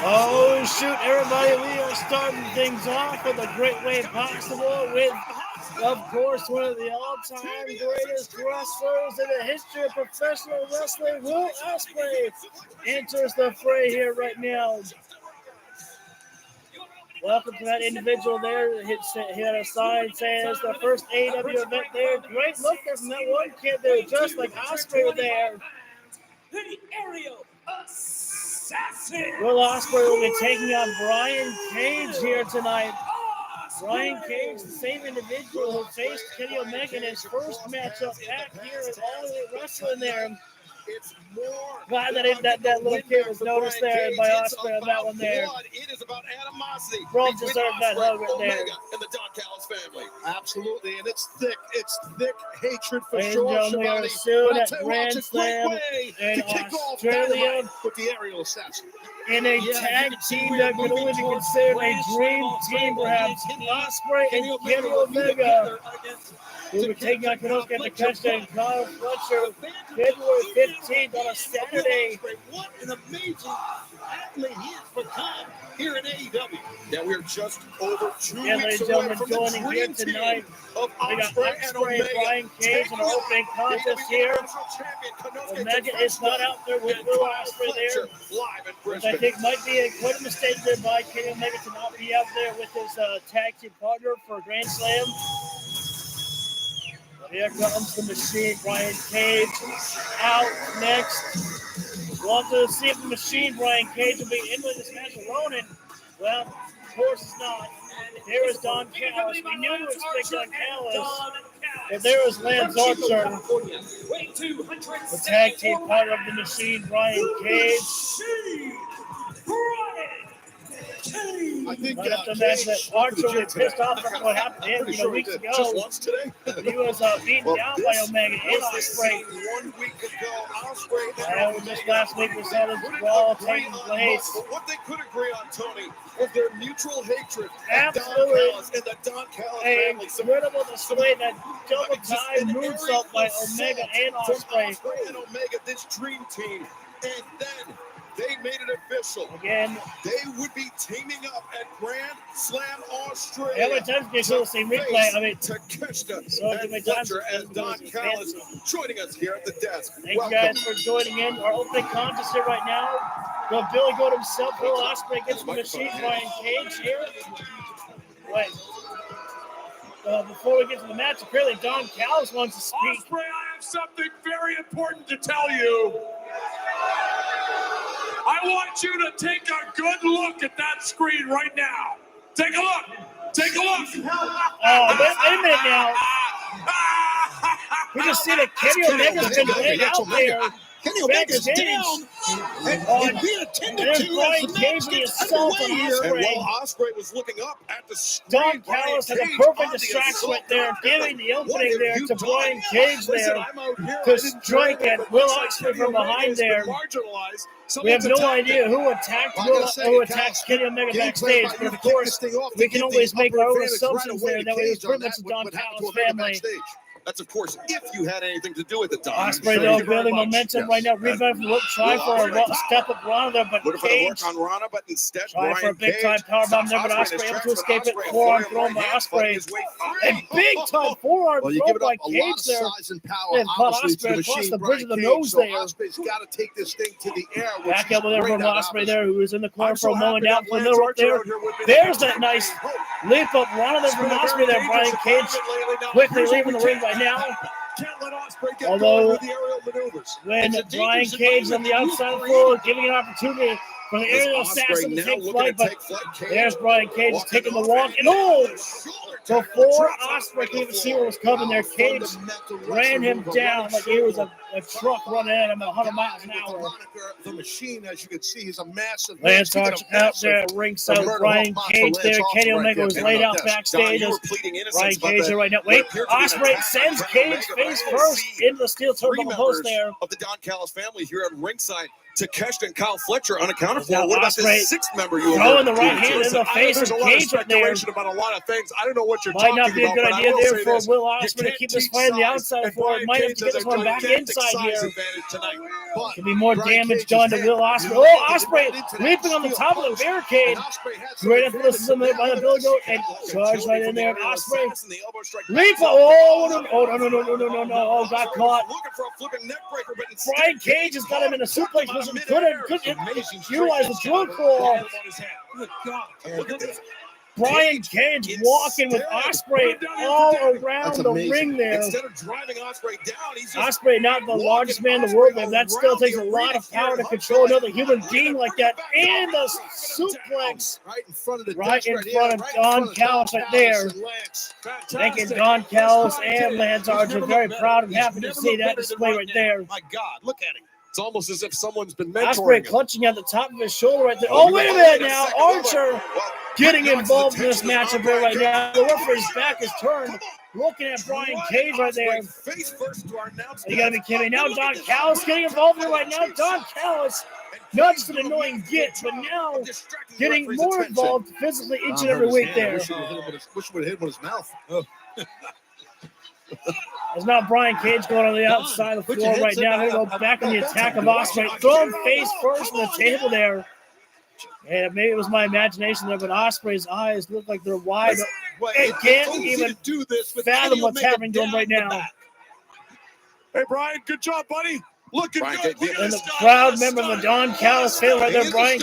Oh, shoot, everybody, we are starting things off in a great way possible with, of course, one of the all-time greatest wrestlers in the history of professional wrestling, Will Ospreay, enters the fray here right now. Welcome to that individual there. He had a sign saying it's the first AEW event there. Great look there from that one kid there, just like Ospreay there. The aerial assassin. Will Ospreay will be taking on Brian Cage here tonight. Brian Cage, the same individual who faced Kenny Omega in his first matchup back here at All Elite Wrestling there. Glad that little kid was noticed there by Ospreay on that one there. It is about animosity. Bro deserved that hug right there. And the Don Callis family. Absolutely, and it's thick hatred for Ladies sure. and gentlemen, we are soon at Grand Slam in Australia with the aerial assassin. in a tag team that could only be considered a dream team, perhaps. Ospreay and Kenny Omega. We were taking on Kanosuke and Takeshita and Kyle Fletcher February 15th on a Saturday. What an amazing athlete he has become here in AEW. Now we're just over 2 weeks away from the dream team of Ospreay and Omega. Brian Cage in an opening contest here. Omega is not out there with Will Ospreay there, which I think might be quite a mistake there by Kenny Omega to not be out there with his tag team partner for Grand Slam. Here comes the machine, Brian Cage out next. Want to see if the machine, Brian Cage, will be in with this match alone, and, well, of course it's not. There is Don Callis. We knew to expect Don Callis, but there was Lance Archer, the tag team partner of the machine, Brian Cage. I think that Archer was pissed off at what happened to him weeks ago. He was beaten down by Omega and Ospreay. 1 week ago, Ospreay and just last week we saw this brawl taking place. But what they could agree on, Tony, was their mutual hatred Absolutely. of Don Callis and the Don Callis A family. incredible display, that double time moonsault by Omega and Ospreay. And Omega, this dream team, and then they made it official. Again, they would be teaming up at Grand Slam Australia. Every time you see the same replay, I mean, Takeshita so and Fletcher as Don Callis joining us here at the desk. Thank you guys for joining in. Our opening contest here right now. Billy Goat himself, Will Ospreay against the machine, Brian Cage here. Wait. Before we get to the match, apparently Don Callis wants to speak. Ospreay, I have something very important to tell you. I want you to take a good look at that screen right now. Take a look. Take a look. Wait a minute now. We just see that Kenny Omega's been laid out there. Kenny Omega's down and being attended to Brian Cage assault on Ospreay. And while Ospreay was looking up at the screen, Don Callis had a perfect distraction right there, giving the opening there to Brian Cage there to strike at Will Ospreay from behind there. We have no idea who attacked Kenny Omega backstage, but of course, we can always make our own assumptions there. That was pretty much the Don Callis family. That's, of course, if you had anything to do with it, Don. Ospreay, though, building momentum right now. Rebound from try for a step-up Rana there, but Cage work on Rana, but instead, try for a big-time powerbomb there, but Ospreay able to escape it. Forearm thrown by Ospreay. A big-time forearm thrown by Cage there. And caught Ospreay across the bridge of the nose there. Ospreay's got to take this thing to the air. Back elbow there from Ospreay there, who was in the corner for a moment down for the middle right there. There's that nice leap-up Rana there from Ospreay there. Brian Cage quickly leaving the ring right now. Although when Brian Cage on the outside of the floor, giving an opportunity for the aerial assassin to take flight, but there's Brian Cage taking the walk, and before Ospreay could even see what was coming there, Cage ran him down like he was a truck running at him at 100 miles an hour. The machine, as you can see, is a massive. Lance Archer out there at ringside with Brian Cage there. Kenny Omega was laid out backstage as Brian Cage there right now. Wait, Ospreay sends Cage face first into the steel turnbuckle post there. Of the Don Callis family here at ringside. Takeshita and Kyle Fletcher unaccounted for. What about this sixth member you throwing the right hand in the face of Cage right there? About a lot of things. I don't know what what you're Might talking not be a about, good but I idea will there say for this. Will You Ospreay to can't keep this teach fight on the size, outside and for it. Brian Might have Cage to get has this a one back gigantic inside size here. advantage tonight. But Could be more Brian damage Cage's done to head, Will Ospreay. you know, Oh, if it went Ospreay into that leaping on the steel top of the post, barricade. and Ospreay had some Great after this advantage, is in the but by now the look at Billy Goat that and shot. charge right in there. Aerial Ospreay assassin, the elbow strike leap. back. Oh, no, oh, got Ospreay caught. was looking for a flipping neck breaker, but instead Brian Cage has got him in a suplex position. Couldn't utilize the drill claw. Good God. Look at this. Brian Cage walking with Ospreay all around the ring there. Instead of driving Ospreay down, he's just Ospreay, not the largest man in the world, but that still takes a lot of power to control another human being like that. And a suplex right in front of the right in front of Don Callis right there. Making Don Callis and Lance Archer very proud and happy to see that display right there. My God, look at him. It's almost as if someone's been Ospreay mentoring him. clutching at the top of his shoulder right there. Oh, wait a minute now. Archer getting involved in this matchup here right now. The referee's back is turned. Looking at Brian Cage right there. Face first to our announcer. You gotta be kidding me. Now Don Callis getting involved here right now. Don Callis, not just an annoying git, but now getting more involved physically each and every week there. Wish he would have hit him with his mouth. There's not Brian Cage going on the outside of the floor right now. Here we go back on the attack of Ospreay. Throw him face first on the table there. And maybe it was my imagination there, but Ospreay's eyes look like they're wide. It can't even fathom what's happening to him right now. Hey, Brian, good job, buddy. Looking good. And the crowd member of the Don Callis fan right there, Brian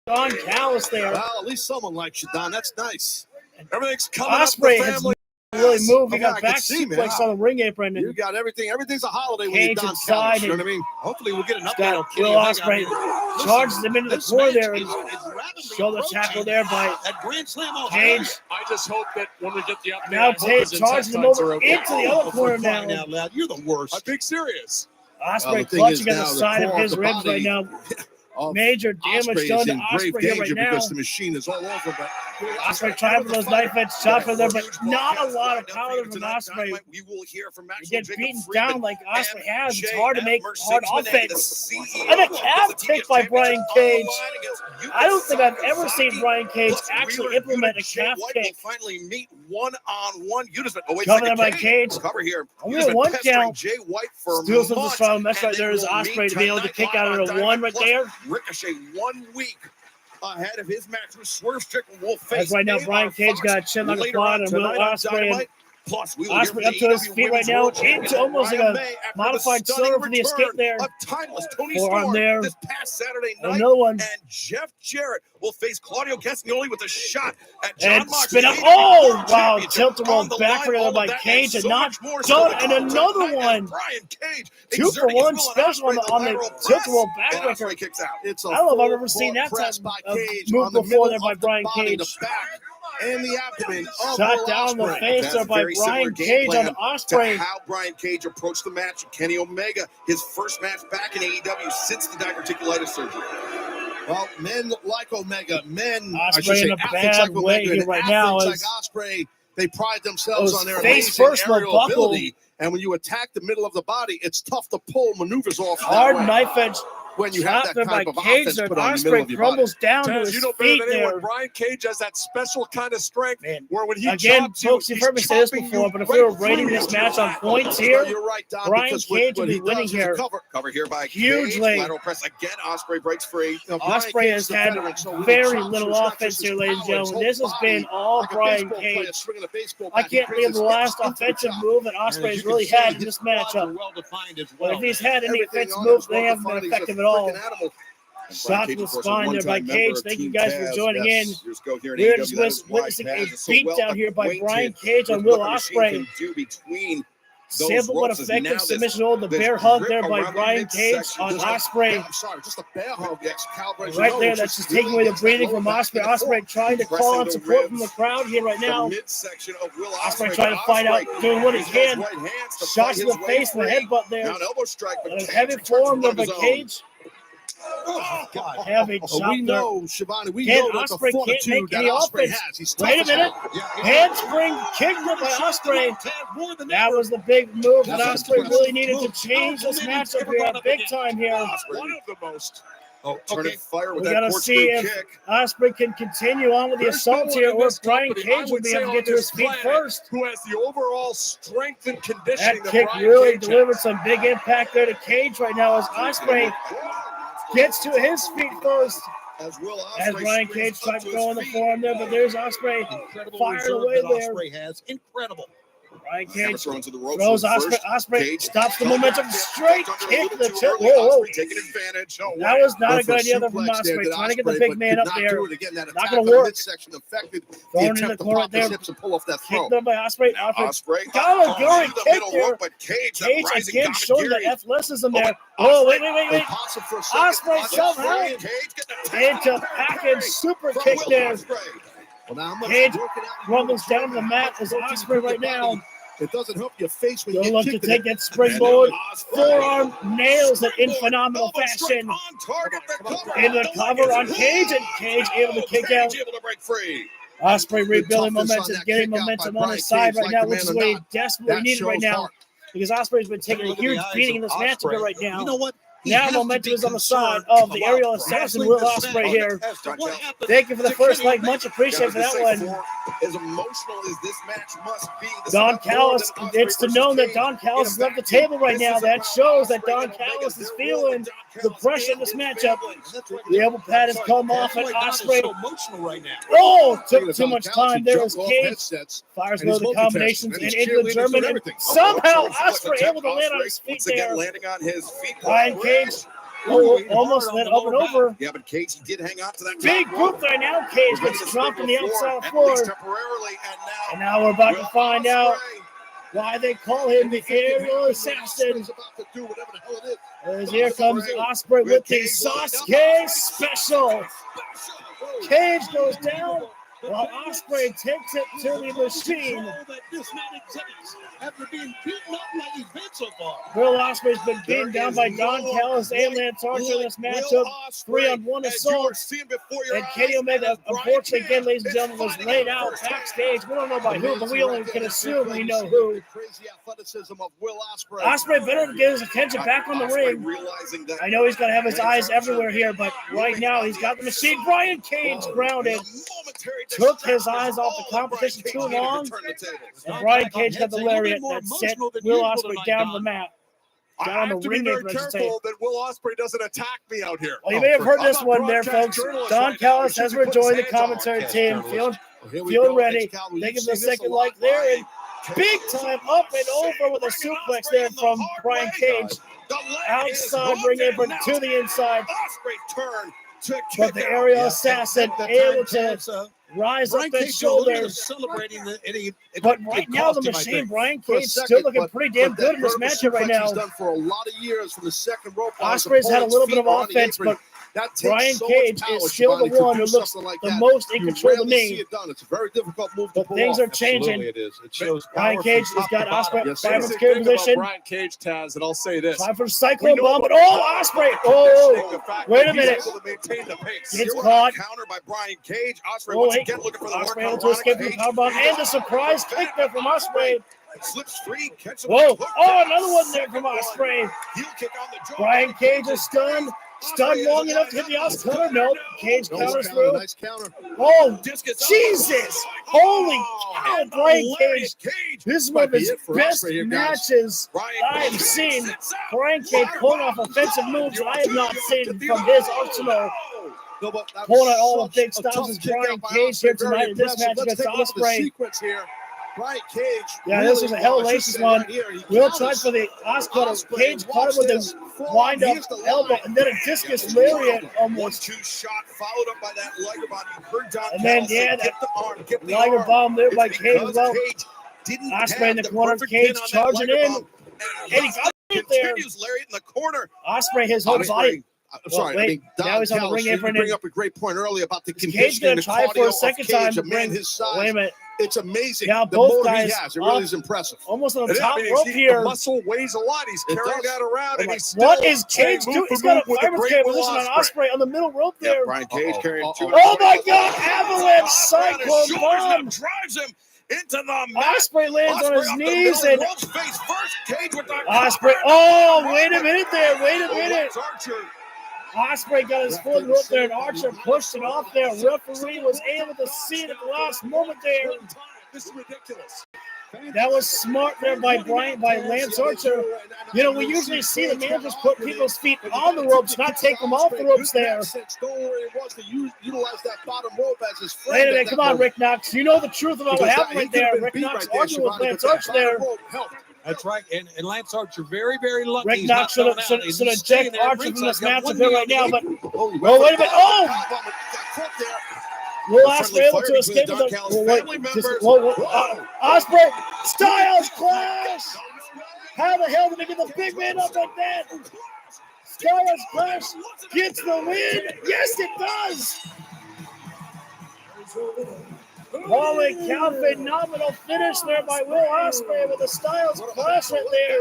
Don Callis there. Well, at least someone likes you, Don. That's nice. Everything's coming Ospreay up. The has family. really moved. He Yeah, got I can back see, man. suplex on the ring apron. You got everything. Everything's a holiday when Cage you're Don inside Callis. You know what I mean? Hopefully we'll get an update on Got Kenny Will Omega. Ospreay charges him into the corner there and shoulder tackle there by Cage. I just hope that when we get the update, Now I hope his charging him intestines over are okay. into the other corner now. You're the worst. I'm being serious. Ospreay thing clutching is at the now the side of core of his the ribs body right now. of Major damage Ospreay done is to in grave Ospreay here danger right now. because the machine is all over. But Ospreay trying for those knife edge shots right there, but not a lot of power from Ospreay. We will hear from You get Jacob beaten Freeman down like Ospreay has. It's and hard to make hard Mercedes offense. Monet, the CEO And a of calf the kick TBS by Brian Championship Cage. on the line against I don't think I've Yuta ever seen Sakazaki. Brian Cage Plus, actually Wheeler, implement a Yuta, Jay calf White kick. will finally meet one-on-one. Yuta, oh, wait a Covered second, by Cage. Cover here. Only Yuta's a been one pestering count. Jay White for Still some months, strong mess right and there they is will Ospreay meet to be able to tonight kick live out on of a Dynamite. one right Plus, there. Ricochet 1 week ahead of his match with Swerve Strickland will face. As right now, Brian AR Cage Fox got a chin like a later quad on and Will tonight on Ospreay. Dynamite. Plus, we will hear Ospreay from up to his AEW feet right Women's now, World Champion into almost like Ryan a May after modified the stunning silver for the escape return there. of timeless Tony Forearm Storm there. this past Saturday And night. another one. And Jeff Jarrett will face Claudio Castagnoli with a shot at And John Moxley. spin up. AEW Oh, World wow. Championship Tilt-a-whirl on the back line. for All by of that Cage and and so not much more done. still to And come another tonight as one. Brian Cage 2 for 1 exerting his will special on the lateral press, tilt-a-whirl and backbreaker. Ospreay kicks out. It's a I don't know if I've full ever seen that press type by of Cage move on the before middle there by of the Brian body, Cage. the back, and the abdomen of Shot Will down the Ospreay. face That's there by very similar Brian game Cage plan on to Ospreay. how Brian Cage approached the match. Kenny Omega, his first match back in AEW since the diverticulitis surgery. Well, men like Omega, Ospreay in a bad way here right now like is Ospreay, they pride themselves on their face amazing first will aerial buckle. ability. And when you attack the middle of the body, it's tough to pull maneuvers off that Hard way. knife edge when you have shot that there by type of Cage offense there. put on the middle Ospreay of your body. crumbles down to Taz, his you know better feet than anyone, there. Brian Cage has that special kind of strength Man, where when he again, chops you, folks, you've he's heard me say this chopping before, you but if right we were through rating this your match on flat. points here, You're right, Don, Brian because Cage what would be he winning does is a here. Cover here by Hugely. Cage. Lateral press again. Ospreay breaks free. You know, Brian Ospreay Cage has is a had veteran, so when he very chops, little it's not offense just here, his ladies and power, his gentlemen. This whole has been body, all like a Brian baseball player Cage. swinging a baseball I bat. He can't brings believe his the last hips into the offensive top. move that And as Osprey's you can really see, had in his this quads are matchup. well-defined as But well. if he's had any Everything offensive on moves, his they haven't been body is a effective at all. freaking animal. Shot to the spine there by Cage. Thank you guys for joining in. We're We're just witnessing a beatdown here by Brian Cage on Will Ospreay. Sample what effective submission hold, the bear hug there by Brian Cage on Ospreay. I'm sorry, just a bear hug. Yes, Right there, that's just taking away the breathing from Ospreay. Ospreay trying to call on support from the crowd here right now. Ospreay trying to fight out, doing what he can. Shots to the face and the headbutt there. And a heavy forearm there by Cage. Oh, God. Heavy chop We there. know, Shivani, we Can know that the Ospreay can't fortitude make that any Ospreay offense. has. He's Wait a tough as minute. hell. Yeah, Handspring kick there by Ospreay. That was the big move that Ospreay really needed to change this matchup here, big time here. One of the most. Turning fire with We that gotta corkscrew see if kick. Ospreay can continue on with the assault here, or if Brian Cage will be able to get to his feet first. Who has the overall strength and That conditioning kick Brian really Cage delivered some big impact there to Cage right now as Ospreay gets to his feet first. As As Brian Cage tried to go on the forearm there, but there's Ospreay fired away there. Ospreay has incredible. Brian Cage Throws throws Ospreay. Ospreay stops the momentum. Straight kick to the chest. Whoa, whoa. Taking advantage. That was not a good idea there from Ospreay. Trying to get the big man up there. Not going to work. Going into the corner there. Kick there by Ospreay. Ospreay. Galaguri kick there. Cage again showing the athleticism there. Whoa, wait. Ospreay somehow into package super kick there. Cage rumbles down to the mat as Ospreay right now. It doesn't help your face when you You'll get look to kicked take in that springboard. Forearm nails it in phenomenal fashion. Into the cover on Cage, and Cage able to kick out. Ospreay rebuilding momentum, getting momentum on his side right now, which is what he desperately needed right now. Because Ospreay's been taking a huge beating in this matchup right now. You know what? Now momentum is on the side of the aerial assassin, Will Ospreay here. Thank you for the first like, much appreciated for that one. As emotional as this match must be, Don Callis, it's to know that Don Callis has left the table right now. That shows that Don Callis is feeling the pressure in this matchup. The elbow pad has come off, and Ospreay, took too much time there as Cage fires one of the combinations and into the German, and somehow Ospreay able to land on his feet there. Brian Cage almost went up and over. Yeah, but Cage, he did hang on to that big group there now. Cage gets dropped on the outside of the floor. And now we're about to find out why they call him the aerial assassin. As here comes Ospreay with the Sasuke special. Cage goes down while Ospreay takes it to the machine. After being beaten up like he's been so far. Will Ospreay's been beaten down by Don Callis and Lance Archer in this matchup. 3-on-1 assault. And Kenny Omega, unfortunately, again, ladies and gentlemen, was laid out backstage. We don't know by who, but we only can assume we know who. Ospreay better get his attention back on the ring. I know he's going to have his eyes everywhere here, but right now he's got the machine. Brian Cage grounded. Took his eyes off the competition too long. And Brian Cage got the lariat that sent Will Ospreay down to the mat. Down on the ring apron, I should say. That Will Ospreay doesn't attack me out here. Well, you may have heard this one there, folks. Don Callis has rejoined the commentary team. Feeling ready. Taking the second like there. And big time up and over with a suplex there from Brian Cage. Outside ring apron to the inside. But the aerial assassin able to rise up his shoulders. But right now, the machine, Brian Cage, still looking pretty damn good in this matchup right now. Ospreay's had a little bit of offense, but Brian Cage is still the one who looks the most in control to me. It's a very difficult move to but things are changing. It is. It shows Brian Cage has got Ospreay five in secure position. Brian Cage, Taz, and I'll say this. Time for Cyclone Bomb, but Ospreay! Wait a minute. Gets caught. Counter by Brian Cage. Ospreay Wait. again looking for the Ospreay able to escape from the power bomb, and the surprise kick there from Ospreay. Slips free. Whoa! Another one there from Ospreay. Brian Cage is stunned. Stunned long enough to hit the outside. Nope. Cage counters through. Nice counter. Oh, Jesus! Holy cow, Brian Cage. This is one of his best matches I've seen. Brian Cage pulling off offensive moves that I have not seen from his arsenal. Pulling out all the big stops as Brian Cage here tonight in this match against Ospreay. Brian Cage. Yeah, this was a hellacious one. Will tried for the Ospreay. Cage caught him with his wind up elbow and then a discus lariat almost. 1-2 shot followed up by that Liger bomb. And then, that Liger bomb there by Cage as well. Ospreay in the corner. Cage charging in. And he got it there. Lariat in the corner. Ospreay, his whole body. I'm sorry. Now he's on the ring apron. Bring up a great point earlier about the Cage going to try for a second time to bring. Wait a minute. It's amazing. Yeah, the both motor guys he has. It really is impressive. Almost on the Yeah, top I mean, rope the here. muscle weighs a lot. He's carrying that around, and he's still What is Cage staying doing? move for He's got move a with fireman's great carry position on Ospreay on the middle rope Yeah, there. Brian Cage carrying two. Oh my God! Avalanche Cyclone Now Bomb. drives him into the mat. Ospreay lands on his off the knees middle, and ropes face first. Cage with the Ospreay. Oh, wait a minute there. Wait a minute. Lance Archer. Ospreay got his foot rope there, and Archer pushed it off there. Referee was able to see it at the last moment there. This is ridiculous. That was smart there by Lance Archer. You know, we usually see the managers put people's feet on the ropes, not take them off the ropes there. Wait a minute, come on, Rick Knox. You know the truth about what happened right there. Rick Knox arguing with Lance Archer there. That's right, and Lance Archer very, very lucky. Rick he's Knox not should going out. have He's ejected staying there. Archer from this Ringside, got matchup one here knee right on now, the but apron. oh, wait a minute. Oh! Will Ospreay able to escape with Ospreay, Styles Clash! How the hell did they get the big man up like that? Styles Clash gets the win. Yes, it does. Holy cow, phenomenal finish there by Will Ospreay with the Styles Clash right there.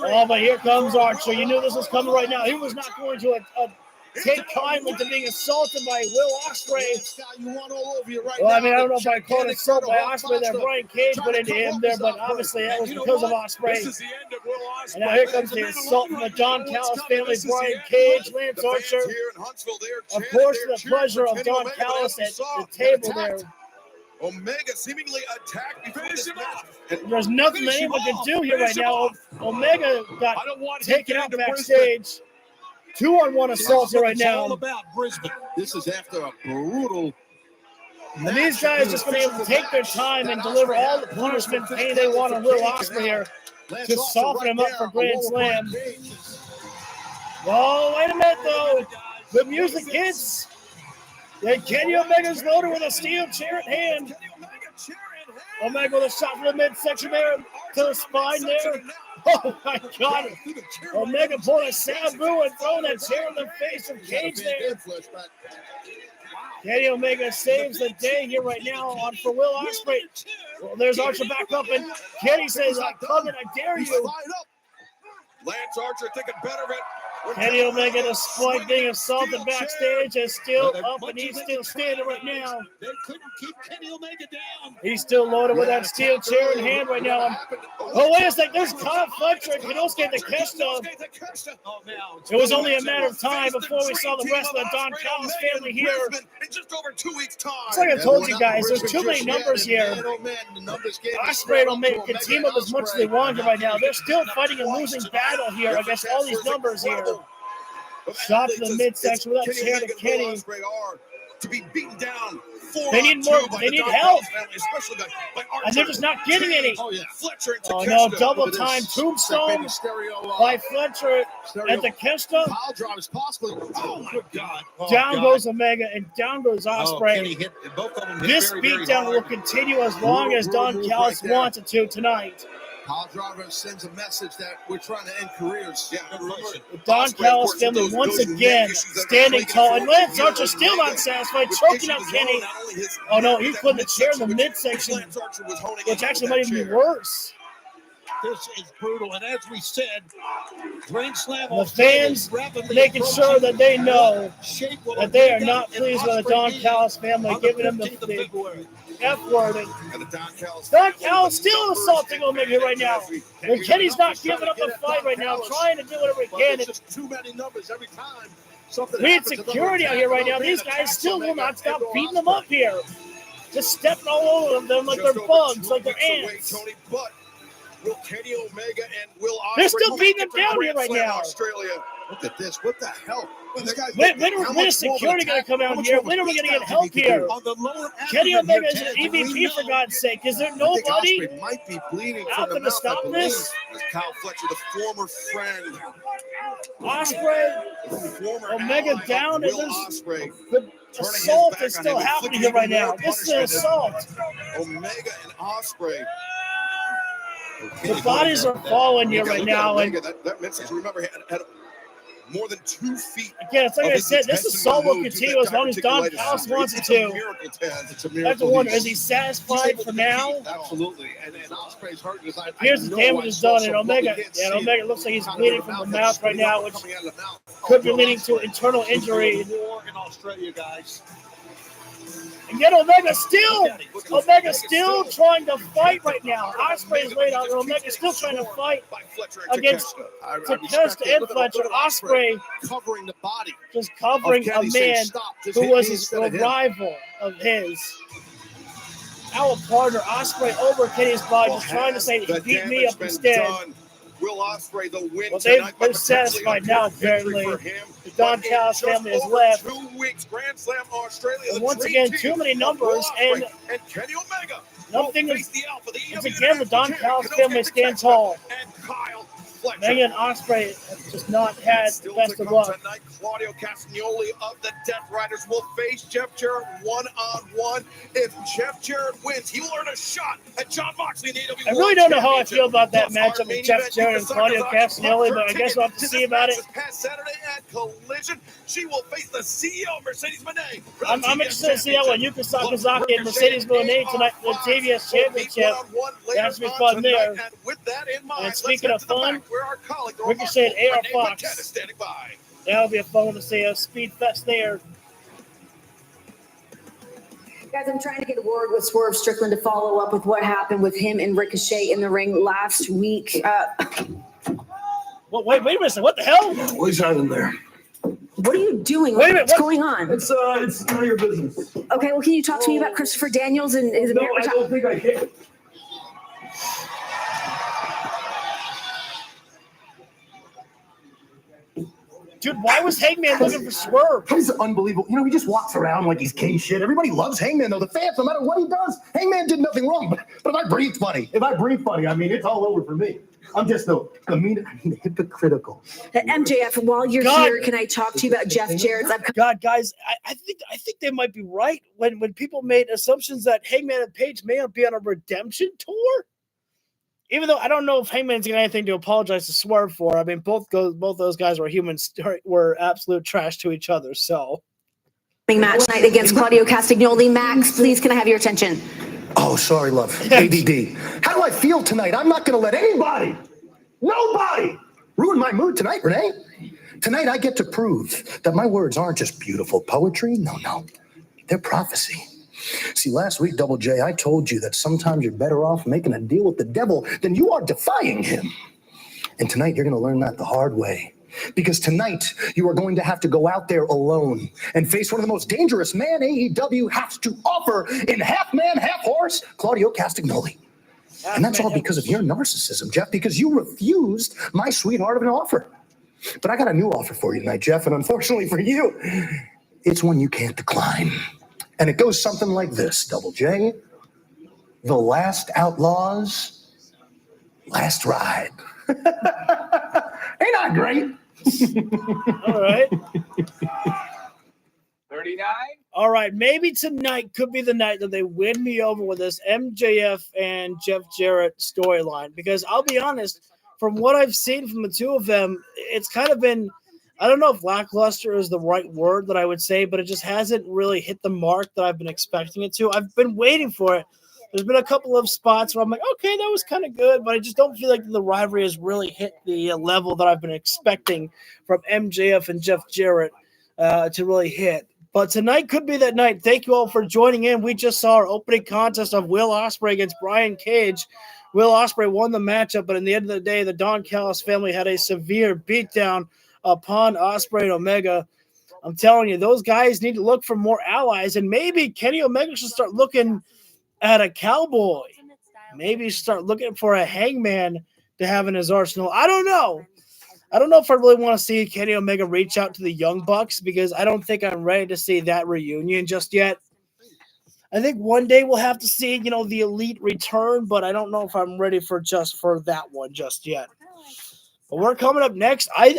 Oh, but here comes Archer. You knew this was coming right now. He was not going to take kindly to being assaulted by Will Ospreay. Well, I mean, I don't know if I call it assault by Ospreay there. Brian Cage went into him there, but obviously that was because of Ospreay. And now here comes the assault from the Don Callis family. Brian Cage, Lance Archer. Of course, the pleasure of Don Callis at the table there. Omega seemingly attacked before this match. There's nothing that anyone can do here right now. Omega got taken out backstage. 2-on-1 assault here right now. This is after a brutal. And these guys just been able to take their time and deliver all the punishment and pain they want on Will Ospreay here to soften him up for Grand Slam. Oh, wait a minute though. The music hits. And Kenny Omega's loaded with a steel chair in hand. Omega with a shot from the midsection there to the spine there. Oh my God. Omega pulling a Sabu and throwing that chair in the face of Cage there. Kenny Omega saves the day here right now on for Will Ospreay. Well, there's Archer back up, and Kenny says, "I'm coming, I dare you." Lance Archer thinking better of it. Kenny Omega, despite being assaulted backstage, is still up and he's still standing right now. They couldn't keep Kenny Omega down. He's still loaded with that steel chair in hand right now. Oh, wait a second. There's Cobb Fletcher and Kinosuke Takeshita. It was only a matter of time before we saw the rest of the Don Callis family here. In just over 2 weeks' time. It's like I told you guys, there's too many numbers here. Ospreay and Omega can team up as much as they want right now. They're still fighting a losing battle here against all these numbers here. Shot to the midsection with that chair to Kenny. To be beaten down. They need more. They need help. And they're just not getting any. Oh no, double time tombstone by Fletcher at the Takeshita. Oh my God. Down goes Omega and down goes Ospreay. This beatdown will continue as long as Don Callis wants it to tonight. Pile Driver sends a message that we're trying to end careers. Yeah, the Don Callis family once again standing tall. And Lance Archer still not satisfied, choking out Kenny. Oh no, he's putting the chair in the midsection, which actually might even be worse. This is brutal, and as we said, Grand Slam. The fans making sure that they know that they are not pleased with the Don Callis family, giving them the F word. Don Callis still assaulting Omega right now. And Kenny's not giving up the fight right now, trying to do whatever he can. Too many numbers every time. We need security out here right now. These guys still will not stop beating them up here. Just stepping all over them like they're bugs, like they're ants. Will Kenny Omega and Will Ospreay they're still beating them down here right now. Australia. Look at this. What the hell? When is security going to come out here? When are we going to get help here? Kenny Omega is an EVP, for God's sake. Is there nobody might be bleeding out there to stop this? Kyle Fletcher, the former friend. Ospreay, Omega down, and the assault is still happening here right now. This is an assault. Omega and Ospreay. The bodies are falling here right now, and that message, remember, had more than 2 feet. Again, it's like I said, this assault will continue as long as Don Callis wants it to. I have to wonder, is he satisfied for now? Absolutely. And Ospreay's hurt because here's the damage is done, and Omega. Yeah, and Omega looks like he's bleeding from the mouth right now, which could be leading to internal injury. In Australia, guys. And yet Omega still trying to fight right now. Ospreay is laid out, and Omega still trying to fight against Takeshita and Fletcher. Ospreay covering the body, just covering a man who was a rival of his. Our partner Ospreay over Kenny's body, just trying to say he beat me up instead. Will Ospreay the win tonight? They're satisfied now, apparently. The Don Callis family is left. 2 weeks, Grand Slam Australia. And once again, too many numbers, and Kenny Omega. Nothing is. Once again, the Don Callis family stands tall. Megan Ospreay has just not had the best of luck. Tonight, Claudio Castagnoli of the Death Riders will face Jeff Jarrett one-on-one. If Jeff Jarrett wins, he will earn a shot at John Moxley in the AEW. I really don't know how I feel about that matchup with Jeff Jarrett and Claudio Castagnoli, but I guess we'll have to see about it. Past Saturday at Collision, she will face the CEO, Mercedes Moné. I'm interested to see that one. Yuka Sakazaki and Mercedes Moné tonight for the TBS Championship. That should be fun there. And with that in mind, and speaking of fun, our colleague, Ricochet and AR Fox. That'll be a fun one to see. A speed fest there. Guys, I'm trying to get word with Swerve Strickland to follow up with what happened with him and Ricochet in the ring last week. Wait a minute. What the hell? What's happening there? What are you doing? Wait a minute. What's going on? It's none of your business. Okay, well, can you talk to me about Christopher Daniels and his No, I don't think I can. Dude, why was Hangman looking for Swerve? He's unbelievable. You know, he just walks around like he's king shit. Everybody loves Hangman, though. The fans, no matter what he does, Hangman did nothing wrong. But if I breathe funny, I mean, it's all over for me. I'm just hypocritical. MJF, while you're here, can I talk to you about Jeff Jarrett's upcoming? God, guys, I think they might be right when people made assumptions that Hangman and Page may not be on a redemption tour. Even though I don't know if Hangman's got anything to apologize to Swerve for. I mean, both those guys were humans, were absolute trash to each other. So, match night against Claudio Castagnoli. Max, please, can I have your attention? Oh, sorry, love. ADD. How do I feel tonight? I'm not going to let nobody, ruin my mood tonight, Renee. Tonight, I get to prove that my words aren't just beautiful poetry. No, they're prophecy. See, last week, Double J, I told you that sometimes you're better off making a deal with the devil than you are defying him. And tonight, you're going to learn that the hard way. Because tonight, you are going to have to go out there alone and face one of the most dangerous man AEW has to offer in half man, half horse, Claudio Castagnoli. And that's all because of your narcissism, Jeff, because you refused my sweetheart of an offer. But I got a new offer for you tonight, Jeff, and unfortunately for you, it's one you can't decline. And it goes something like this, Double J. The last outlaws, last ride. Ain't I great? All right. 39. All right. Maybe tonight could be the night that they win me over with this MJF and Jeff Jarrett storyline. Because I'll be honest, from what I've seen from the two of them, it's kind of been, I don't know if lackluster is the right word that I would say, but it just hasn't really hit the mark that I've been expecting it to. I've been waiting for it. There's been a couple of spots where I'm like, okay, that was kind of good, but I just don't feel like the rivalry has really hit the level that I've been expecting from MJF and Jeff Jarrett to really hit. But tonight could be that night. Thank you all for joining in. We just saw our opening contest of Will Ospreay against Brian Cage. Will Ospreay won the matchup, but in the end of the day, the Don Callis family had a severe beatdown upon Ospreay and Omega. I'm telling you, those guys need to look for more allies, and maybe Kenny Omega should start looking at a cowboy. Maybe start looking for a Hangman to have in his arsenal. I don't know. I don't know if I really want to see Kenny Omega reach out to the Young Bucks because I don't think I'm ready to see that reunion just yet. I think one day we'll have to see, the Elite return, but I don't know if I'm ready for that one just yet. But we're coming up next. I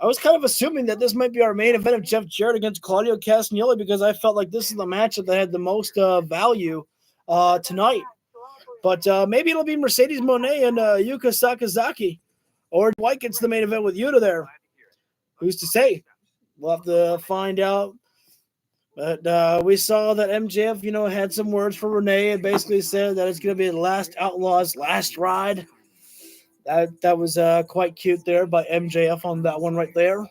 was kind of assuming that this might be our main event of Jeff Jarrett against Claudio Castagnoli because I felt like this is the matchup that had the most value tonight. But maybe it'll be Mercedes Moné and Yuka Sakazaki. Or White gets the main event with Yuta there. Who's to say? We'll have to find out. But we saw that MJF, had some words for Renee and basically said that it's going to be the last Outlaw's last ride. That was quite cute there by MJF on that one right there.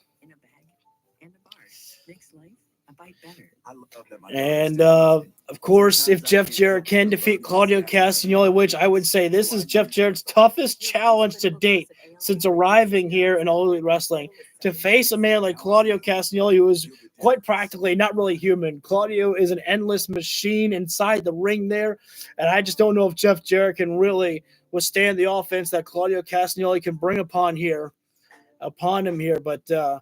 And, of course, if Jeff Jarrett can defeat Claudio Castagnoli, which I would say this is Jeff Jarrett's toughest challenge to date since arriving here in All Elite Wrestling, to face a man like Claudio Castagnoli, who is quite practically not really human. Claudio is an endless machine inside the ring there, and I just don't know if Jeff Jarrett can really withstand the offense that Claudio Castagnoli can bring upon him here. But the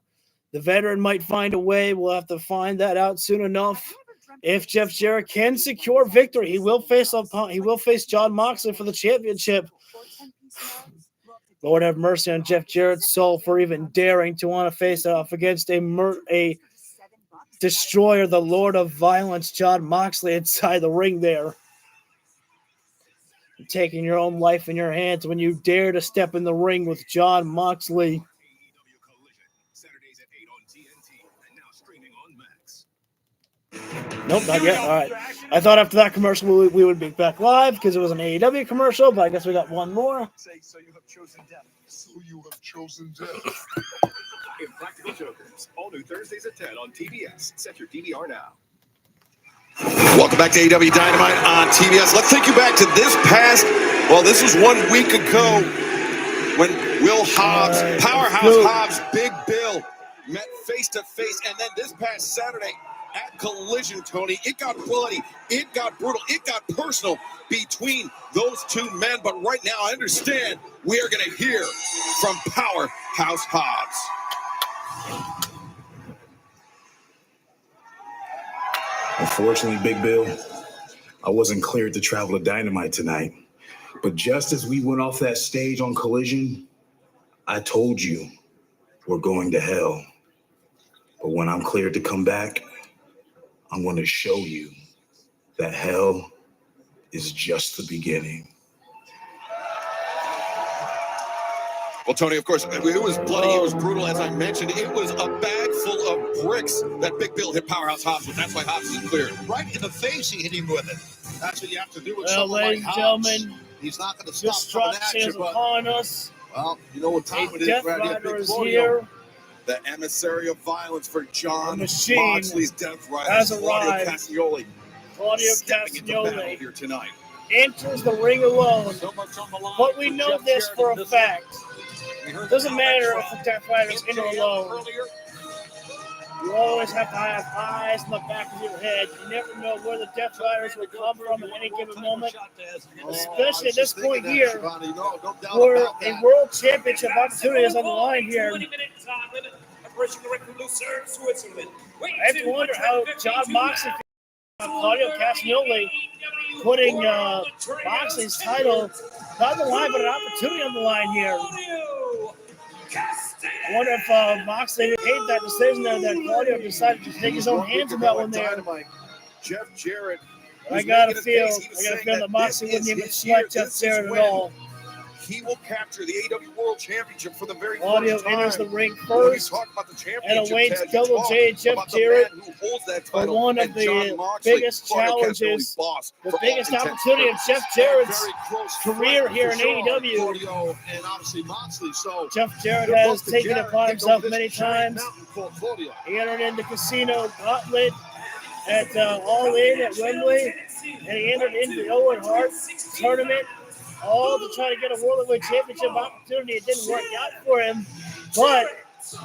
veteran might find a way. We'll have to find that out soon enough. If Jeff Jarrett can secure victory, he will face John Moxley for the championship. Lord have mercy on Jeff Jarrett's soul for even daring to want to face off against a destroyer, the Lord of Violence, John Moxley, inside the ring there. You're taking your own life in your hands when you dare to step in the ring with John Moxley. Nope, not yet. All right. I thought after that commercial we would be back live because it was an AEW commercial, but I guess we got one more. So you have chosen death. So you have chosen death. Impractical Jokers, all new Thursdays at 10 on TBS. Set your DVR now. Welcome back to AEW Dynamite on TBS. Let's take you back to this was 1 week ago when Will Hobbs, Powerhouse Hobbs, Big Bill met face to face, and then this past Saturday at Collision, Tony, it got bloody, it got brutal, it got personal between those two men. But right now, I understand we are going to hear from Powerhouse Hobbs. Unfortunately, Big Bill, I wasn't cleared to travel to Dynamite tonight. But just as we went off that stage on Collision, I told you we're going to hell. But when I'm cleared to come back, I'm going to show you that hell is just the beginning. Well, Tony, of course, it was bloody, it was brutal, as I mentioned. It was a bag full of bricks that Big Bill hit Powerhouse Hobbs with. That's why Hobbs isn't cleared. Right in the face, he hit him with it. That's what you have to do with Well, someone ladies like and Hobbs. gentlemen, He's not going to stop coming at you, is but, upon us. well, you know what time A it is, Death right here. Rider Big is Claudio. here. The emissary of violence for John machine Moxley's Death Rider, has Claudio arrived. Castagnoli, Claudio stepping into battle Castagnoli here tonight. enters the ring alone. So much on the line But we for know Jeff this Jarrett for in a this fact. We heard Doesn't the matter comments if the Death Rider's in or MJF alone. earlier. You always have to have eyes in the back of your head. You never know where the Death Riders will come from at any given moment. Especially at this point here, where a world championship opportunity is on the line here. I have to wonder how John Moxley, Claudio Castagnoli, putting Moxley's title not on the line, but an opportunity on the line here. I wonder if Moxley hated that decision there, that Claudio decided to take his own hands in that one there. Jeff Jarrett. I got a feel that Moxley wouldn't even sweat Jeff Jarrett at all. He will capture the AEW World Championship for the very Claudio first time. enters the ring When we first talk about the and awaits championship, Ted, you Double talk J Jeff about the Jarrett man who holds that for title, one of and the John Moxley, biggest Claudio challenges, Castagnoli's boss the for all biggest intents and opportunity of Jeff Jarrett's Very close career friend here for in sure, AEW. Claudio and obviously Moxley. So Jeff Jarrett good has luck to taken it Jarrett upon getting over himself this many giant times. mountain called Claudio. He entered in the Casino Gauntlet at All In at Wembley, and he entered into the Owen Hart tournament, all to try to get a World Heavyweight Championship opportunity. It didn't work out for him, but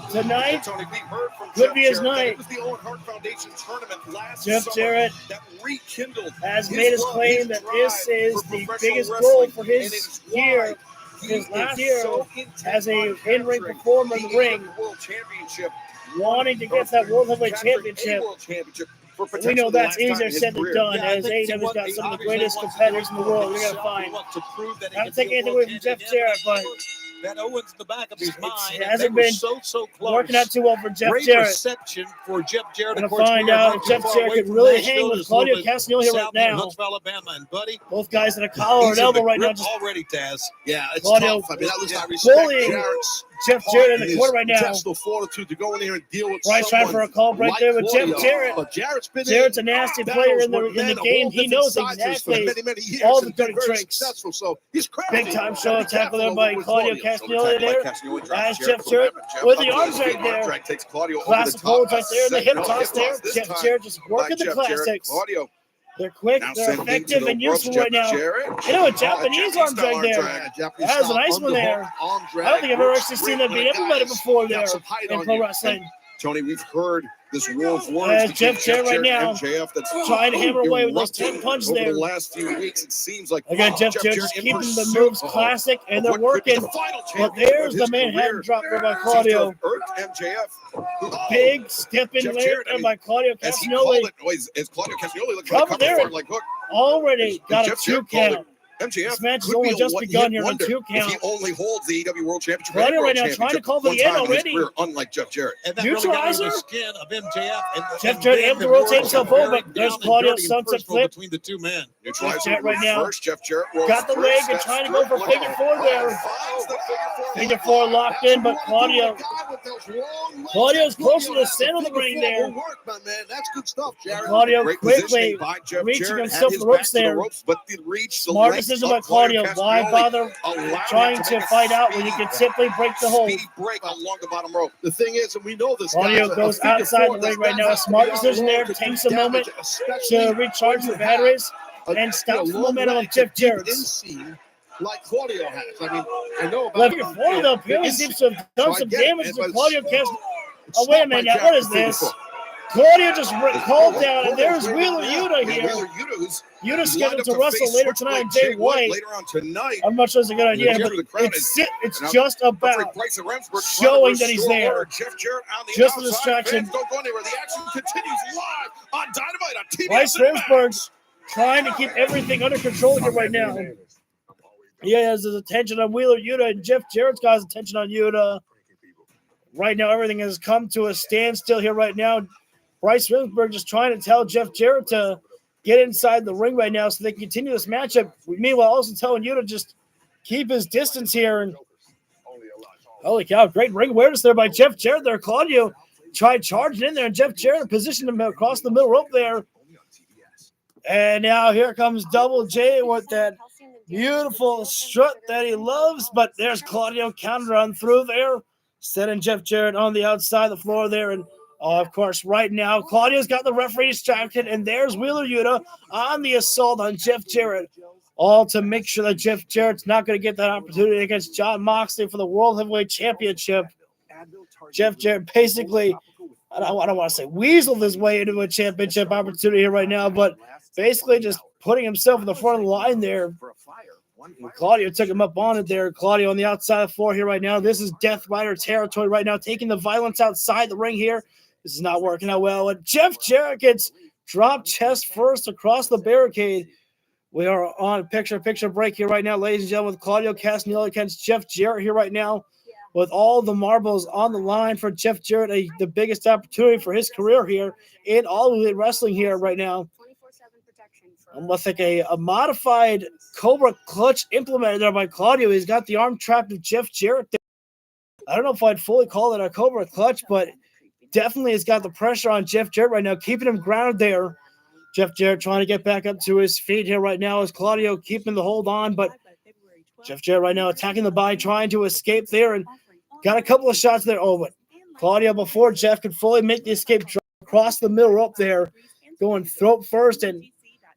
tonight Tony, we heard from could Jeff be his Jarrett that night. It was the Owen Hart Foundation tournament last Jeff summer Jarrett that rekindled has made his love, claim his that drive this is for the professional biggest wrestling, goal for and his it's year, why his he last is year so intent as a on in-ring capturing performer in the the ring, World Championship, wanting to get that World Heavyweight capturing a Championship. World Championship for We know potentially the that's last time easier in his said than career. done, Yeah, I as think AEW's got he some of the obviously greatest wants to competitors do in the it for world. We're going to himself. find. He wants to prove that he I can don't take be a anything world away from Jeff champion Jarrett, but That Owens in the back of his mind. Hasn't been so close. working out too well for Jeff Great Jarrett. reception for Jeff Jarrett. Going Of to course, find we are out not if too Jeff far Jarrett away can from really Nashville. hang with Just a little Claudio bit Castagnoli here right south of now. Huntsville, Alabama, and buddy, Both guys in a collar he's and in the elbow right now. grip Just already, Taz. Yeah, it's Claudio tough. I mean, at least I respect bullying Jarrett's Jeff Jarrett in the corner right now. intestinal fortitude to go in here and deal with Bryce trying for a call right there with Jeff Jarrett. But Jarrett's a nasty player in the game. He knows exactly all the dirty tricks. Successful, so he's crafty. Big time show tackle there by Claudio Castagnoli there. As Jeff Jarrett with the arm drag there. Takes Claudio Classic holds right there in the hip toss there. Jeff Jarrett just working the classics. Claudio They're quick, they're effective, and useful right now. You know, a Japanese arm drag there. That was a nice one there. I don't think I've ever actually seen that being implemented before there in pro wrestling. Tony, we've heard this war of words. Jeff Jarrett right now MJF that's trying to hammer away with those 10 punches there. Over the last few weeks, it seems like again, Jeff Jarrett just keeping the moves classic, and they're working. But there's the Manhattan drop there by Claudio. MJF. Big stepping there by Claudio Castagnoli. As Claudio Castagnoli Cover there. like, look, already got a 2 count. MJF This match has only just begun here in 2 count. He only holds the AEW World Championship. Claudio right now trying to call for the end already. Career, unlike Jeff Jarrett. And that really got under the Neutralizer. skin of MJF. Jeff Jarrett able to rotate himself over. There's Claudio's sunset flip. Between the two men. Neutralizer Jarrett right now. first. Jeff Jarrett Got the leg and trying to go for figure 4 there. Figure 4 locked in, but Claudio's close to the center of the ring there. That's good stuff, Jarrett. Claudio Great quickly positioning by Jeff reaching Jarrett. himself Had the his ropes back to there. ropes, but the reach, the Smart length decision of by Claudio. Why Castagnoli bother allowed trying him to make a fight out when you can simply break the hold? speedy break along the bottom rope. The thing is, and we know this. Claudio goes outside the ring right now. A smart decision there. Takes a moment to recharge the batteries and stops the momentum of Jeff Jarrett. Like Claudio has. I mean, I know about Left before though, apparently seems to have done some damage to Claudio Castagnoli. Oh, wait a minute now. What is this? Claudio just called down, and there's Wheeler Yuta here. Yuta's scheduled to wrestle later tonight. Jay White. Later on tonight. I'm not sure it's a good idea, but it's just about showing that he's there. Just a distraction. Don't go anywhere. The action continues live on Dynamite on TBS. Bryce Ramsberg's trying to keep everything under control here right now. He has his attention on Wheeler Yuta, and Jeff Jarrett's got his attention on Yuta. Right now, everything has come to a standstill here right now. Bryce Ramsberg just trying to tell Jeff Jarrett to get inside the ring right now so they can continue this matchup. Meanwhile, also telling Yuta just keep his distance here. And holy cow, great ring awareness there by Jeff Jarrett there. Claudio tried charging in there, and Jeff Jarrett positioned him across the middle rope there. And now here comes Double J with that beautiful strut that he loves, but there's Claudio counter on through there, setting Jeff Jarrett on the outside of the floor there. And of course, right now, Claudio's got the referee distracted, and there's Wheeler Yuta on the assault on Jeff Jarrett, all to make sure that Jeff Jarrett's not going to get that opportunity against Jon Moxley for the World Heavyweight Championship. Jeff Jarrett basically, I don't want to say weaseled his way into a championship opportunity here right now, but basically just putting himself in the front of the line there. And Claudio took him up on it there. Claudio on the outside of the floor here right now. This is Death Rider territory right now, taking the violence outside the ring here. This is not working out well. And Jeff Jarrett gets dropped chest first across the barricade. We are on picture-in-picture break here right now, ladies and gentlemen, with Claudio Castagnoli against Jeff Jarrett here right now, with all the marbles on the line for Jeff Jarrett, the biggest opportunity for his career here in all of the wrestling here right now. I'm going to think a modified Cobra clutch implemented there by Claudio. He's got the arm trapped of Jeff Jarrett there. I don't know if I'd fully call it a Cobra clutch, but definitely has got the pressure on Jeff Jarrett right now, keeping him grounded there. Jeff Jarrett trying to get back up to his feet here right now as Claudio keeping the hold on, but Jeff Jarrett right now attacking the body, trying to escape there, and got a couple of shots there. Oh, but Claudio, before Jeff could fully make the escape, across the middle rope there, going throat first, and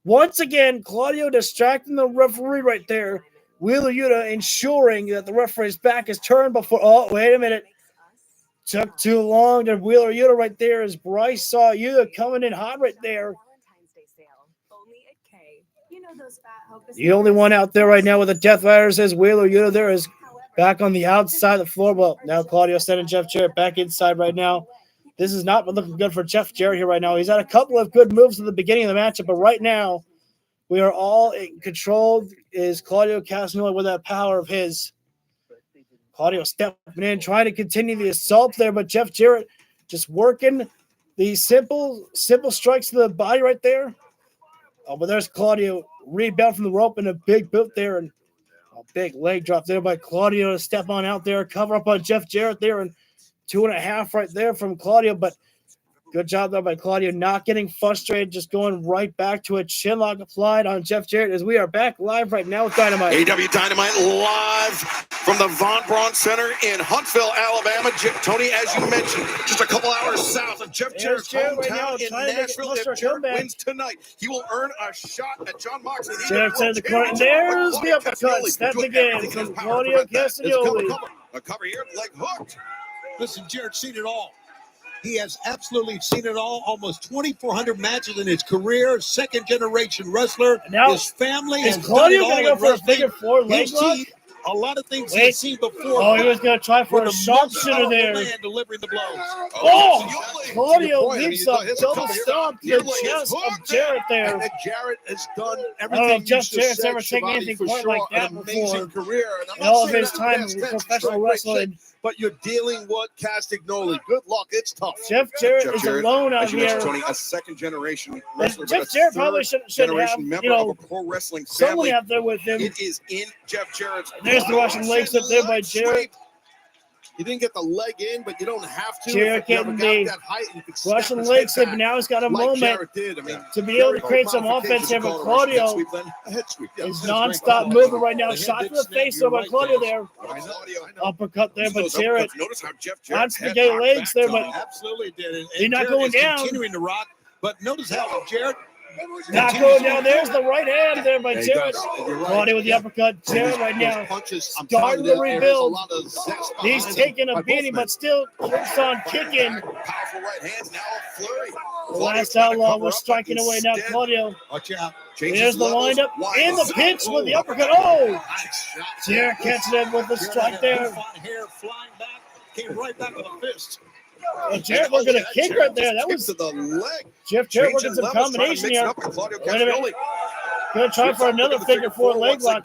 once again, Claudio distracting the referee right there. Wheeler Yuta ensuring that the referee's back is turned before. Oh, wait a minute. Took too long to Wheeler Yuta right there as Bryce saw Yuta coming in hot right there. The only one out there right now with a Death Rider says Wheeler Yuta there is back on the outside of the floor. Well, now Claudio sending Jeff Jarrett back inside right now. This is not looking good for Jeff Jarrett here right now. He's had a couple of good moves at the beginning of the matchup, but right now we are all in control. Is Claudio Castagnoli with that power of his. Claudio stepping in, trying to continue the assault there, but Jeff Jarrett just working the simple strikes to the body right there. Oh, but there's Claudio, rebound from the rope and a big boot there, and a big leg drop there by Claudio to step on out there, cover up on Jeff Jarrett there, and 2.5 right there from Claudio, but good job there by Claudio, not getting frustrated, just going right back to a chin lock applied on Jeff Jarrett as we are back live right now with Dynamite. AEW Dynamite live from the Von Braun Center in Huntsville, Alabama. Tony, as you mentioned, just a couple hours south of Jeff Jarrett's hometown in Nashville. If Jarrett wins tonight, he will earn a shot at John Moxley. Jarrett's in the corner. There's the uppercut. Step again from Claudio Castagnoli. A cover here, leg hooked. Listen, Jarrett's seen it all. He has absolutely seen it all. Almost 2,400 matches in his career. Second-generation wrestler. Now, his family is has Claudio done going it to all go for a in wrestling. figure four leg He's lock? seen a lot of things he's seen before. Oh, he was going to try for With a sharpshooter there. man delivering the blows. Oh, Claudio leaps up, double stomp to the chest of Jarrett there. And Jarrett has done I don't everything know if Jeff you just Jarrett's said, ever taken Shivani, anything for quite sure. like that An amazing before career. And I'm in not all of saying his that time past in tense, professional great shit, wrestling. but you're dealing with Castagnoli. Good luck. It's tough. Jeff Jarrett is alone out as you mentioned, here. Tony, a second-generation wrestler, And but Jeff a Jarrett probably should have, third-generation member of a pro wrestling someone family. out there with him. It is in Jeff Jarrett's. There's the Russian legs up there by Jarrett. You didn't get the leg in, but you don't have to. Jarrett If you ever getting got the that height, you could snap Russian his leg head slip, back and now he's got a like moment Jarrett did. I mean, to be able to create some modifications, offense here. you But call it a Claudio head sweep then? A head sweep, yeah. is That's nonstop great. moving right now. The Shot head to the did face snap, there by you're Claudio right, there. I know. Uppercut there by Those Jarrett. uppercuts. Notice how Jeff On Jarrett's head spaghetti knocked legs back, there, Tony. but Absolutely did. And He's not Jarrett going is down. continuing to rock. But notice how Jarrett Not going down. There's the right hand there by Yeah, he Jarrett. does. You're right. Claudio with the uppercut. Jarrett right Those now punches, I'm starting telling to you, there's rebuild. a lot of zest He's behind taking them by a both beating, men. but still keeps on kicking. Powerful right hands, now a flurry. The last outlaw was striking away. Now Claudio. Watch out. There's the windup in the pinch with the uppercut. Oh! Jarrett catches him with the strike there. Hair flying back. Came right back with a fist. Well, Jarrett working a kick right there. That was to the leg. Jeff Jarrett working some combination here. Claudio Wait a minute. Gonna try for another figure four leg lock.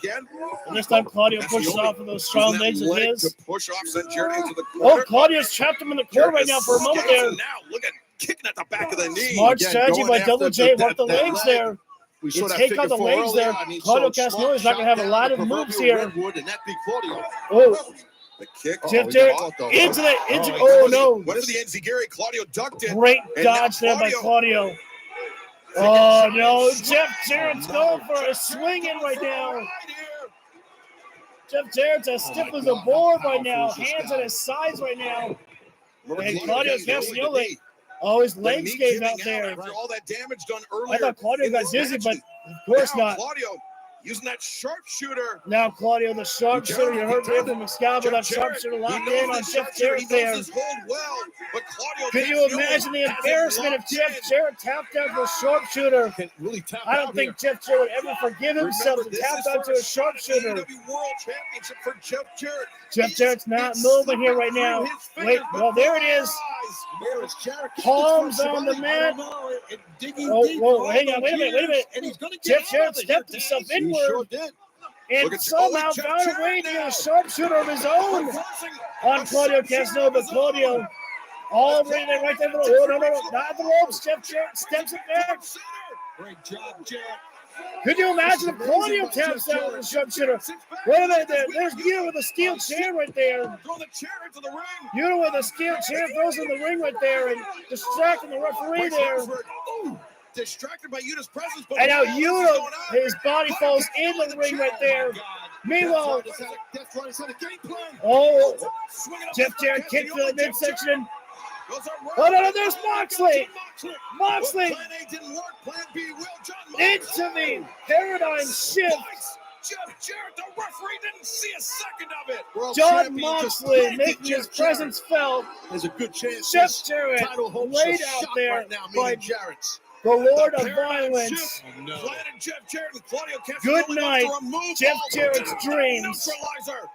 And this time Claudio pushes off with those strong legs of his. To push off, send Jarrett into the Oh, corner. Claudio's trapped him in the corner right now for a moment there. Now look at kicking at the back of the knee. Smart Again, strategy going by after Double J. the- Work the that legs leg. there. We You saw that take figure out the four legs earlier. there. I mean, Claudio so Castagnoli is not shot gonna have a down lot the of moves proverbial here. redwood, and that beat Claudio. Oh, The kick. Jeff he Jarrett got caught, though. into the into. Oh, Oh no! Went for the Enziguri. Claudio ducked it. Great And now dodge there by Claudio. Oh no! Jeff Jarrett's going for a swinging right now. Jeff Jarrett's as stiff as a board right now. Hands at his sides right now. And Claudio Castagnoli. Oh, his legs gave out there. After all that damage done earlier. I thought Claudio in got this dizzy, match. but of course Now not. Claudio using that sharpshooter. Now Claudio, the sharpshooter, you heard there from Excalibur, that sharpshooter locked in on Jeff Jarrett there. He knows his hold well, but Claudio Could you Castagnoli imagine the has it embarrassment if locked Jeff in. Jarrett tapped out to a sharpshooter? Can really tap I don't out think here. Jeff Jarrett would ever forgive himself Remember, to this tap is out to for a sharpshooter. AEW World Championship for Jeff Jarrett. Jeff Jarrett's not moving here right now. Wait, well, there it is. Palms on the mat. Whoa, hang on, wait a minute. And he's going to Jeff Jarrett stepped himself He inward sure did. and Look at- somehow Jeff found a Jarrett way to get now. a sharpshooter of his own on Claudio Castagnoli, but Claudio already there right there. Oh, no, not the ropes. Jeff Jarrett steps it back. Great job, Jarrett. Could you imagine if Claudio taps out with a sharpshooter? Wait a minute, there's you with a steel chair right there. Throw the chair into the ring. You with a steel chair throws in the ring right there and distracting the referee there. Ooh, distracted by Yuta's presence. But And now what else is Yuta, going on? his body falls in the ring right there. Meanwhile, That's right. It's not a game plan. oh, Swinging up Jeff the Jarrett front, kicked to the Castagnoli, Jeff midsection. Goes around. Oh, no, there's Moxley. But Moxley plan A didn't work. Plan B will. John into the paradigm shift. Jeff Jarrett, the referee didn't see a second of it. World John champion just Moxley planted making his Jeff presence felt. There's a good chance Jeff this Jarrett title holds laid a out shot there right now, by meaning Jarrett's. the Lord of Paradigm Violence. shift planted Jeff Jarrett and Claudio Castagnoli Good wants night, to remove Jeff all Jarrett's the dreams neutralizer.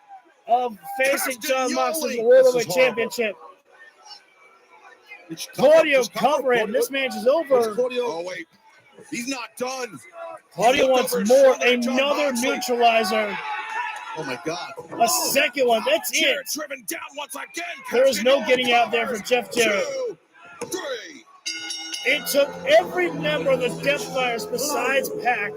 of facing John Moxley for the This is Worldwide horrible. Championship. It's Claudio just cover. covering. Claudio- This match is What's over. Claudio? Oh, wait. He's not done. Claudio He looked wants over his more. shoulder at John Another Moxley. neutralizer. Oh my God. A second one. That's it. Jarrett driven down once again. There is no getting out there for Jeff Jarrett. 2, 3. It took every member of the Death Fighters besides Pac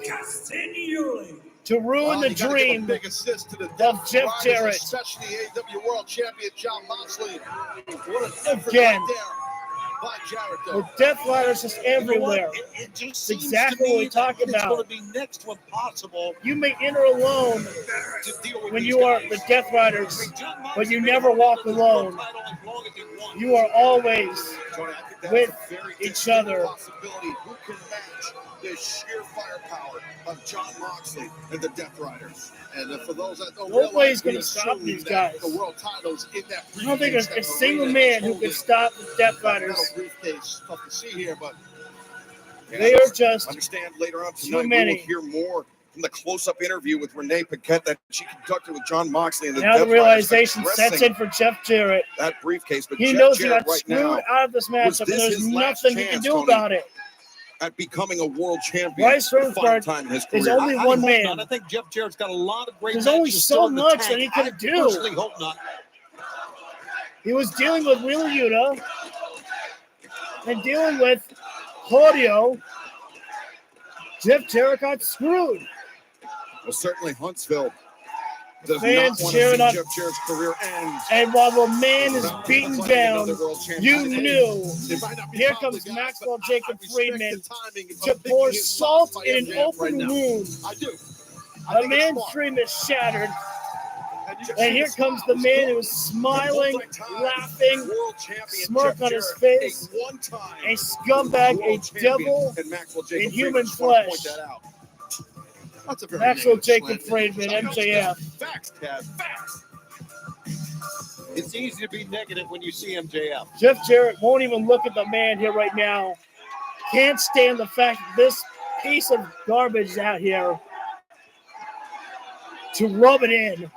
to ruin the You gotta give a dream big assist to the of Death Jeff Riders, Jarrett. especially AEW World Champion John Moxley. What an effort Again. right there by Jarrett, though. With Death Fighters just everywhere. It just It's seems exactly to what me we talk that about. It's going to be next to impossible You may enter alone to deal with when these you are guys. the Death Riders, I mean, John but Moxley you never walk held his world alone. title as long as he won. You are always Tony, I think that's with a very each distinct other. possibility. Who can match the sheer firepower of John Moxley and the Death Riders? And for those that don't Nobody's realize, gonna we stop assume these that guys. the world titles in that I don't think there's briefcase a that single Marina man is who could holding. stop the Death That Fighters. metal briefcase, tough to see here, but They are just Understand later on too tonight we many. will hear more from the close-up interview with Renee Paquette that she conducted with John Moxley and the now the Death Riders realization sets addressing in for Jeff Jarrett. that briefcase. But He Jeff knows he Jarrett got right screwed now out of this matchup, and this there's his last nothing he can chance, do Tony? about it. at becoming a world champion Bryce for the final Rosberg time in his is career. only I one hope man. not. I think Jeff Jarrett's got a lot of great There's only matches so still in the much tank. that he can I do. personally hope not. He was dealing with Wheeler Yuta and dealing with Claudio. Jeff Jarrett got screwed. Well, certainly Huntsville does Fans not want to cheering see on- Jeff Jarrett's career end. And while the man is without beaten fighting down, another world you champion. knew. It might not be Here popular, comes guys, Maxwell but Jacob I respect Friedman the timing of to picking pour his salt spots by in an MJF open right now. wound. I do. I The think it's man's smart. dream is shattered. And you can And see here the comes smile the is man gone. who is smiling, Multi-time laughing, world champion smirk Jeff on his Jarrett, face, a one-time a scumbag, world a champion, devil and Maxwell in Jacob human Friedman. Just want to point flesh. that out. That's a very Maxwell negative Jacob slant. Friedman, I know it's MJF. Facts, Taz. Facts. It's easy to be negative when you see MJF. Jeff Jarrett won't even look at the man here right now. Can't stand the fact that this piece of garbage is out here to rub it in.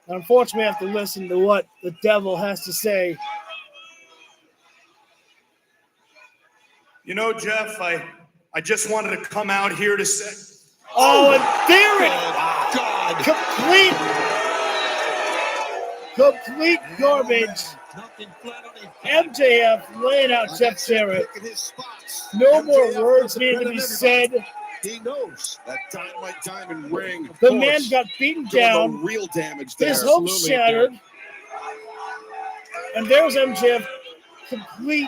Unfortunately, I have to listen to what the devil has to say. You know, Jeff, I just wanted to come out here to say, Oh, and there it God. complete garbage. Knocking flat on his back. MJF laying out Jeff Jarrett. Picking his spots. No more MJF words does it need better to be than said. everybody. He knows that Dynamite Diamond ring. of The course, man got beaten Doing down. the real damage there. His hopes Absolutely. shattered. And there's MJF, complete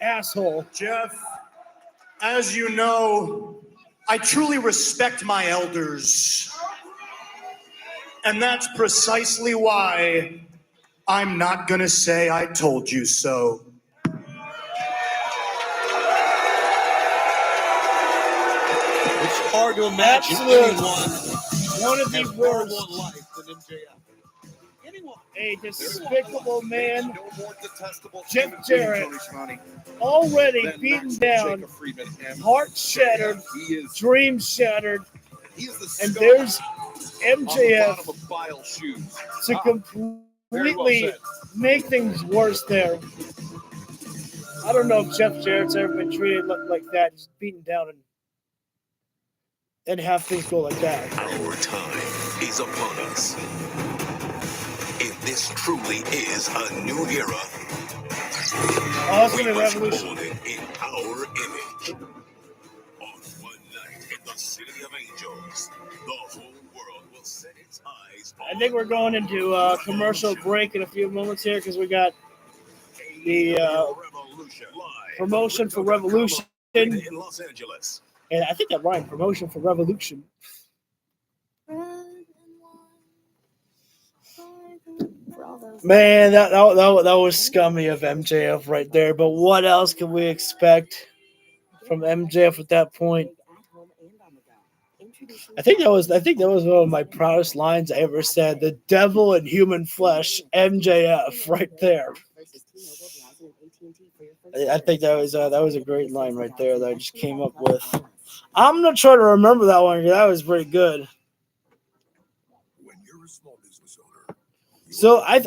asshole. Jeff, as you know, I truly respect my elders. And that's precisely why I'm not going to say I told you so. It's hard to imagine Absolute. anyone One of the has more worst. one life than MJF. Anyone. A despicable man, No more detestable Jeff human being, Jarrett. Tony Schiavone, already than beaten Maxwell down, Jacob Friedman. And heart shattered, He is dreams shattered, the and scum there's on the MJF bottom of Bile shoes. to Very well completely said. make things worse there. I don't know if Jeff Jarrett's ever been treated like that, just beaten down and have things go like that. Our time is upon us. If this truly is a new era, Oh, it's we gonna be must revolution. mold it in our image. On one night in the City of Angels, the whole world will set its eyes on I think we're going into a commercial break in a few moments here because we got the Revolution live promotion for Revolution. in Los Angeles. And I think that rhymed, promotion for Revolution. Man, that was scummy of MJF right there. But what else can we expect from MJF at that point? I think that was one of my proudest lines I ever said. The devil in human flesh, MJF, right there. I think that was a great line right there that I just came up with. I'm gonna try to remember that one because that was pretty good. When you're a small business owner, So I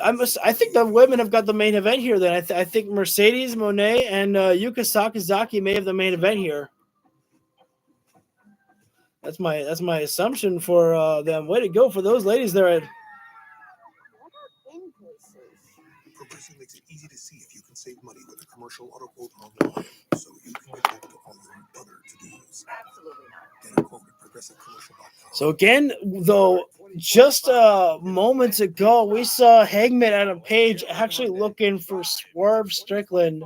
think the women have got the main event here. Then I think Mercedes Moné and Yuka Sakazaki may have the main event here. That's my assumption for them. Way to go for those ladies there, Ed. Progressive makes it easy to see if you can save money with a commercial auto quote online, so you can get over to all your other to-dos. Absolutely not. Get a quote at progressivecommercial.com. So again, though, just moments ago, we saw Hangman Adam Page actually looking for Swerve Strickland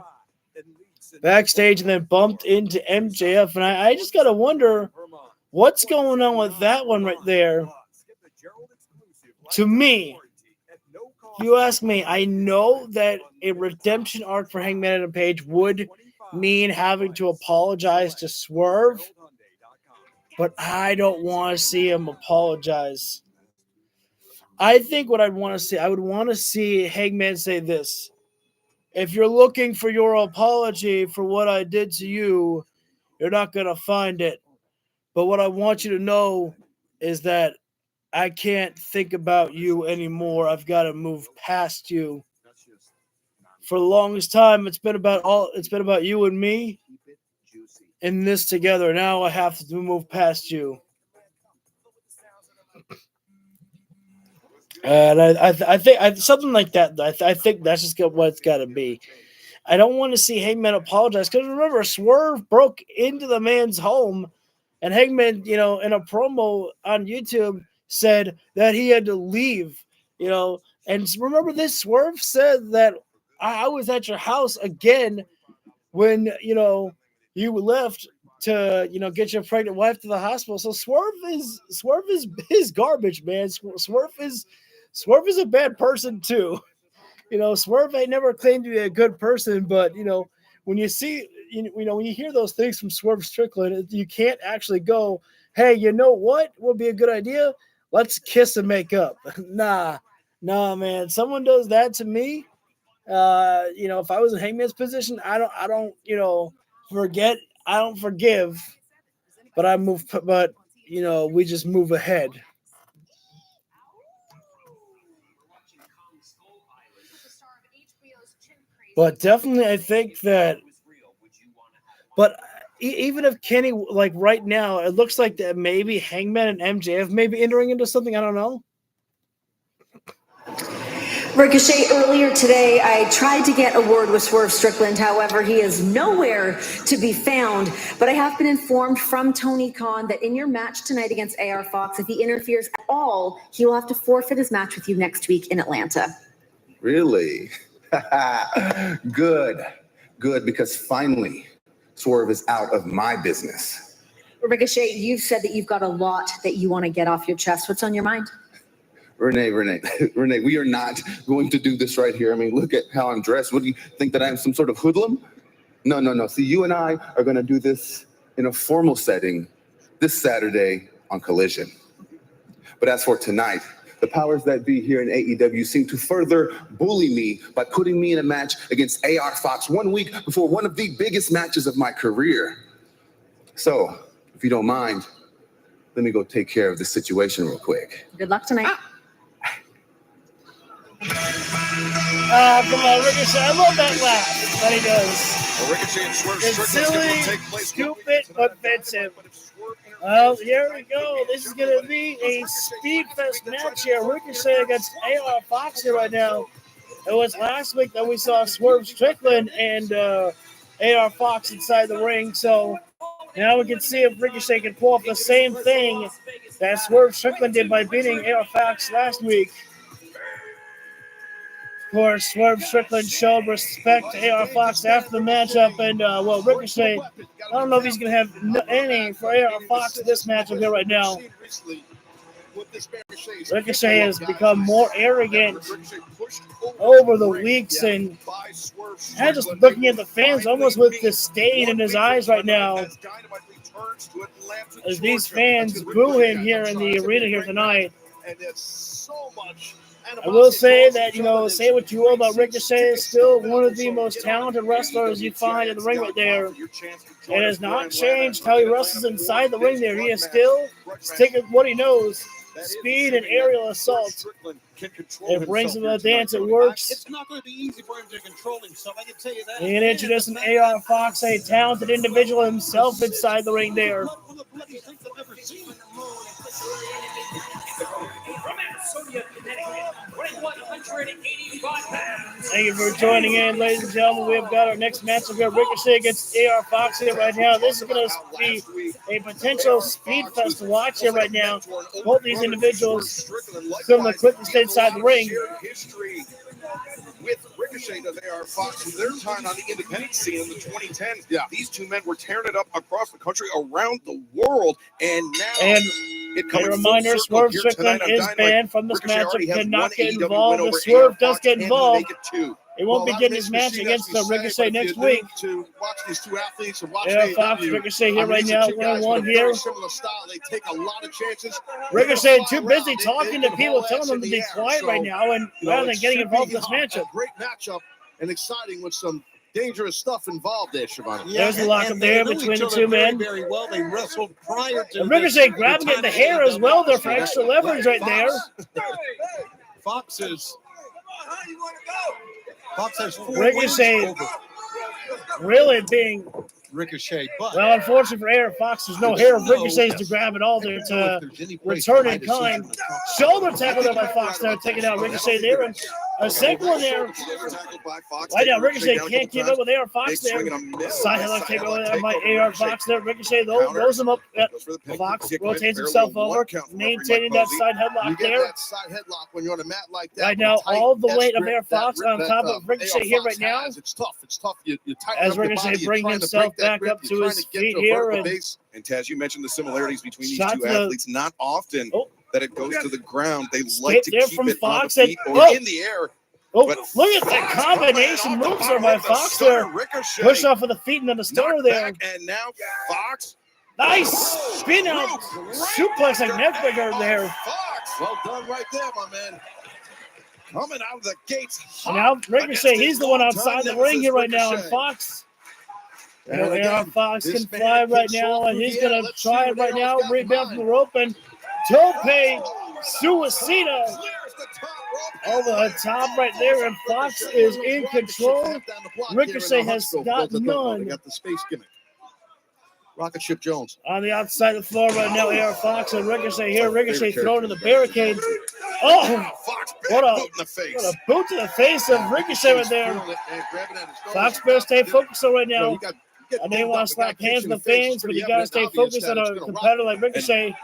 backstage and then bumped into MJF. And I just got to wonder what's going on with that one right there. To me, if you ask me, I know that a redemption arc for Hangman Adam Page would mean having to apologize to Swerve, but I don't want to see him apologize. I think what I'd want to see, I would want to see Hangman say this: if you're looking for your apology for what I did to you, you're not going to find it. But what I want you to know is that I can't think about you anymore. I've got to move past you. For the longest time, it's been about you and me in this together. Now I have to move past you. And I think something like that. I think that's just what it's got to be. I don't want to see Hangman apologize because remember, Swerve broke into the man's home, and Hangman, in a promo on YouTube said that he had to leave. And remember this, Swerve said that I was at your house again when you left to get your pregnant wife to the hospital. So Swerve is garbage, man. Swerve is a bad person too. Swerve ain't never claimed to be a good person, but when you see when you hear those things from Swerve Strickland, you can't actually go, hey, you know what would be a good idea? Let's kiss and make up. Nah, man. Someone does that to me. If I was in Hangman's position, I don't forget. I don't forgive, but we just move ahead. But definitely, I think that. But even if Kenny, like right now, it looks like that maybe Hangman and MJF may be entering into something. I don't know. Ricochet, earlier today, I tried to get a word with Swerve Strickland. However, he is nowhere to be found. But I have been informed from Tony Khan that in your match tonight against AR Fox, if he interferes at all, he will have to forfeit his match with you next week in Atlanta. Really? Good, because finally, Swerve is out of my business. Ricochet, you've said that you've got a lot that you want to get off your chest. What's on your mind? Renee, we are not going to do this right here. I mean, look at how I'm dressed. What do you think, that I'm some sort of hoodlum? No. See, you and I are going to do this in a formal setting this Saturday on Collision. But as for tonight, the powers that be here in AEW seem to further bully me by putting me in a match against AR Fox 1 week before one of the biggest matches of my career. So, if you don't mind, let me go take care of this situation real quick. Good luck tonight. Come on, Ricochet. I love that laugh that he does. Well, Ricochet and Swerve It's Strickland's silly, going to take place. stupid, but offensive. Well, here we go. This is going to be a speed fest match here. Ricochet against AR Fox here right now. It was last week that we saw Swerve Strickland and AR Fox inside the ring. So now we can see if Ricochet can pull off the same thing that Swerve Strickland did by beating AR Fox last week. Of course, Swerve Strickland showed respect to AR Fox after the matchup, and Ricochet, I don't know if he's going to have any for AR Fox in this matchup here right now. Ricochet has become more arrogant over the weeks, and just looking at the fans almost with disdain in his eyes right now, as these fans boo him here in the arena here tonight. I will say that, say what you will about Ricochet, is still one of the most talented wrestlers you find in the ring right there. It has not changed how he wrestles inside the ring there. He is still sticking with what he knows, speed and aerial assault. can control It brings himself him to here the dance. It tonight, works. It's not going to be easy for him to control himself. I can tell you that. And introducing AR Fox, a talented individual himself inside the ring there. From Ansonia, Connecticut, weighing 185 pounds. Thank you for joining in, ladies and gentlemen. We've got our next matchup here. Ricochet against AR Fox here right now. This is going to be a potential speed fest to watch here right now. Both these individuals going to quickly stay inside the ring. History with Ricochet does AR Fox from their time on the independent scene in the 2010s. Yeah. These two men were tearing it up across the country, around the world, and now it A comes reminder, Swerve Strickland is banned from this matchup, cannot get involved. If Swerve does get involved, he won't be getting his match against the Ricochet next week. To watch these two athletes and watch AR Fox, Ricochet here right now, 1-on-1 here. Similar style. They take a lot of chances. Ricochet too busy talking to people, telling them to be quiet right now, and rather than getting involved in this matchup. Great matchup and exciting with some dangerous stuff involved there, Shivani. There's a lock up there between the two men. Very well. They wrestled prior to And Ricochet grabbing it in the hair as well there for extra leverage right there. Fox is. Fox has 4 Ricochet wins over really being, Ricochet, but well, unfortunately for AR Fox, there's no hair of Ricochet's to grab it all there to return in kind. Shoulder tackle there by Fox there, taking out Ricochet there, and a second one there. Right now, Ricochet can't keep up with AR Fox there. Side headlock take over there by AR Fox there. Ricochet rolls him up. Fox rotates himself over, maintaining that side headlock there. when you're on a mat like that. Right now, all the weight of AR Fox on top of Ricochet here right now. It's tough. It's tough. You tighten As up your Ricochet body, brings you're trying to himself break that back grip, up you're to trying his get feet to a here, vertical and base. And Taz, you mentioned the similarities between these Shot two to the- athletes. Not often that it goes to the ground. They Skip like to there keep from it Fox on the feet and- or oh! in the air. Oh, But look at that combination moves there by Fox there. Push off of the feet and then the stunner there. And now Fox. Nice spin out suplex like neckbreaker there. Fox. Well done right there, my man. Coming out of the gates. And now Ricochet, he's the one outside the ring here right now, and Fox. You know, AR Fox can fly right now, and he's going to try it right now. Rebound from the rope, and Tope Suicida over the top right there, and Fox is in control. Ricochet has got none. They got the space gimmick. Rocket Ship Jones. On the outside of the floor right now, AR Fox and Ricochet here. Ricochet thrown to the barricade. Oh, what a boot to the face of Ricochet right there. Fox better stay focused on right now. I know you want to slap hands in the fans, but you got to stay focused on a competitor like Ricochet.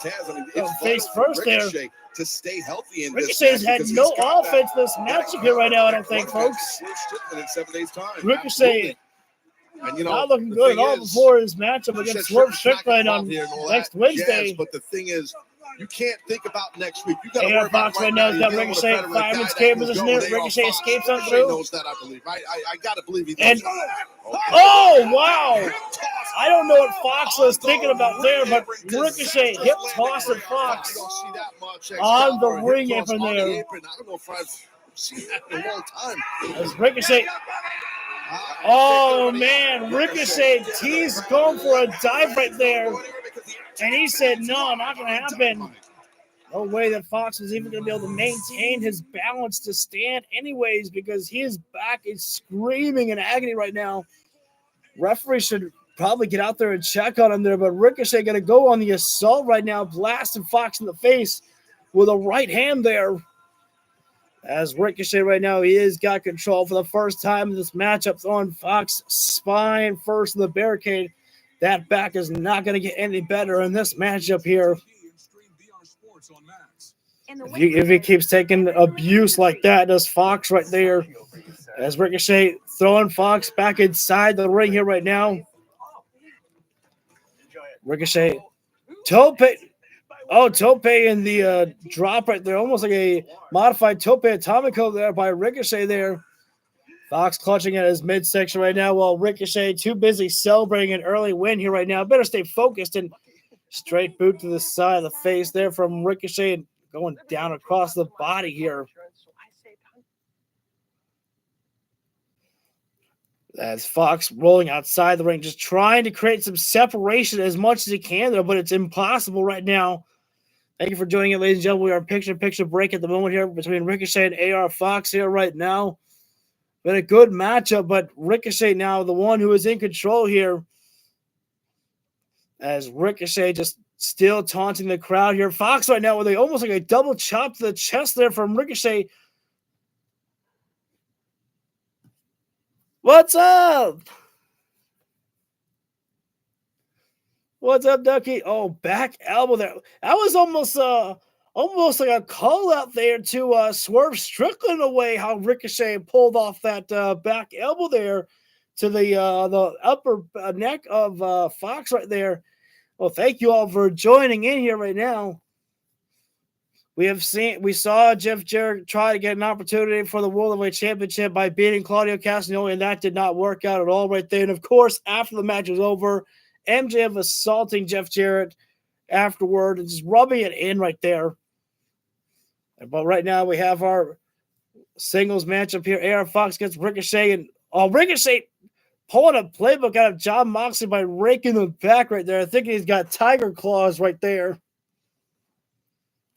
Face first there. To stay healthy in Ricochet's had no offense this matchup here right now, I don't think, folks. In 7 days' time. Ricochet And you know, not looking good at all before his matchup against Swerve Strickland on next Wednesday. But the thing is, you can't think about next week. You got to worry AR about Fox right now has got Ricochet fireman's carry position there. Ricochet escapes on through. knows that, I believe. I got to believe he And knows. oh wow! I don't know what Fox was thinking about there, but Ricochet hip toss of Fox You don't see that much. on the Hip ring toss apron on the there. apron. I don't know if I've seen that in a long time. As Ricochet. Oh man, Ricochet teased going for a dive right there, and he said, "No, not going to happen." No way that Fox was even going to be able to maintain his balance to stand anyways, because his back is screaming in agony right now. Referee should probably get out there and check on him there, but Ricochet going to go on the assault right now, blasting Fox in the face with a right hand there. As Ricochet right now, he has got control for the first time in this matchup, throwing Fox spine first in the barricade. That back is not going to get any better in this matchup here. If he keeps taking abuse like that, does Fox right there. As Ricochet throwing Fox back inside the ring here right now. Ricochet. Tope. Oh, Tope in the drop right there. Almost like a modified Tope Atomico there by Ricochet there. Fox clutching at his midsection right now while Ricochet too busy celebrating an early win here right now. Better stay focused, and straight boot to the side of the face there from Ricochet and going down across the body here. As Fox rolling outside the ring, just trying to create some separation as much as he can there, but it's impossible right now. Thank you for joining it, ladies and gentlemen. We are picture-to-picture break at the moment here between Ricochet and AR Fox here right now. Been a good matchup, but Ricochet now the one who is in control here. As Ricochet just still taunting the crowd here. Fox right now with almost like a double chop to the chest there from Ricochet. What's up? What's up, Ducky? Oh, back elbow there. That was almost like a call out there to Swerve Strickland away. How Ricochet pulled off that back elbow there to the upper neck of Fox right there. Well, thank you all for joining in here right now. We saw Jeff Jarrett try to get an opportunity for the World Heavyweight Championship by beating Claudio Castagnoli, and that did not work out at all right there. And of course, after the match was over, MJF assaulting Jeff Jarrett afterward and just rubbing it in right there. But right now we have our singles matchup here. AR Fox gets Ricochet, and Ricochet pulling a playbook out of John Moxley by raking the back right there. I think he's got tiger claws right there.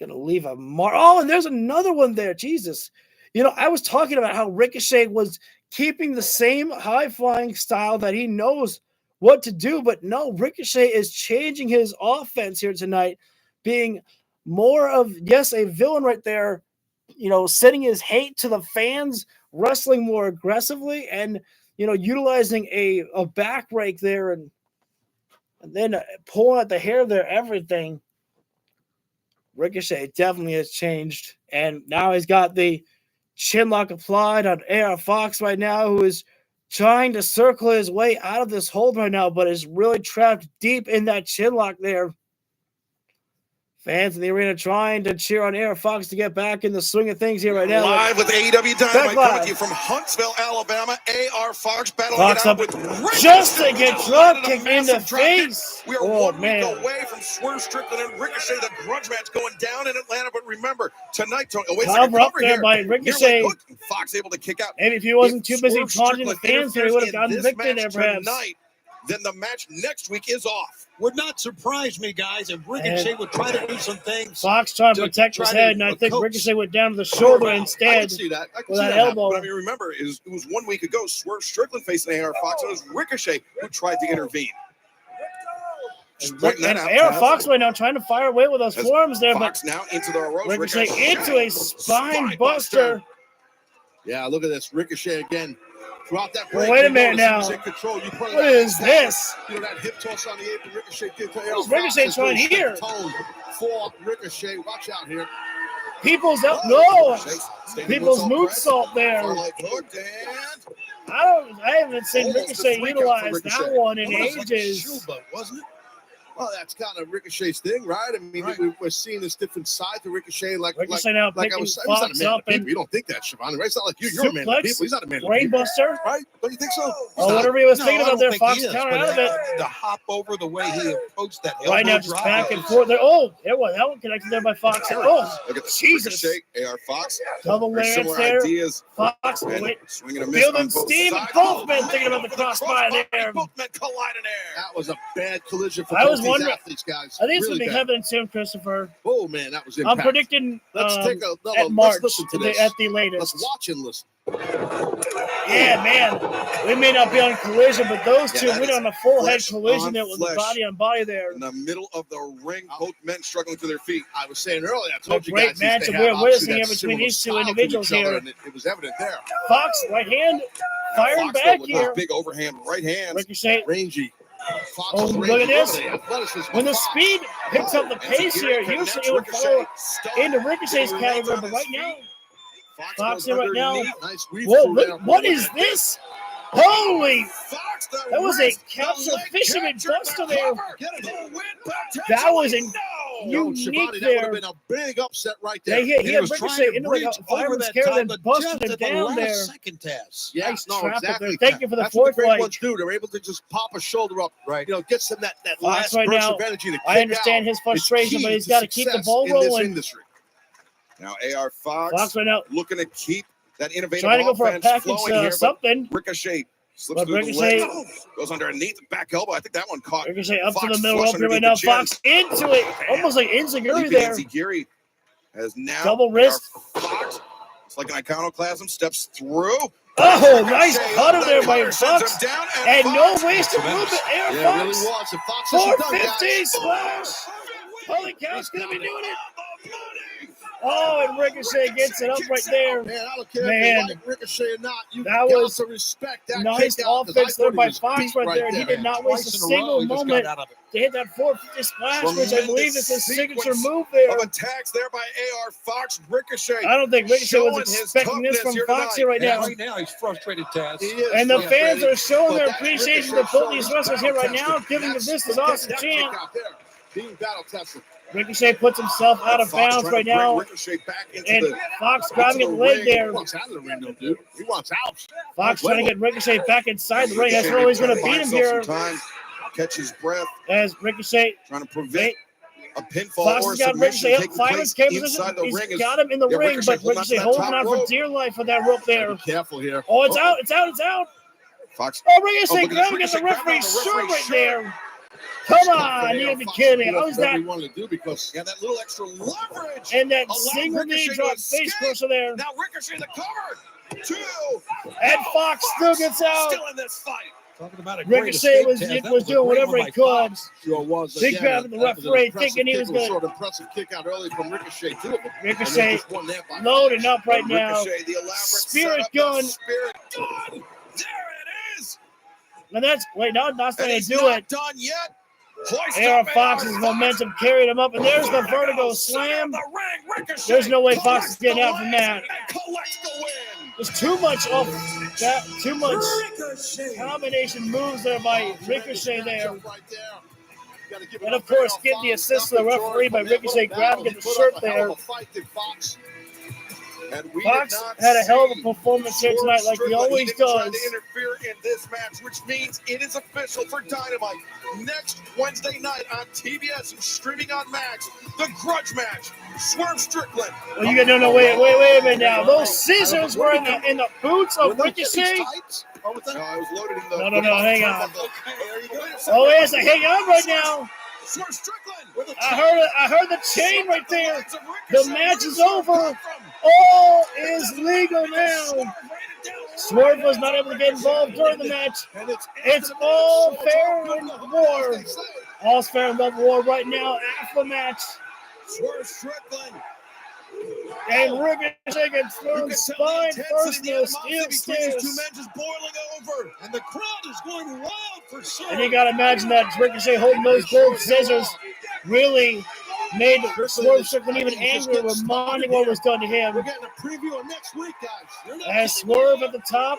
Gonna leave a mark. Oh, and there's another one there. Jesus. I was talking about how Ricochet was keeping the same high-flying style that he knows what to do, but no, Ricochet is changing his offense here tonight, being more of, yes, a villain right there, sending his hate to the fans, wrestling more aggressively, and, utilizing a back rake there and then pulling out the hair there, everything. Ricochet definitely has changed, and now he's got the chin lock applied on AR Fox right now, who is trying to circle his way out of this hold right now, but is really trapped deep in that chin lock there. Fans in the arena trying to cheer on AR Fox to get back in the swing of things here right now. Live with AEW Dynamite coming to you from Huntsville, Alabama. AR Fox battling it out with Ricochet. Just to get drop kicked in the face. We are 1 week away from Swerve Strickland and Ricochet. The grudge match going down in Atlanta. But remember, tonight, Tony. Oh, wait a second. Up there by Ricochet. Fox able to kick out. Maybe if he wasn't too busy taunting the fans, he would have gotten victory there, perhaps. Tonight, then the match next week is off. Would not surprise me, guys, if Ricochet would try to do some things. Fox trying to protect his head, and I think Ricochet went down to the shoulder instead. I can see that. With that elbow. But remember, it was 1 week ago, Swerve Strickland facing AR Fox, and it was Ricochet who tried to intervene. And AR Fox right now trying to fire away with those forearms there, Fox now into the ropes. Ricochet into a spine buster. Yeah, look at this. Ricochet again. Throughout that break, wait a minute now. What is this? That hip toss on the apron, Ricochet did to What's Ricochet trying here? For Ricochet, watch out here. People's up, no. People's moonsault there. I haven't seen Ricochet utilize that one in ages. Wasn't it? Well, that's kind of Ricochet's thing, right? I mean, we're seeing this different side to Ricochet. Ricochet now picking Fox up and you don't think that, Siobhan, right? It's not like you're a man of people. He's not a man of people. Brainbuster. Right? Don't you think so? Oh, whatever he was thinking about there, Fox counter out of it. The hop over the way he approached that. Right now, just back and forth there. Oh, there was that one connected there by Fox. Oh, look at Jesus. Ricochet, AR Fox. Double lance there. Fox, swinging a miss Building steam, and both men thinking about the crossbody there. Both men colliding there. That was a bad collision for both these athletes, guys. I think it's going to be happening soon, Christopher. Oh, man, that was impact. I'm predicting let's at March listen to this. At the latest. Let's watch and listen. Yeah, man. We may not be on collision, but those two went on a full head collision there with the body on body there. In the middle of the ring, both men struggling to their feet. I was saying earlier, I told you guys. Great matchup we're witnessing here between these two individuals here. It was evident there. Fox, right hand, firing back here. Big overhand, right hand. Ricochet. Rangy. Oh, look at this. When the speed picks up the pace here, usually it would fall into Ricochet's category, but right now, Fox here right now. Whoa, what is this? Holy! That was a capsule fisherman buster there. That was a unique there. That would have been a big upset right there. He had Ricochet into like a fireman's carry and busted him down there. Second test. Yes, no, exactly. Thank you for the fourth light. That's what the great ones light. do. They're able to just pop a shoulder up, right? Gets them that Fox last right burst now, of energy to kick I understand his frustration, but he's got to keep the ball rolling. Now AR Fox right now looking to keep that innovative trying to go for a offense package flowing here, something. Ricochet Slips through the leg, goes underneath the back elbow. I think that one caught. Ricochet up Fox to the middle flush rope here right underneath now. the chin. Fox into it, almost like Enziguri there. Enziguri has now Double wrist. Fox, it's like an iconoclasm, steps through. Oh, nice cutter there by sends Fox. him down, And no Fox- wasted movement. Air Yeah, it really Fox. was. And Fox isn't done, 450 guys. splash. Holy cow, it's going to be doing it. Oh, and Ricochet gets it up right there. Man, I don't care Man. if you like Ricochet or not. You That got was to respect that Nice kick out, 'cause I offense there thought he by was Fox beat right there. He did not waste a Twice in a row, single he just got moment out of it. to hit that 450 splash, which I Tremendous believe is his signature sequence move there. Of attacks there by AR Fox. Ricochet. I don't think Ricochet showing was his expecting this toughness from Fox here right Yeah, now. right now he's frustrated, Taz. He is And the fans frustrated, are showing but their that's appreciation Ricochet to both showing these he's wrestlers here right battle-tested. now, giving That's- this is that awesome kick chant. out there, being battle-tested. Ricochet puts himself out of Fox bounds trying right to bring now, Ricochet back into and the Fox grabbing at the leg there. He wants out of the ring, though, dude. He wants out. Fox trying to get Ricochet back inside the ring. That's where he's going to beat him here Time, catch his breath, as Ricochet. trying to prevent a pinfall Fox or has got submission Ricochet up, taking fireman's place cave inside position. the ring. He's got him in the ring, but Ricochet holding on for dear life with that rope there. Be careful here. Oh, it's out, it's out, it's out. Fox. Oh, Ricochet look at this. grabbing at the Ricochet grabbing referee's on the shirt right referee's there. Come on, you have to be kidding me. How is that? He wanted to do because Yeah, that little extra leverage. And that allowed single knee Ricochet drop to face escape. crusher there. Now Ricochet the cover. 2. And Fox still gets out. Still in this fight. Talking about a great Ricochet escape, was Taz. That was a doing great whatever one he by could. Fox. sure was. He Again, grabbed the that was an referee impressive thinking he kick. was It was gonna- sort of impressive kick out early from Ricochet too. Ricochet Just won that by loading up right now. Ricochet, the elaborate Spirit setup, gun. the Spirit gun. There it is. And that's wait, no, not And going he's to do not it. done yet. Hoist AR up Fox's AR momentum carried him up, and there's the vertigo slam. There's no way Fox is getting out from that. Collects the win. There's too much off that, too much combination moves there by Ricochet there. Right there. Gotta give it And up of course, there. get the assist to the referee by Ricochet grabbing at the shirt there. Fox. And we Fox did not had a hell of a see performance here tonight, like he Strickland. always didn't try does. to interfere in this match, which means it is official for Dynamite. Next Wednesday night on TBS and streaming on Max, the grudge match. Swerve Strickland. Well, you got no, wait a minute now. Those scissors were in the boots of Ricochet. No, I was loaded in the. No, hang on. Okay, there you go. Oh, wait a second, hang on right now. Swerve Strickland. I heard the chain right there. The match is over. All is legal now. Swerve was not able to get involved during the match. It's all fair in war. All's fair in love war right now after the match. Swerve Strickland. And Ricochet gets thrown spine first to steel These two stairs. men just boiling over, and the crowd is going wild for sure. And you got to imagine that Ricochet holding those gold scissors really made Swerve Strickland even angrier, reminding what was done to him. We're getting a preview of next week, guys. As Swerve at the top.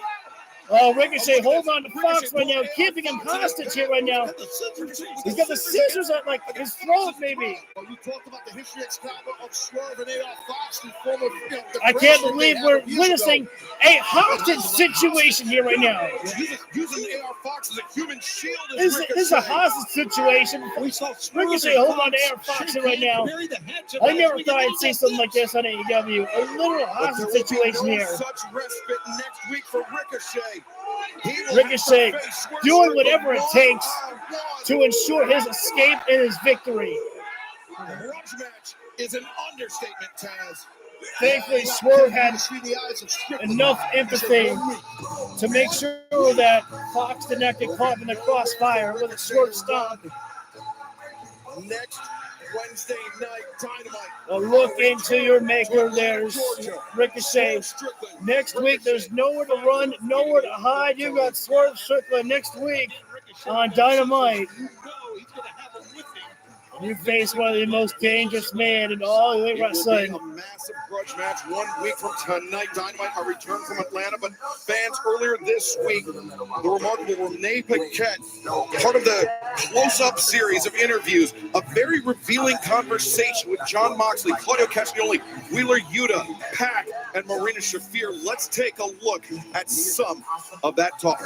Oh, Ricochet holding on to Fox right now, keeping him hostage here right now. He's got the scissors at like his throat, maybe. Well, you talked about the history of Swerve and AR Fox, the former. I can't believe we're witnessing a hostage situation here right now. Using AR Fox as a human shield. This is a hostage situation. Ricochet holding on to AR Fox here right now. I never thought I'd see something like this on AEW. A literal hostage situation here. Such respite next week for Ricochet. Ricochet doing whatever it takes to ensure his escape and his victory. The grudge match is an understatement, Taz. Thankfully, Swerve had enough empathy to make sure that Fox did not get caught in the crossfire with a Swerve stomp. Next Wednesday night, Dynamite. A look into your maker. There's Ricochet. Next week, there's nowhere to run, nowhere to hide. You got Swerve Strickland next week on Dynamite. You face one of the most dangerous men in all elite wrestling. A massive grudge match 1 week from tonight. Dynamite, a return from Atlanta, but fans earlier this week, the remarkable Renee Paquette, part of the close-up series of interviews, a very revealing conversation with John Moxley, Claudio Castagnoli, Wheeler Yuta, Pac, and Marina Shafir. Let's take a look at some of that talk.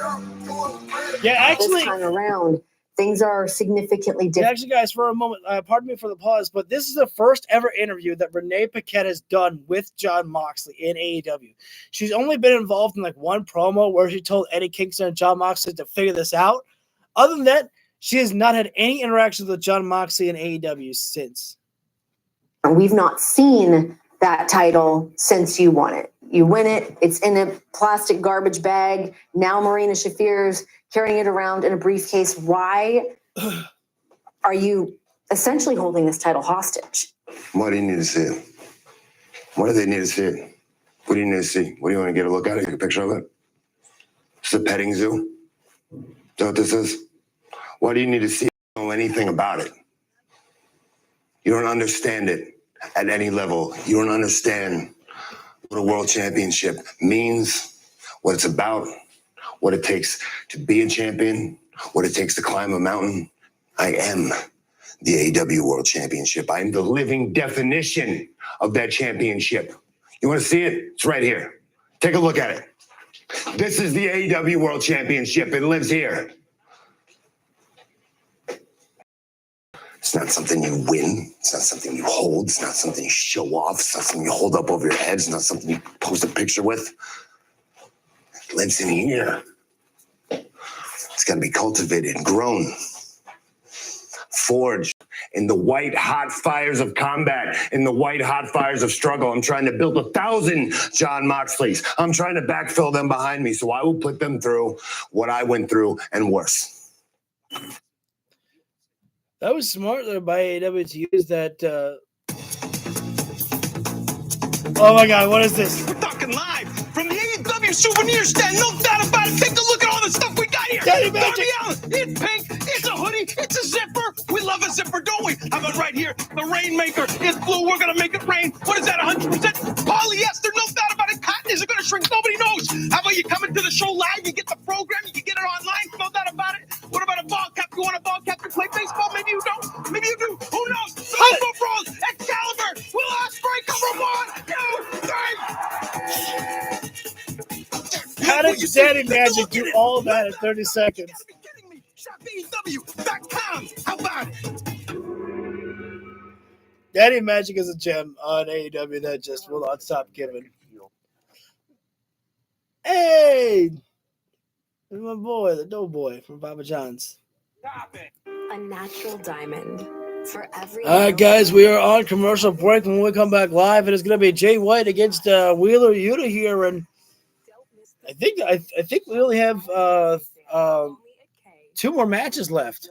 Yeah, actually, this time around, things are significantly And different. actually, guys, for a moment, pardon me for the pause, but this is the first ever interview that Renee Paquette has done with Jon Moxley in AEW. She's only been involved in like one promo where she told Eddie Kingston and Jon Moxley to figure this out. Other than that, she has not had any interactions with Jon Moxley in AEW since. We've not seen that title since you won it. You win it, it's in a plastic garbage bag. Now Marina Shafir's carrying it around in a briefcase. Why are you essentially holding this title hostage? Why do you need to see it? Why do they need to see it? What do you need to see? What do you want to get a look at it? Get a picture of it? It's a petting zoo? Is that what this is? Why do you need to see it? You don't know anything about it. You don't understand it at any level. You don't understand what a world championship means, what it's about, what it takes to be a champion, what it takes to climb a mountain. I am the AEW World Championship. I am the living definition of that championship. You want to see it? It's right here. Take a look at it. This is the AEW World Championship. It lives here. It's not something you win. It's not something you hold. It's not something you show off. It's not something you hold up over your head. It's not something you post a picture with. It lives in here. It's got to be cultivated, grown, forged in the white hot fires of combat, in the white hot fires of struggle. I'm trying to build 1,000 Jon Moxleys. I'm trying to backfill them behind me, so I will put them through what I went through and worse. That was smart there by AEW to use that. Oh my God, what is this? We're talking live from the AEW souvenir stand. No doubt about it. Take a look at all the stuff we got here. Daddy Magic. It's pink. It's a hoodie. It's a zipper. We love a zipper, don't we? How about right here? The Rainmaker. It's blue. We're going to make it rain. What is that, 100% polyester? No doubt about it. Cotton. Is it going to shrink? Nobody knows. How about you coming to the show live? You get the program. You can get it online. No doubt about it. What about a ball cap? You want a ball cap to play baseball? Maybe you don't. Maybe you do. Who knows? Baseball Bros. Excalibur. Will Ospreay. Come on. 1, 2, 3. How did Daddy Magic do all that in 30 seconds? ShopAEW.com. How about it? Daddy Magic is a gem on AEW that just will not stop giving. Hey! There's my boy, the Doughboy from Papa John's. A natural diamond for every. All right, guys, we are on commercial break. When we come back live, it is going to be Jay White against Wheeler Yuta here, and I think we only have 2 more matches left.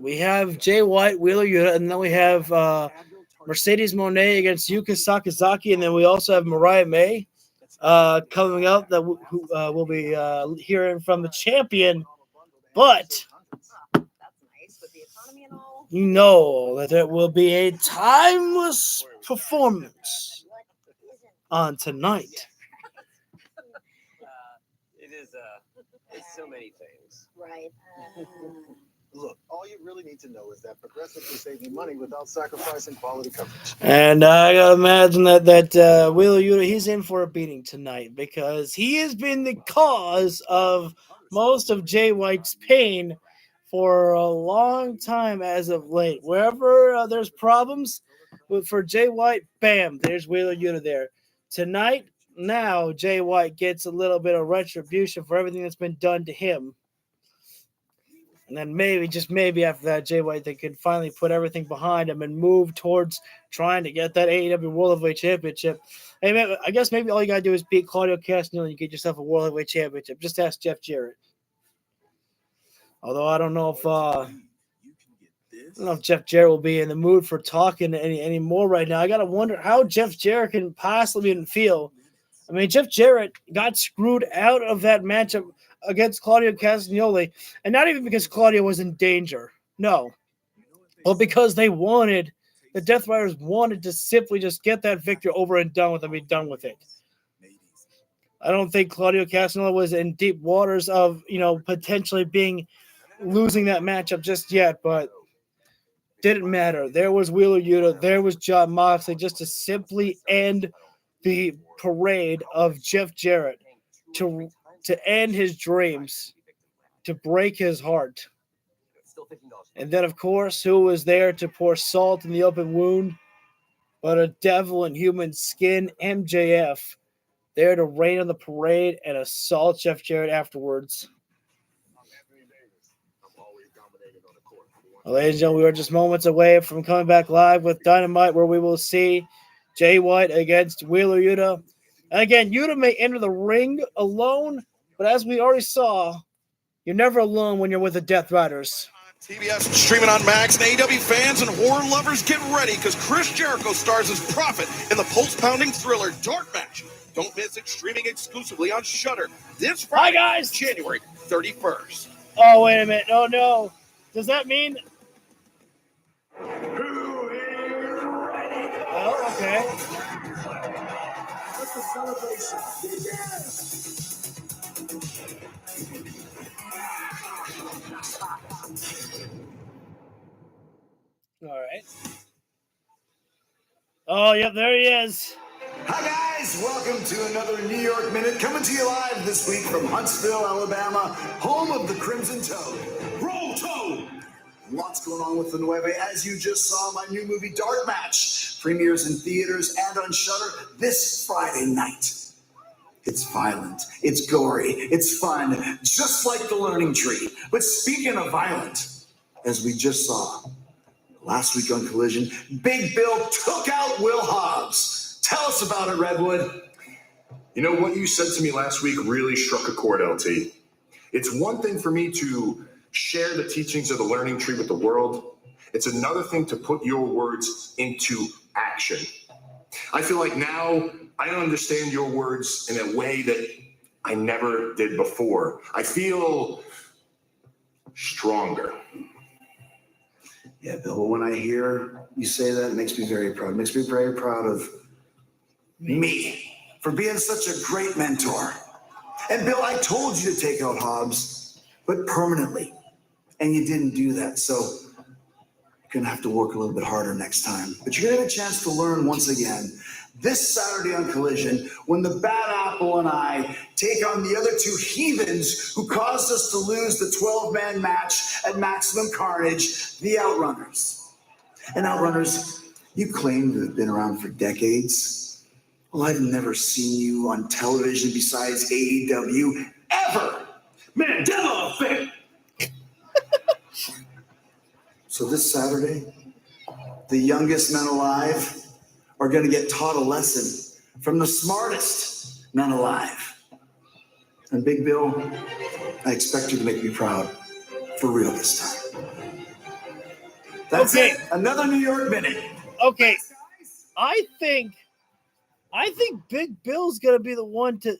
We have Jay White, Wheeler Yuta, and then we have Mercedes Moné against Yuka Sakazaki, and then we also have Mariah May coming up that we'll be hearing from the champion. But you know that there will be a timeless performance on tonight. It is it's so many things. Right. Look, all you really need to know is that Progressive can save you money without sacrificing quality coverage. And I gotta imagine that Wheeler Yuta, he's in for a beating tonight because he has been the cause of most of Jay White's pain for a long time as of late. Wherever there's problems for Jay White, bam, there's Wheeler Yuta there. Tonight, now Jay White gets a little bit of retribution for everything that's been done to him. And then maybe, just maybe after that, Jay White, they could finally put everything behind him and move towards trying to get that AEW World Heavyweight Championship. Hey, man, I guess maybe all you got to do is beat Claudio Castagnoli and you get yourself a World Heavyweight Championship. Just ask Jeff Jarrett. Although I don't know if Jeff Jarrett will be in the mood for talking any more right now. I got to wonder how Jeff Jarrett can possibly even feel. I mean, Jeff Jarrett got screwed out of that matchup against Claudio Castagnoli, and not even because Claudio was in danger. No. But because the Death Riders wanted to simply just get that victory over and done with and be done with it. I don't think Claudio Castagnoli was in deep waters of, potentially losing that matchup just yet, but didn't matter. There was Wheeler Yuta, there was Jon Moxley, just to simply end the parade of Jeff Jarrett, to end his dreams to break his heart. And then, of course, who was there to pour salt in the open wound but a devil in human skin, MJF, there to rain on the parade and assault Jeff Jarrett afterwards. Well, ladies and gentlemen, we are just moments away from coming back live with Dynamite, where we will see Jay White against Wheeler Yuta. And again, Yuta may enter the ring alone, but as we already saw, you're never alone when you're with the Death Riders. TBS streaming on Max, and AEW fans and horror lovers get ready because Chris Jericho stars as Prophet in the pulse-pounding thriller Dark Match. Don't miss it, streaming exclusively on Shudder this Friday, Hi guys, January 31st. Oh, wait a minute. Oh, no. Does that mean... Oh, okay. Let the celebration begin. All right. Oh, yep, there he is. Hi, guys. Welcome to another New York Minute, coming to you live this week from Huntsville, Alabama, home of the Crimson Toad. Roll Toad! Lots going on with the Nueve. As you just saw, my new movie, Dark Match, premieres in theaters and on Shudder this Friday night. It's violent, it's gory, it's fun, just like the Learning Tree. But speaking of violent, as we just saw last week on Collision, Big Bill took out Will Hobbs. Tell us about it, Redwood. You know, what you said to me last week really struck a chord, LT. It's one thing for me to share the teachings of the Learning Tree with the world. It's another thing to put your words into action. I feel like now I understand your words in a way that I never did before. I feel stronger. Yeah, Bill, when I hear you say that, it makes me very proud. It makes me very proud of me for being such a great mentor. And Bill, I told you to take out Hobbs, but permanently. And you didn't do that. So you're going to have to work a little bit harder next time. But you're going to have a chance to learn once again this Saturday on Collision when the Bad Apple and I take on the other two heathens who caused us to lose the 12-man match at Maximum Carnage, the Outrunners. And Outrunners, you claim to have been around for decades. Well, I've never seen you on television besides AEW ever. Mandela effect. So this Saturday, the youngest men alive are going to get taught a lesson from the smartest men alive. And Big Bill, I expect you to make me proud for real this time. That's it. Another New York Minute. Okay. I think Big Bill's going to be the one to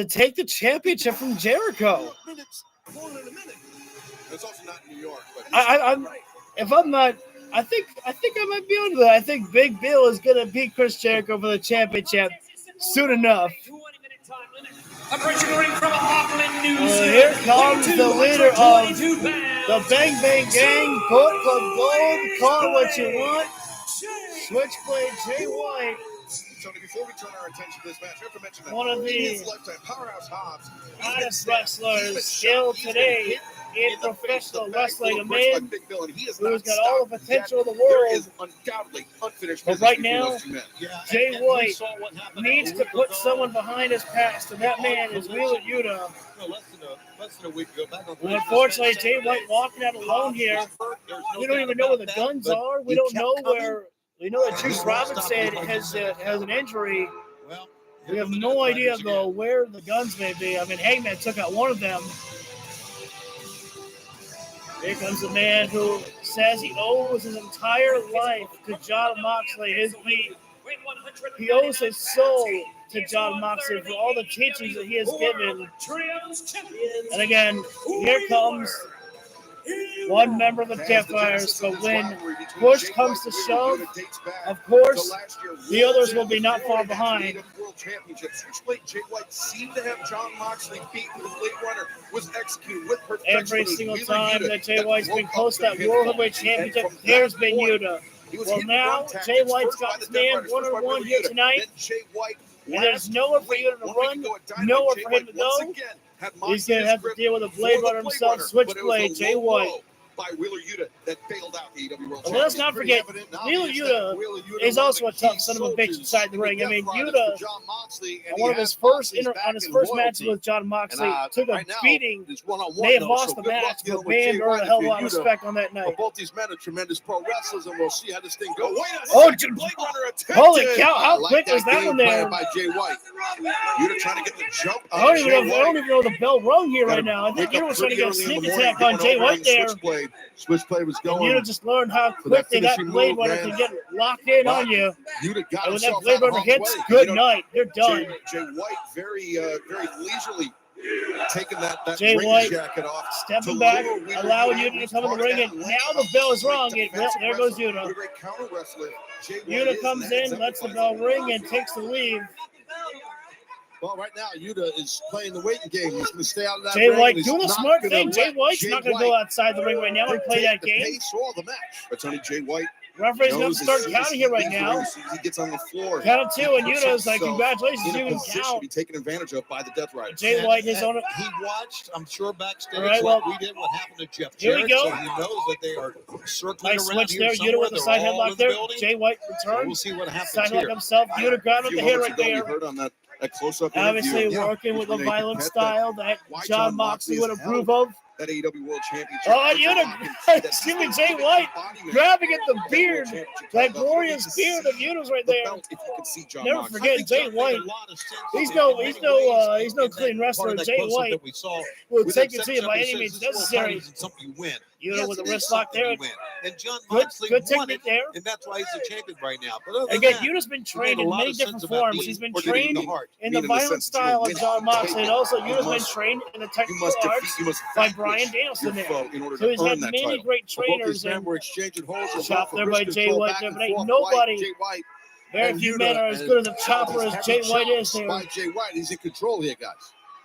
take the championship from Jericho. It's also not New York, but I think I might be onto that. I think Big Bill is going to beat Chris Jericho for the championship soon enough. Approaching the ring from Auckland, New Zealand. Here comes the leader of the Bang Bang Gang, Bullet Club Gold, call it what you want. Switchblade Jay White. Tony, before we turn our attention to this match, I have to mention that one of in the his lifetime, Powerhouse Hobbs, hottest wrestlers still today in professional wrestling, a man who's got all the potential of the world. But right now, Jay White needs to put someone behind his past, and that man is Wheeler Yuta. Unfortunately, Jay White walking out alone here. We don't even know where the guns are. We don't know where. We know that Juice Robinson has an injury. We have no idea, though, where the guns may be. I mean, Hangman took out one of them. Here comes the man who says he owes his entire life to John Moxley. He owes his soul to John Moxley for all the teachings that he has given. And again, here comes one member of the Death Riders, but when push comes to shove, of course, the others will be not far behind. Jay White seemed to have John Moxley beaten. The Blade Runner was executed with perfection. Every single time that Jay White's been close to that World Heavyweight Championship, there's been Yuta. Well, now Jay White's got his man one-on-one here tonight. And there's nowhere for Yuta to run, nowhere for him to go. He's going to have to deal with a Blade Runner himself, Switchblade, Jay White. By Wheeler Yuta that bailed out the AEW World And let's not forget, Wheeler Yuta is also a tough son of a bitch inside the ring. I mean, Yuta, on one of his first matches with John Moxley, took a beating. May have lost the match, but man, earned a hell of a lot of respect on that night. Both these men are tremendous pro wrestlers, and we'll see how this thing goes. Holy cow! How quick was that one there? By Jay White. Yuta trying to get the jump. I don't even know the bell rung here right now. I think Yuta was trying to get a sneak attack on Jay White there. Switchblade was going. Yuta just learned how quickly that Blade Runner can get locked in on you. And when that Blade Runner hits, good night. You're done. Jay White very leisurely taking that Jay ring White jacket off. Stepping back, allowing Yuta to come in the ring, and now the bell is rung. There goes Yuta. Yuta comes in, lets the bell ring, and takes the lead. Well, right now, Yuta is playing the waiting game. He's going to stay out of that Jay ring. White doing a smart thing. Jay White's not going to go outside the ring right now and play that game. Pace or the match. But Tony Jay White. Referee's going to start counting here right now. He gets on the floor. Count of two, and Yuta's like, congratulations, you can count. Be taken advantage of by the Death Riders. Jay White, his own. He watched, I'm sure, backstage right, well, we did what happened to Jeff here Jarrett. we go. So he knows that they are circling Nice around switch here there. Yuta with the side headlock there. building. Jay White returns. We'll see what happens Side here. headlock himself. Yuta grabbed with the hair right there. We heard on that close-up Obviously interview. working with a violent style that John Moxley would approve of. That AEW World Championship. Oh, Yuta, excuse me, Jay White grabbing at the beard, that glorious beard of Yuta's right there. Never forget Jay White. He's no clean wrestler. Jay White will take it to you by any means necessary. Yuta with a wrist lock there. And John Good Moxley technique there. and that's why he's a champion right now. But other than Again, that, Yuta's been he trained made a in lot many of sense different about forms. being- He's been or getting trained the heart. in the violent style of John Moxley, and also Yuta's been trained in the technical arts by Brian Danielson there. So he's had many great trainers, and shot there by Jay White there, but ain't nobody. Very few men are as good as a chopper as Jay White is there. By Jay White, he's in control here, guys.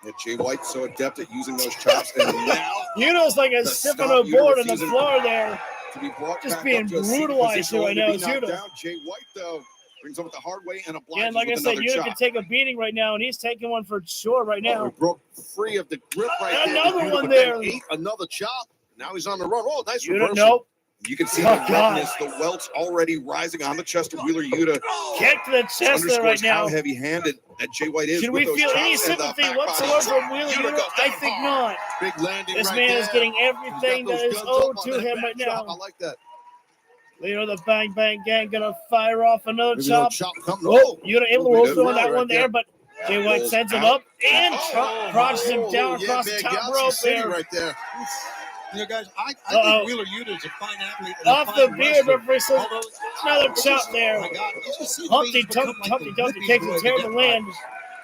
And Jay White's so adept at using those chops, and now Yuta's like a sipping on board on the floor there. to be brought Just back being up to a seated brutalized position, here right only now to is be knocked Yuta. down. Jay White, though, brings up the hard way and obliges Yeah, and like I with said, another Yuta chop. can take a beating right now, and he's taking one for sure right Oh, now. he broke free of the grip right there. Another Yuta, one but then there. ate another chop. Now he's on the run. Oh, nice Yuta, reversal. nope. You can see Oh, the God. redness, the welts already rising on the chest of Wheeler Yuta. Kick to the chest there Underscores right now. how heavy-handed that Jay White is. Should with we those feel any chops and the sympathy back whatsoever body. from Wheeler Yuta Yuta? goes I down think hard. not. Big landing This right man there. is getting everything that is owed to him right now. I like that. Leader of the Bang Bang Gang gonna fire off another Maybe no chop. chop coming. Whoa, Yuta able to roll Good through on roll that one right there, but Jay White Rolls sends him out. up and crosses him down yeah, across man, the top Galaxy rope City there. right there. You know, guys, I Uh-oh. think Wheeler Yuta is a fine athlete. And a Off fine the beard, wrestler. referee says Although, another it's chop just- there. oh my God, it just seems to me Humpty he's become Dumpty, like Humpty the Dumpty whipping takes boy a of tear the to Death land. Riders.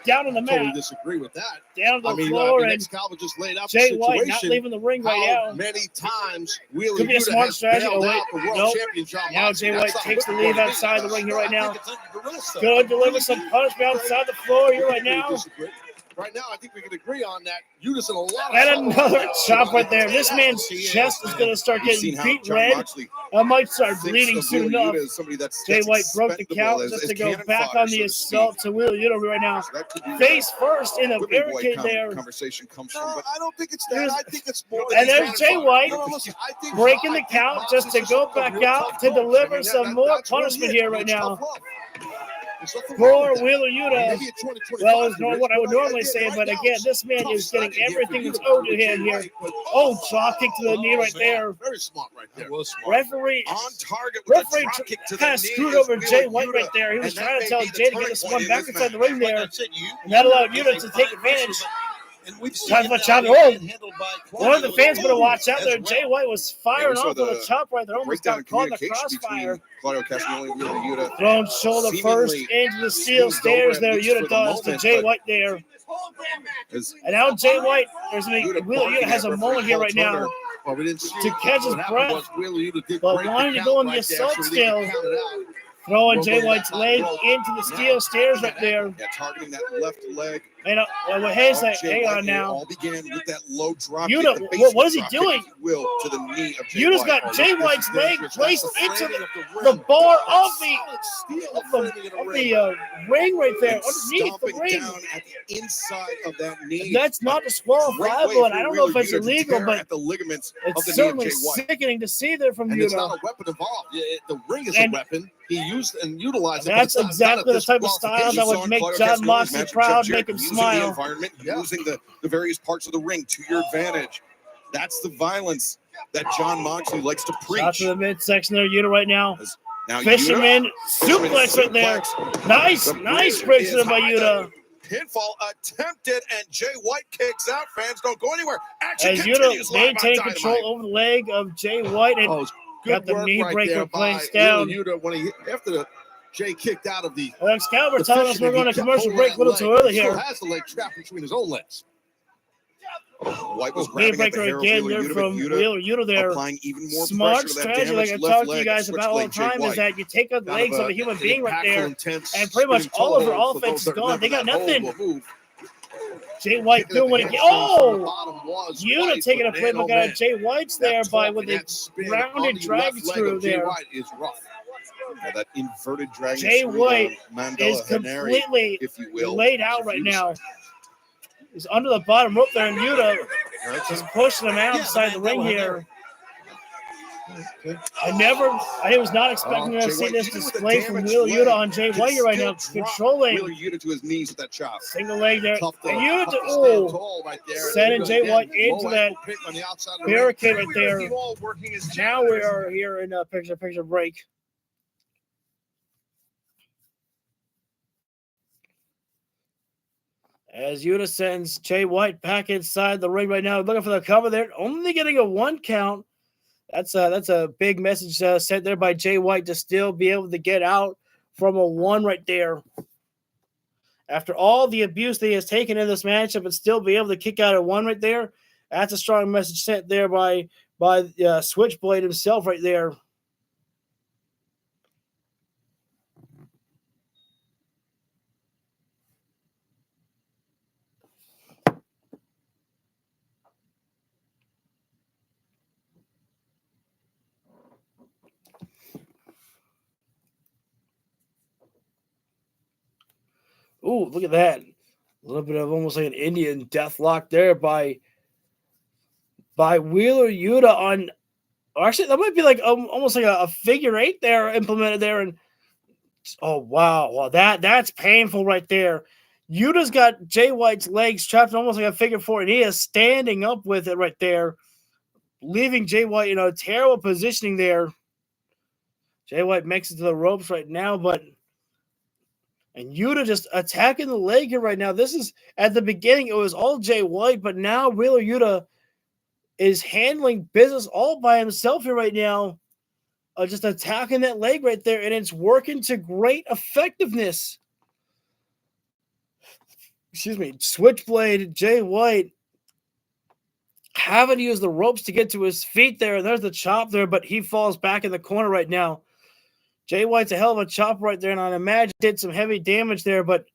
Down on the Totally mat, disagree with that. down to I the mean, floor, Nick and Excalibur just laid out Jay the White situation. not leaving the ring right How now. many times Wheeler Could be a Yuta smart has strategy. bailed Oh, wait. out the world Nope. champion John Now Moxley. Jay That's White not takes the what lead we're outside the ring here right I now. think it's under duress, though. Gonna deliver some punishment outside the floor here right now. Right now, I think we can agree on that. Yuta's in a lot of And trouble. another chop right there. This man's chest is going to start You've getting seen how beat John red. Moxley I might start thinks bleeding of soon Wheeler enough. Yuta as somebody that's Jay White broke the expendable count as just to go cannon back fodder, on the so to assault to Wheeler Yuta right now. So that could be Face first in the Whipping Boy barricade there. conversation comes No, from, but I don't think it's that. I think it's more. And than there's he's Jay cannon White fodder. No, listen, I think breaking the I think count just to Moxley's go a back real out tough to coach. I deliver mean, some more that's really punishment it. here right It's now. tough love. There's nothing wrong For with that. Wheeler Yuta. Maybe in 2025, Well, it's not what I would but normally again, say, right but now, again, this man tough is getting second here for everything that's Yuta. owed to him here. Right, but- Oh, drop kick to the knee right man. there. very smart right there. That was smart. Referee On target with Referee a drop kick to the kind of knee screwed is over Wheeler Jay White Yuta. right there. He was And that trying to may tell be the Jay to get turning this point one in back this inside the match. ring Like there. I said, And that allowed is Yuta a to fine take advantage. wrestler, but- and we've seen Time him for now chop. being Oh! handled by One of the Claudio fans better watch out as there. well. Jay White was firing also off with a the chop right there. Almost Breakdown in got caught in the communication crossfire. between Claudio Castagnoli and Wheeler Yuta. Thrown shoulder first Seemingly into the steel smoothed stairs over, there. at least Yuta for the does to moment, Jay but White there. as And now Jay White, Yuta Wheeler Yuta has a barking at moment here referee right Paul now Turner. Well, we didn't see to catch his what happened breath, was Wheeler Yuta did but break the wanting to count go on the right there, assault so they still. could count it out. Throwing Jay White's leg into the steel stairs right there. Yeah, targeting that left leg. And hang on now. All began with that low drop. Yuta, what is he doing? To the knee of Jay Yuta's White. got Jay White's leg placed into the bar of the ring right there, underneath the ring. Down at the inside of that knee. That's not disqualifiable, and I don't know if it's illegal, but the ligaments it's certainly sickening to see there from And Yuta. it's not a weapon involved. The ring is a weapon. He used and utilized it. That's exactly the type of style that would make John Moxley proud, make him smile. Using the various parts of the ring to your advantage. That's the violence that John Moxley likes to preach. Out to the midsection there, Yuta right now. Now Fisherman suplex right there. Nice breaks there by Yuta. Pinfall attempted, and Jay White kicks out. Fans don't go anywhere. Action As continues Yuta live on maintaining Dynamite. control over the leg of Jay White and got the knee breaker placed down. Yuta, when after Jay kicked out of the. Excalibur telling us we're going to commercial break a little too early here. Still has the leg trapped between his own legs. White was Knee grabbing at the breaker hair of again Wheeler there Yuta, from but Wheeler Yuta there. Applying even more Smart pressure to that strategy, like I damaged talk left to you leg guys of about all the Switchblade Jay time, is White. that you take out the Kind legs of of a human being right impactful, there, intense, and pretty much all of her for offense is those that gone. They got remember that nothing. whole move. Jay White Kicking doing at it the again. hamstring from the Oh! bottom was Yuta White, taking a but play, man, but oh, got man. Jay White's there That by torque with and a that spin rounded on the drag left leg screw of Jay there. White is rough. Yeah, that inverted dragon Jay screw White down Mandela is Haneri, completely if you will. laid out right now. He's under the bottom rope there, and Yuta is pushing him outside the ring here. I was not expecting to see this display from Wheeler Yuta on Jay White here right now, controlling. Wheeler Yuta to his knees with that chop. Single leg there. Tough to And Yuta, stand tall right there. sending Jay Again, White low into that ankle pick on the outside of the ring. barricade right there. Keep all working his Now we are here in a picture break. As Yuta sends Jay White back inside the ring right now, looking for the cover there, only getting a 1 count. That's a big message sent there by Jay White to still be able to get out from a 1 right there. After all the abuse that he has taken in this matchup, and still be able to kick out a 1 right there, that's a strong message sent there by Switchblade himself right there. Ooh, look at that. A little bit of almost like an Indian death lock there by Wheeler Yuta on. Or actually, that might be like almost like a figure 8 there implemented there. And oh, wow. That's painful right there. Yuta's got Jay White's legs trapped almost like a figure 4, and he is standing up with it right there, leaving Jay White in a terrible positioning there. Jay White makes it to the ropes right now, and Yuta just attacking the leg here right now. This is, at the beginning, it was all Jay White, but now Wheeler Yuta is handling business all by himself here right now, just attacking that leg right there, and it's working to great effectiveness. Excuse me, Switchblade, Jay White having to use the ropes to get to his feet there, and there's the chop there, but he falls back in the corner right now. Jay White's a hell of a chop right there, and I imagine did some heavy damage there, but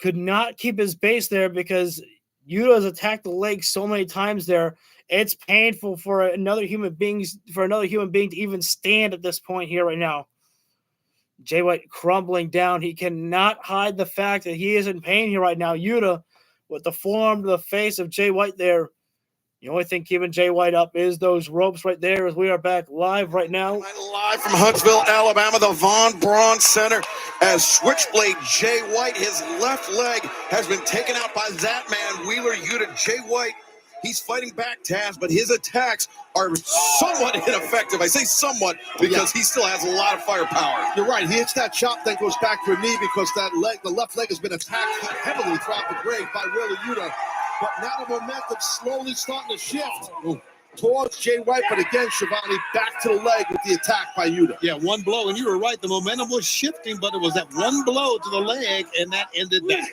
could not keep his base there because Yuta has attacked the leg so many times there. It's painful for another human being to even stand at this point here right now. Jay White crumbling down. He cannot hide the fact that he is in pain here right now. Yuta with the forearm to the face of Jay White there. The only thing keeping Jay White up is those ropes right there as we are back live right now. Live from Huntsville, Alabama, the Von Braun Center, as Switchblade Jay White, his left leg has been taken out by that man, Wheeler Yuta. Jay White, he's fighting back, Taz, but his attacks are somewhat ineffective. I say somewhat because he still has a lot of firepower. You're right. He hits that chop, then goes back to a knee because that leg, the left leg, has been attacked heavily throughout the grave by Wheeler Yuta. But now the momentum slowly starting to shift towards Jay White. But again, Shivani, back to the leg with the attack by Yuta. Yeah, one blow, and you were right. The momentum was shifting, but it was that one blow to the leg, and that ended that.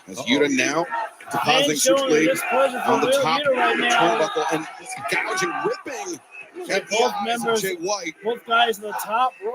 As Yuta now depositing Switchblade on the top right now. turnbuckle and gouging, ripping at both members, Jay White. both guys in the top rope.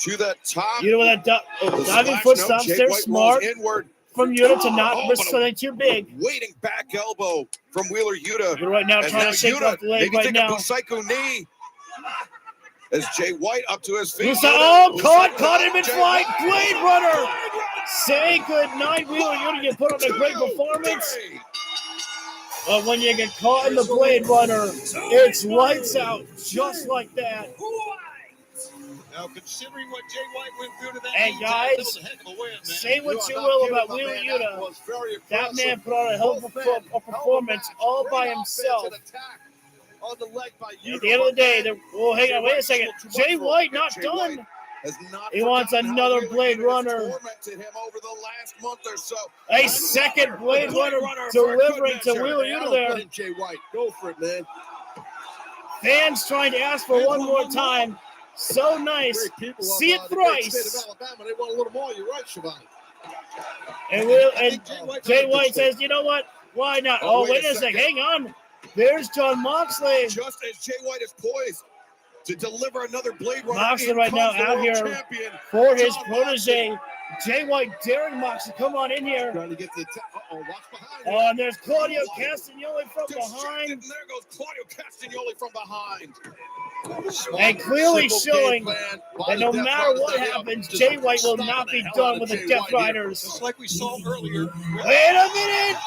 to the top. Yuta with that diving foot stomps there, smart. Inward. From Yuta to not risk something too big. Waiting back elbow from Wheeler Yuta. Yuta right now trying to shake off the leg maybe right take now. a Psycho knee. As Jay White up to his feet. Caught him in flight. Blade Runner. Say good night, Wheeler Yuta. You put on a great performance. But when you get caught in the Blade Runner, it's lights out just like that. Now, considering what Jay White went through to that, And guys, say what you will about Wheeler Yuta. That man put on a hell of a performance all by himself. On the leg by At the end of the day, hang on, wait a second. Jay White not done. He wants another Blade Runner. A second Blade Runner delivering to Wheeler Yuta there. Jay White, go for it, man. Fans trying to ask for one more time. So nice. See it thrice. Alabama, they want a little more. You're right, Shivani. And Jay White says, you know what? Why not? Oh, wait a second. Hang on. There's John Moxley. Just as Jay White is poised to deliver another Blade Runner. Moxley right now out here for his protege. Jay White daring Moxley. Come on in here. Trying to get the watch behind. Oh, and there's Claudio Castagnoli from behind. And there goes Claudio Castagnoli from behind. And clearly showing that no matter what happens, Jay White will not be done with the Death Riders. Just like we saw earlier. Wait a minute.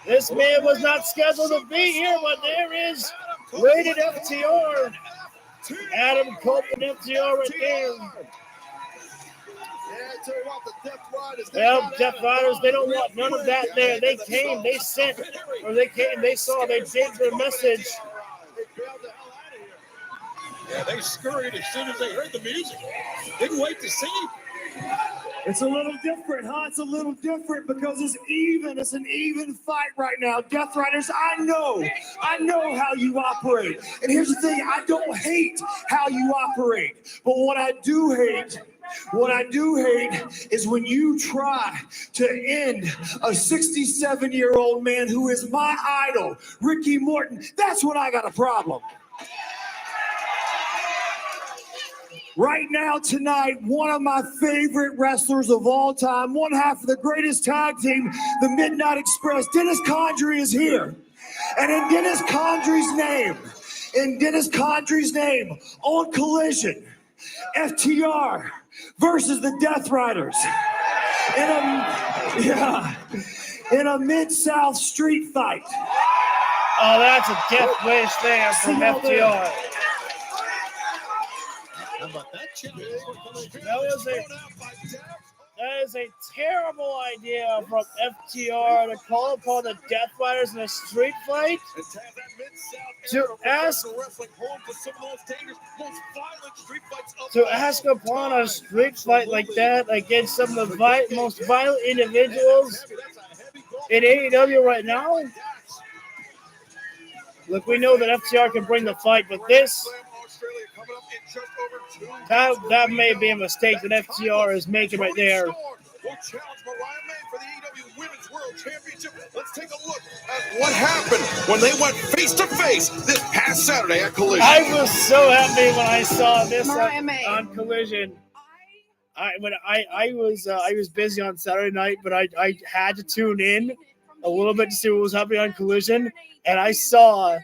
This man was not scheduled to be here, but there is rated FTR. Adam Copeland FTR right there. Well, Death Riders, they don't want none of that there. They came, they sent, or they came, they saw, they did their message. Yeah, they scurried as soon as they heard the music. Didn't wait to see. It's a little different, huh? It's a little different because it's even. It's an even fight right now. Death Riders, I know how you operate. And here's the thing, I don't hate how you operate. But what I do hate is when you try to end a 67-year-old man who is my idol, Ricky Morton. That's when I got a problem. Right now, tonight, one of my favorite wrestlers of all time, one half of the greatest tag team, the Midnight Express, Dennis Condrey is here. And in Dennis Condrey's name, on Collision, FTR versus the Death Riders in a Mid-South street fight. Oh, that's a death wish there from FTR. How about that challenge? That is a terrible idea from FTR to call upon the Death Riders in a street fight. To ask upon a street fight like that against some of the most violent individuals in AEW right now. Look, we know that FTR can bring the fight, but this. That may be a mistake that FTR is making right there. Let's take a look at what happened when they went face to face this past Saturday at Collision. I was so happy when I saw this on Collision. I was busy on Saturday night, but I had to tune in a little bit to see what was happening on Collision, and I saw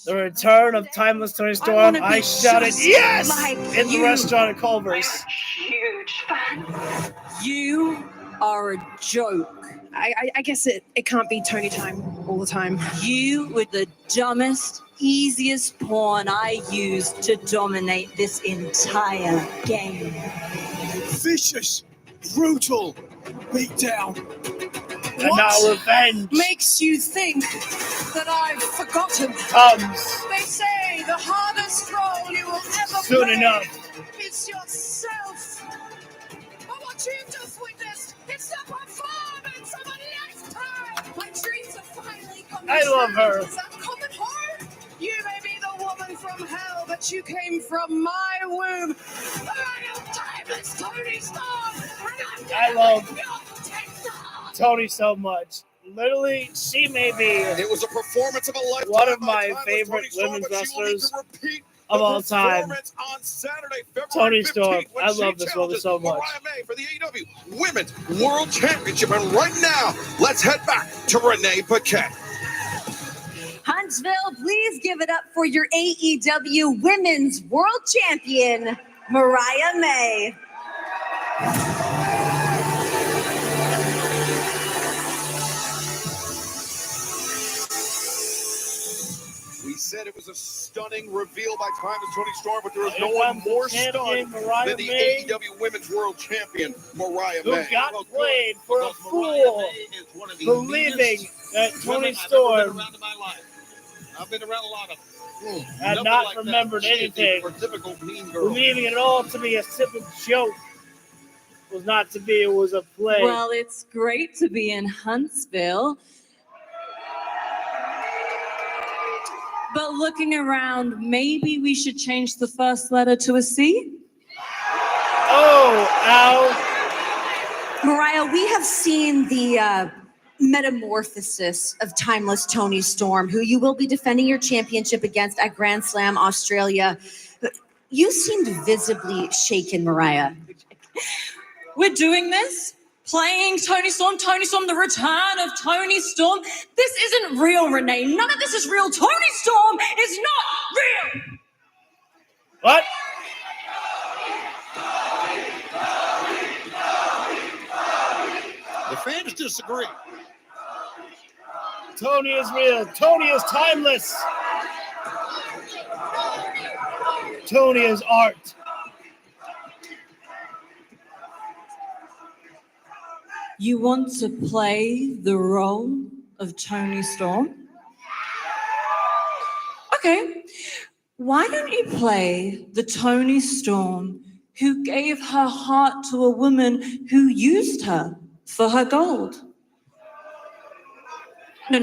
the return of Timeless Tony Storm. I shouted yes in the restaurant at Culver's. Huge fan. You are a joke. I guess it can't be Tony time all the time. You were the dumbest, easiest pawn I used to dominate this entire game. Vicious, brutal beatdown. And now revenge makes you think that I've forgotten? Comes. They say the hardest role you will ever soon play enough. is yourself. But what you've just witnessed, it's the performance of a lifetime. My dreams are finally coming I love her. Is that coming home? You may be the woman from hell, but you came from my womb. I am Timeless Tony Storm, and I'm I love Tony so much. Literally, she may be It was a performance of a lifetime. one of my favorite women's wrestlers of all time. Tony Storm. I love this woman so much. For the AEW Women's World Championship. And right now, let's head back to Renee Paquette. Huntsville, please give it up for your AEW Women's World Champion, Mariah May. We said that it was a stunning reveal by Timeless Tony Storm, but there is no one more stunned than the AEW Women's World Champion, Mariah who May. got played for a fool believing that Tony Storm I've been around a lot of had not remembered anything, believing it all to be a simple joke. Was not to be, it was a play. Well, it's great to be in Huntsville. But looking around, maybe we should change the first letter to a C? Oh, ow. Mariah, we have seen the metamorphosis of Timeless Tony Storm, who you will be defending your championship against at Grand Slam Australia. You seemed visibly shaken, Mariah. We're doing this? Playing Tony Storm, the return of Tony Storm. This isn't real, Renee. None of this is real. Tony Storm is not real. What? The fans disagree. Tony is real. Tony is timeless. Tony is art. You want to play the role of Tony Storm? Okay. Why don't you play the Tony Storm who gave her heart to a woman who used her for her gold? No.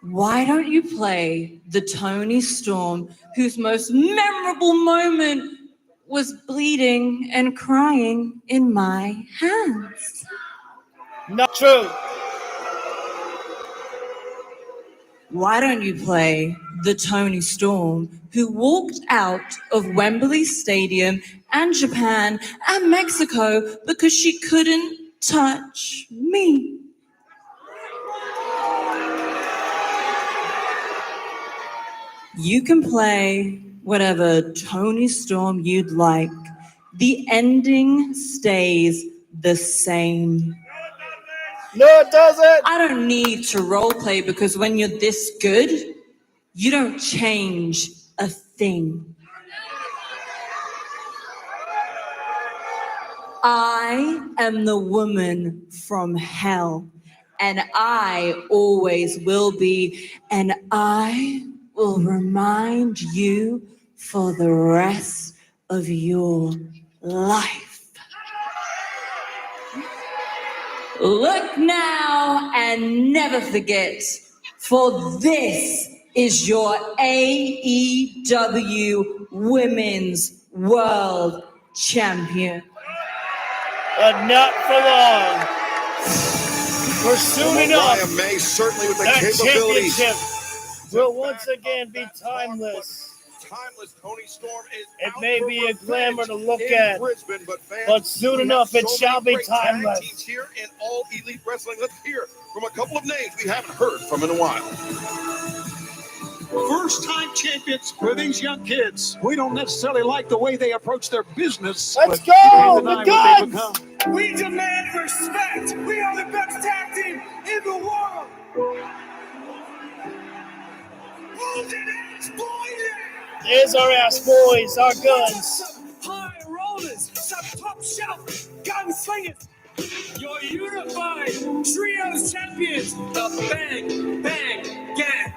Why don't you play the Tony Storm whose most memorable moment was bleeding and crying in my hands? Not true. Why don't you play the Tony Storm who walked out of Wembley Stadium and Japan and Mexico because she couldn't touch me? You can play whatever Tony Storm you'd like. The ending stays the same. No, it doesn't. I don't need to roleplay because when you're this good, you don't change a thing. I am the woman from hell, and I always will be, and I will remind you for the rest of your life. Look now and never forget, for this is your AEW Women's World Champion. But not for long. We're soon enough. Mariah May certainly with the that capabilities. championship will once again be timeless. Timeless Tony Storm is It may be a glamour to look in at, Brisbane, fans, but soon we enough have it so shall many be great tag timeless. teams here in All Elite Wrestling. Let's hear from a couple of names we haven't heard from in a while. First-time champions for these young kids. We don't necessarily like the way they approach their business. Let's but go, you can't deny the what they've Guns! become. We demand respect. We are the best tag team in the world. There's our ass boys, our Guns. High rollers, some top shelf gunslingers. Your unified trios champions, the Bang Bang Gang.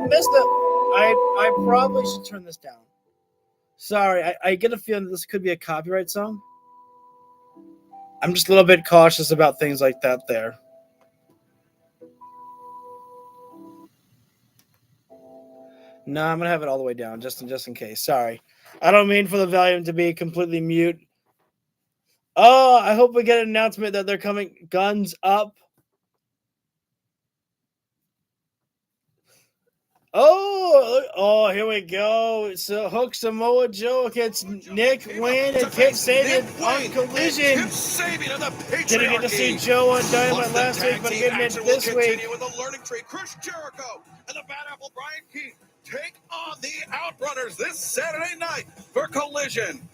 Mister, I probably should turn this down. Sorry, I get a feeling that this could be a copyright song. I'm just a little bit cautious about things like that there. No, I'm gonna have it all the way down just in case. Sorry, I don't mean for the volume to be completely mute. Oh, I hope we get an announcement that they're coming. Guns up. Oh, here we go. So Hook Samoa Joe against Nick Wayne and Kip Sabian on Collision. Didn't get to see Joe on Dynamite last week, but getting it this week. With the learning tree, Chris Jericho and the Bad Apple Brian Keith take on the Outrunners this Saturday night for Collision.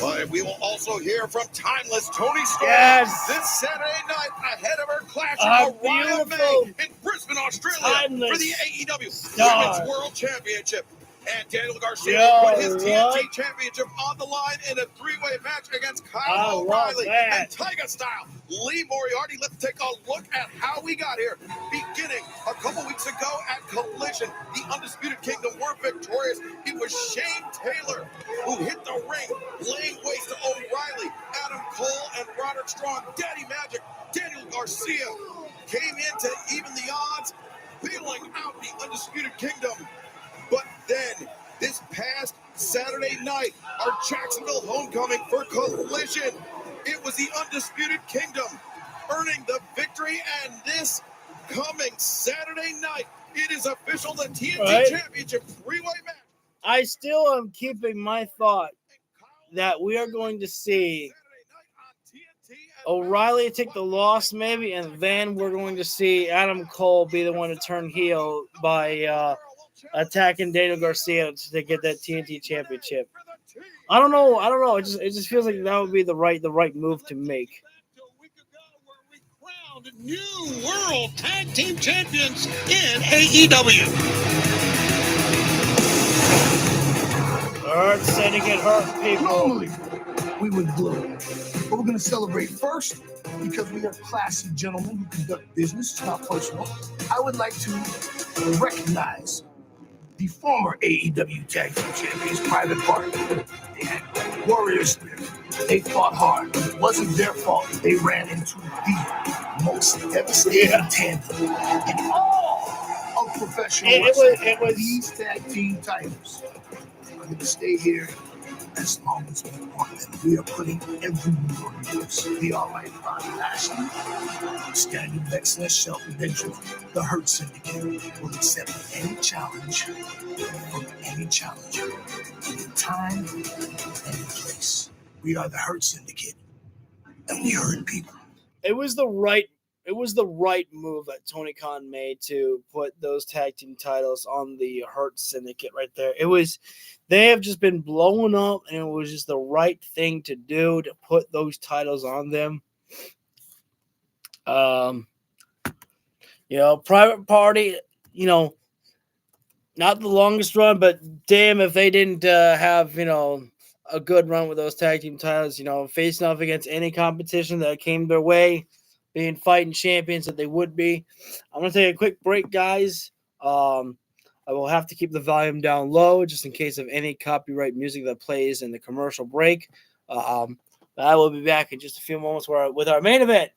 But we will also hear from Timeless Tony Storm this Saturday night ahead of her clash with Orion May in Brisbane, Australia for the AEW Women's World Championship. And Daniel Garcia will put his TNT Championship on the line in a three-way match against Kyle O'Reilly and Tiger Style. Lee Moriarty, let's take a look at how we got here. Beginning a couple weeks ago at Collision, the Undisputed Kingdom were victorious. It was Shane Taylor who hit the ring, laying waste to O'Reilly, Adam Cole, and Roderick Strong. Daddy Magic, Daniel Garcia came in to even the odds, bailing out the Undisputed Kingdom. But then, this past Saturday night, our Jacksonville homecoming for Collision, it was the Undisputed Kingdom earning the victory, and this coming Saturday night, it is official, the TNT Championship three-way match. I still am keeping my thought that we are going to see O'Reilly take the loss maybe, and then we're going to see Adam Cole be the one to turn heel by attacking Daniel Garcia to get that TNT Championship. I don't know. It just feels like that would be the right move to make. New World Tag Team Champions in AEW. Hurt Syndicate, hurt people. Normally, we would glow, but we're going to celebrate first because we are classy gentlemen who conduct business. It's not personal. I would like to recognize the former AEW Tag Team Champions, Private Party. They had warrior spirit. They fought hard. It wasn't their fault. They ran into the most devastating tandem in all of professional wrestling. It was these tag team titles are going to stay here as long as we want them. We are putting every move on the list. The All Right Bobby Lashley, Standing Excellence, Shelton Benjamin, the Hurt Syndicate will accept any challenge from any challenger, any time, any place. We are the Hurt Syndicate, and we hurt people. It was the right move that Tony Khan made to put those tag team titles on the Hurt Syndicate right there. They have just been blowing up, and it was just the right thing to do to put those titles on them. Private Party, not the longest run, but damn if they didn't have, a good run with those tag team titles, facing off against any competition that came their way, being fighting champions that they would be. I'm going to take a quick break, guys. I will have to keep the volume down low just in case of any copyright music that plays in the commercial break. I will be back in just a few moments with our main event.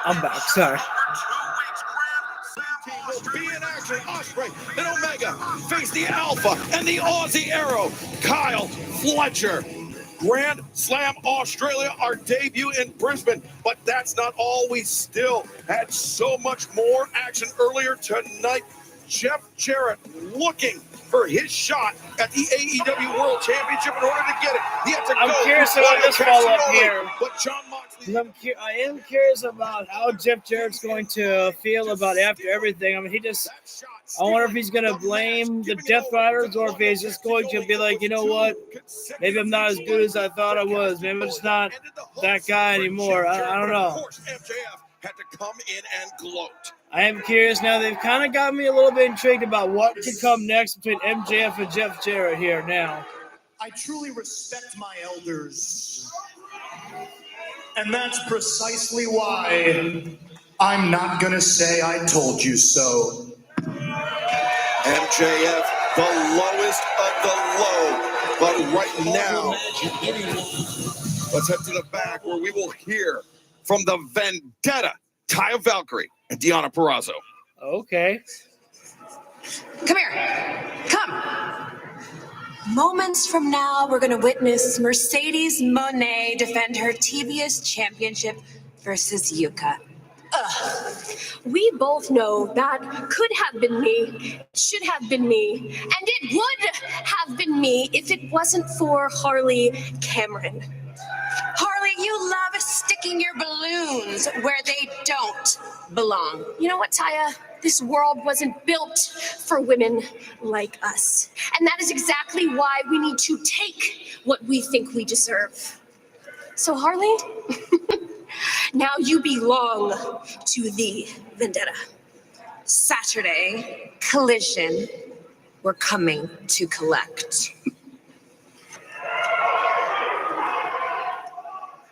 I'm back. Sorry. Will be in action. Ospreay and Omega face the Alpha and the Aussie Arrow. Kyle Fletcher. Grand Slam Australia, our debut in Brisbane. But that's not all. We still had so much more action earlier tonight. Jeff Jarrett looking for his shot at the AEW World Championship in order to get it. He had to I'm go curious about this follow-up here. But John Moxley. I am curious about how Jeff Jarrett's going to feel about after everything. I mean, I wonder if he's going to blame the Death Riders or if he's just going to be like, you know what? Maybe I'm not as good as I thought I was. Maybe I'm just not that guy anymore. I don't know. MJF had to come in and gloat. I am curious now. They've kind of got me a little bit intrigued about what could come next between MJF and Jeff Jarrett here now. I truly respect my elders. And that's precisely why I'm not going to say I told you so. MJF, the lowest of the low. But right now, let's head to the back where we will hear from the Vendetta, Taya Valkyrie and Deonna Purrazzo. Okay. Come here. Come. Moments from now, we're going to witness Mercedes Moné defend her TBS championship versus Yuka. Ugh. We both know that could have been me, should have been me, and it would have been me if it wasn't for Harley Cameron. Harley, you love sticking your balloons where they don't belong. You know what, Taya? This world wasn't built for women like us. And that is exactly why we need to take what we think we deserve. So, Harley, now you belong to the Vendetta. Saturday, Collision, we're coming to collect.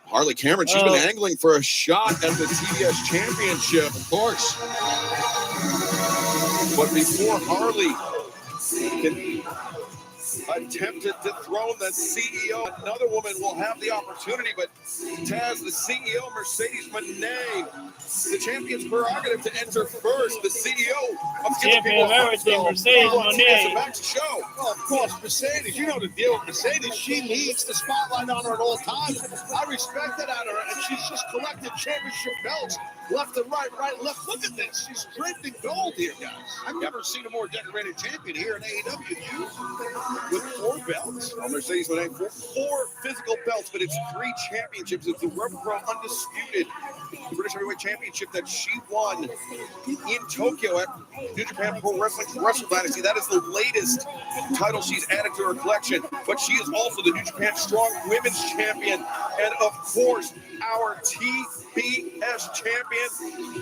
Harley Cameron, she's been angling for a shot at the TBS championship, of course. But before Harley can attempt to dethrone the CEO, another woman will have the opportunity. But Taz, the CEO, Mercedes Moné, the champion's prerogative to enter first. The CEO, I'm giving people of everything, Mercedes Moné. Back to show. Well, of course, Mercedes. You know the deal with Mercedes. She needs the spotlight on her at all times. I respect it out of her, and she's just collected championship belts left and right, right and left. Look at this. She's draped in gold here, guys. I've never seen a more decorated champion here in AEW. With 4 belts. Well, Mercedes Moné, 4 physical belts, but it's 3 championships. It's the RevPro Undisputed British Heavyweight Championship that she won in Tokyo at New Japan Pro Wrestling Wrestle Dynasty. That is the latest title she's added to her collection. But she is also the New Japan Strong Women's Champion. And, of course, our TBS Champion,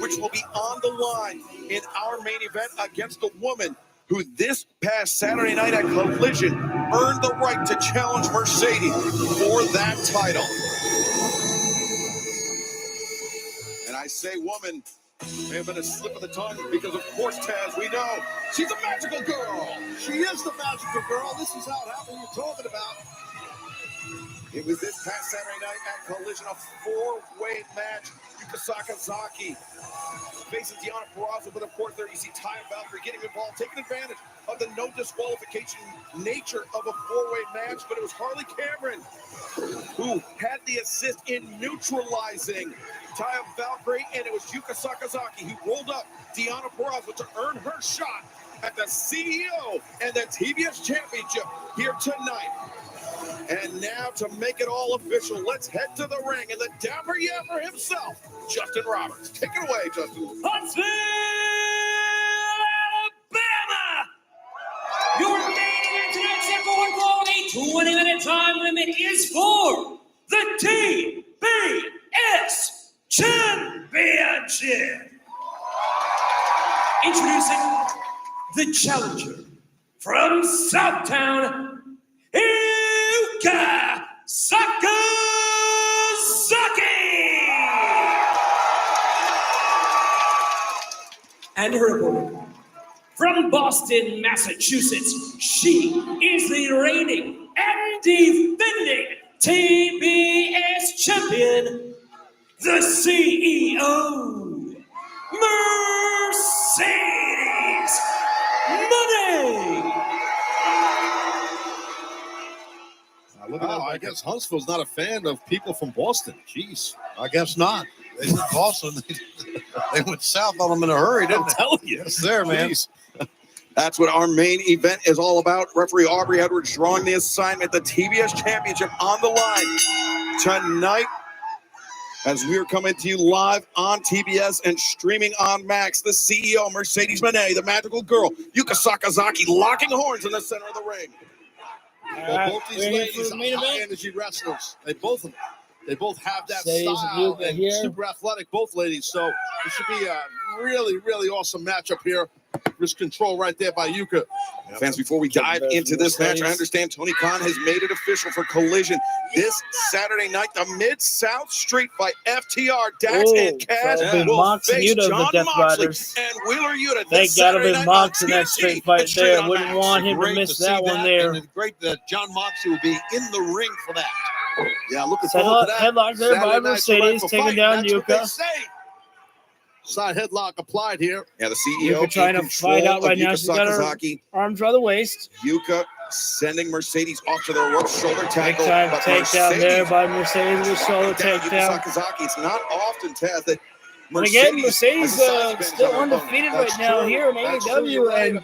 which will be on the line in our main event against a woman who this past Saturday night at Collision earned the right to challenge Mercedes for that title. And I say woman, may have been a slip of the tongue because, of course, Taz, we know she's a magical girl. She is the magical girl. This is how it happened you're talking about. It was this past Saturday night at Collision, a 4-way match. Yuka Sakazaki faces Deonna Purrazzo, but of course there you see Taya Valkyrie getting involved, taking advantage of the no disqualification nature of a 4-way match. But it was Harley Cameron who had the assist in neutralizing Taya Valkyrie, and it was Yuka Sakazaki who rolled up Deonna Purrazzo to earn her shot at the CEO and the TBS Championship here tonight. And now to make it all official, let's head to the ring and the Dapper Yapper himself, Justin Roberts. Take it away, Justin. Huntsville, Alabama! Your main event tonight, set for one fall, a 20-minute time limit is for the TBS Championship. Introducing the challenger from Southtown, Yuka Sakazaki! And her opponent from Boston, Massachusetts, she is the reigning and defending TBS champion, the CEO, Mercedes Money. Look at I guess Huntsville's not a fan of people from Boston. Jeez. I guess not. They said Boston. They went south on them in a hurry, didn't they? I'm telling you. Yes, sir, man. Jeez. That's what our main event is all about. Referee Aubrey Edwards drawing the assignment, the TBS Championship on the line tonight as we are coming to you live on TBS and streaming on Max. The CEO, Mercedes Moné, the magical girl, Yuka Sakazaki, locking horns in the center of the ring. Well, both these ladies are high-energy wrestlers. They both have that style and super athletic, both ladies. So it should be a really, really awesome matchup here. Wrist control right there by Yuka. Fans, before we dive into this match, I understand Tony Khan has made it official for Collision this Saturday night. The Mid-South Street by FTR, Dax, and Kaz will face John Moxley and Wheeler Yuta. They got to be Mox in that street fight there. Wouldn't want him to miss that one there. And it's great that John Moxley will be in the ring for that. Yeah, looking forward to that. Headlock there by Mercedes, taking down Yuka. Side headlock applied here. Yeah, the CEO Yuka trying to fight out right now. She's got her arms around the waist. Yuka sending Mercedes off to the rope, shoulder tackle. Big time takedown there by Mercedes with shoulder takedown. Sakazaki, it's not often, Taz, that But again, Mercedes still undefeated right now here in AEW and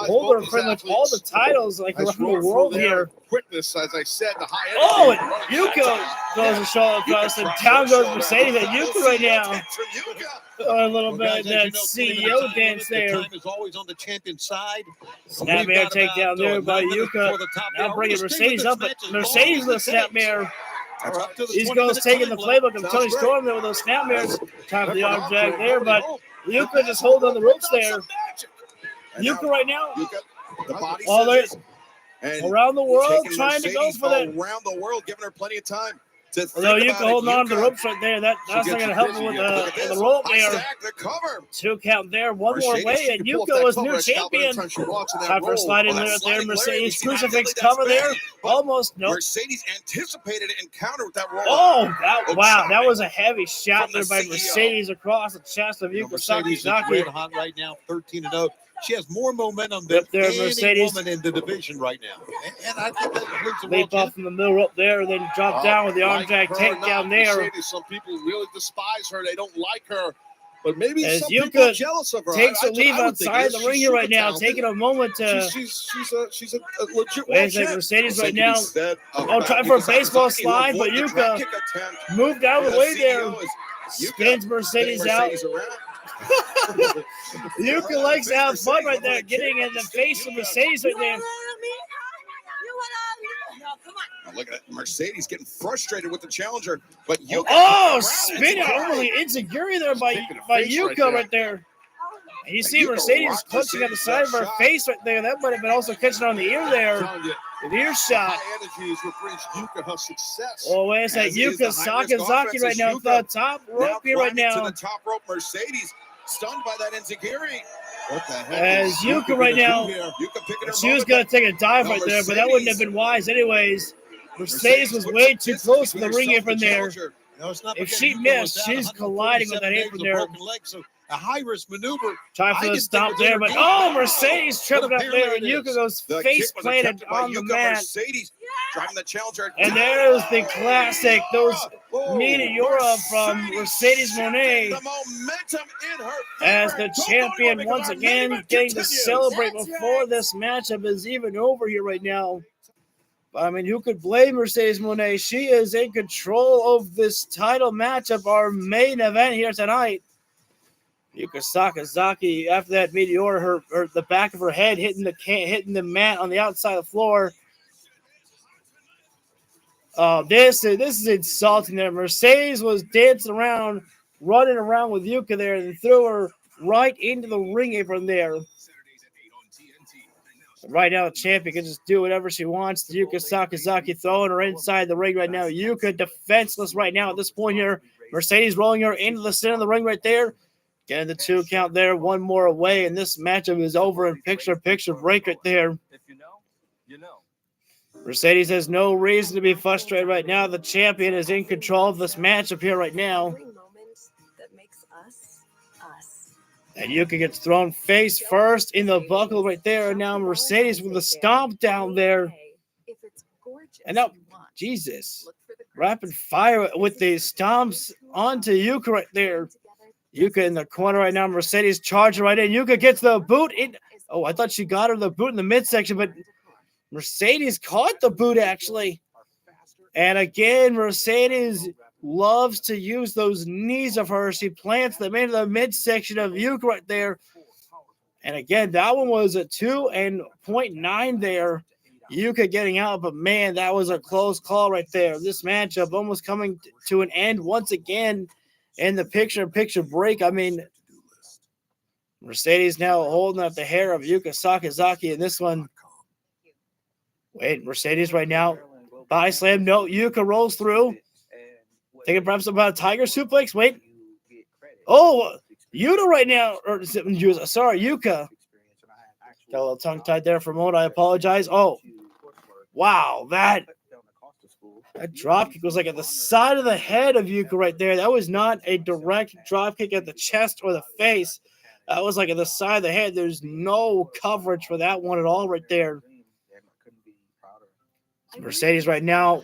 holding pretty much all the titles like around the world here. Quickness, as I said, the high energy. Oh, and Yuka goes a shoulder across, and down goes Mercedes and Yuka right now. A little bit of that CEO dance there. Time is always on the champion side. Snapmare takedown there by Yuka. Now bringing Mercedes up, but Mercedes with a snapmare. These girls taking the playbook of Tony Storm there with those snapmares. Time for the arm drag there, but Yuka just holding on the ropes there. Yuka right now. All there, around the world trying to go for that. Around the world, giving her plenty of time. Although Yuka holding on to the ropes right there, that's not going to help him with the roll up there. 2 count there, one more way, and Yuka was new champion. Time for a slide in there, Mercedes crucifix cover there, almost nope. Mercedes anticipated an encounter with that roll. Oh, wow, that was a heavy shot there by Mercedes across the chest of Yuka Sakazaki. Red hot right now, 13-0. She has more momentum than any Mercedes woman in the division right now. And I think that includes the leap off from the middle rope there, and then drop down with the arm drag takedown there. Mercedes, some people really despise her. They don't like her. But maybe as some people are jealous of her. Takes a leave outside the ring here right now, taking a moment to. She's a legit wait a Mercedes right now. Oh, trying for a baseball slide, but Yuka moved out of the way there. Spins Mercedes out. Yuka likes to have fun right there, getting in the face of Mercedes right there. Look at that. Mercedes getting frustrated with the challenger, but Yuka. Oh, spin out overly insecurity there by Yuka right there. And you see Mercedes clutching at the side of her face right there. That might have been also catching on the ear there. The ear shot. High energy is what brings Yuka her success. Oh, wait a second. Yuka Sakazaki right now at the top rope here right now. To the top rope, Mercedes stunned by that insecurity. What the heck? As Yuka right now, she was going to take a dive right there, but that wouldn't have been wise anyways. Mercedes was way too close to the ring apron there. If she missed, she's colliding with that apron there. A high-risk maneuver. Time for the stomp there, but Mercedes tripping up there, and Yuka goes face planted on the mat. Mercedes driving the challenger. And there's the classic, those Meteora from Mercedes Moné. The momentum in her as the champion once again getting to celebrate before this matchup is even over here right now. I mean, who could blame Mercedes Moné? She is in control of this title matchup, our main event here tonight. Yuka Sakazaki, after that Meteor, the back of her head hitting the mat on the outside of the floor. This is insulting there. Mercedes was dancing around, running around with Yuka there, and threw her right into the ring apron there. Right now, the champion can just do whatever she wants. Yuka Sakazaki throwing her inside the ring right now. Yuka defenseless right now at this point here. Mercedes rolling her into the center of the ring right there. Getting the 2 count there, one more away, and this matchup is over in picture break right there. If you know, you know. Mercedes has no reason to be frustrated right now. The champion is in control of this matchup here right now. And Yuka gets thrown face first in the buckle right there. And now Mercedes with a stomp down there. And now, Jesus, rapid fire with the stomps onto Yuka right there. Yuka in the corner right now. Mercedes charging right in. Yuka gets the boot in. Oh, I thought she got her the boot in the midsection, but Mercedes caught the boot actually. And again, Mercedes loves to use those knees of hers. She plants them into the midsection of Yuka right there. And again, that one was a 2.9 there. Yuka getting out, but man, that was a close call right there. This matchup almost coming to an end once again in the picture-in-picture break. I mean, Mercedes now holding up the hair of Yuka Sakazaki in this one. Wait, Mercedes right now. Body slam. No, Yuka rolls through. Thinking perhaps about a tiger suplex. Wait. Oh, Yuta right now. Yuka. Got a little tongue-tied there for a moment. I apologize. Oh, wow. That drop kick was like at the side of the head of Yuka right there. That was not a direct drop kick at the chest or the face. That was like at the side of the head. There's no coverage for that one at all right there. Mercedes right now,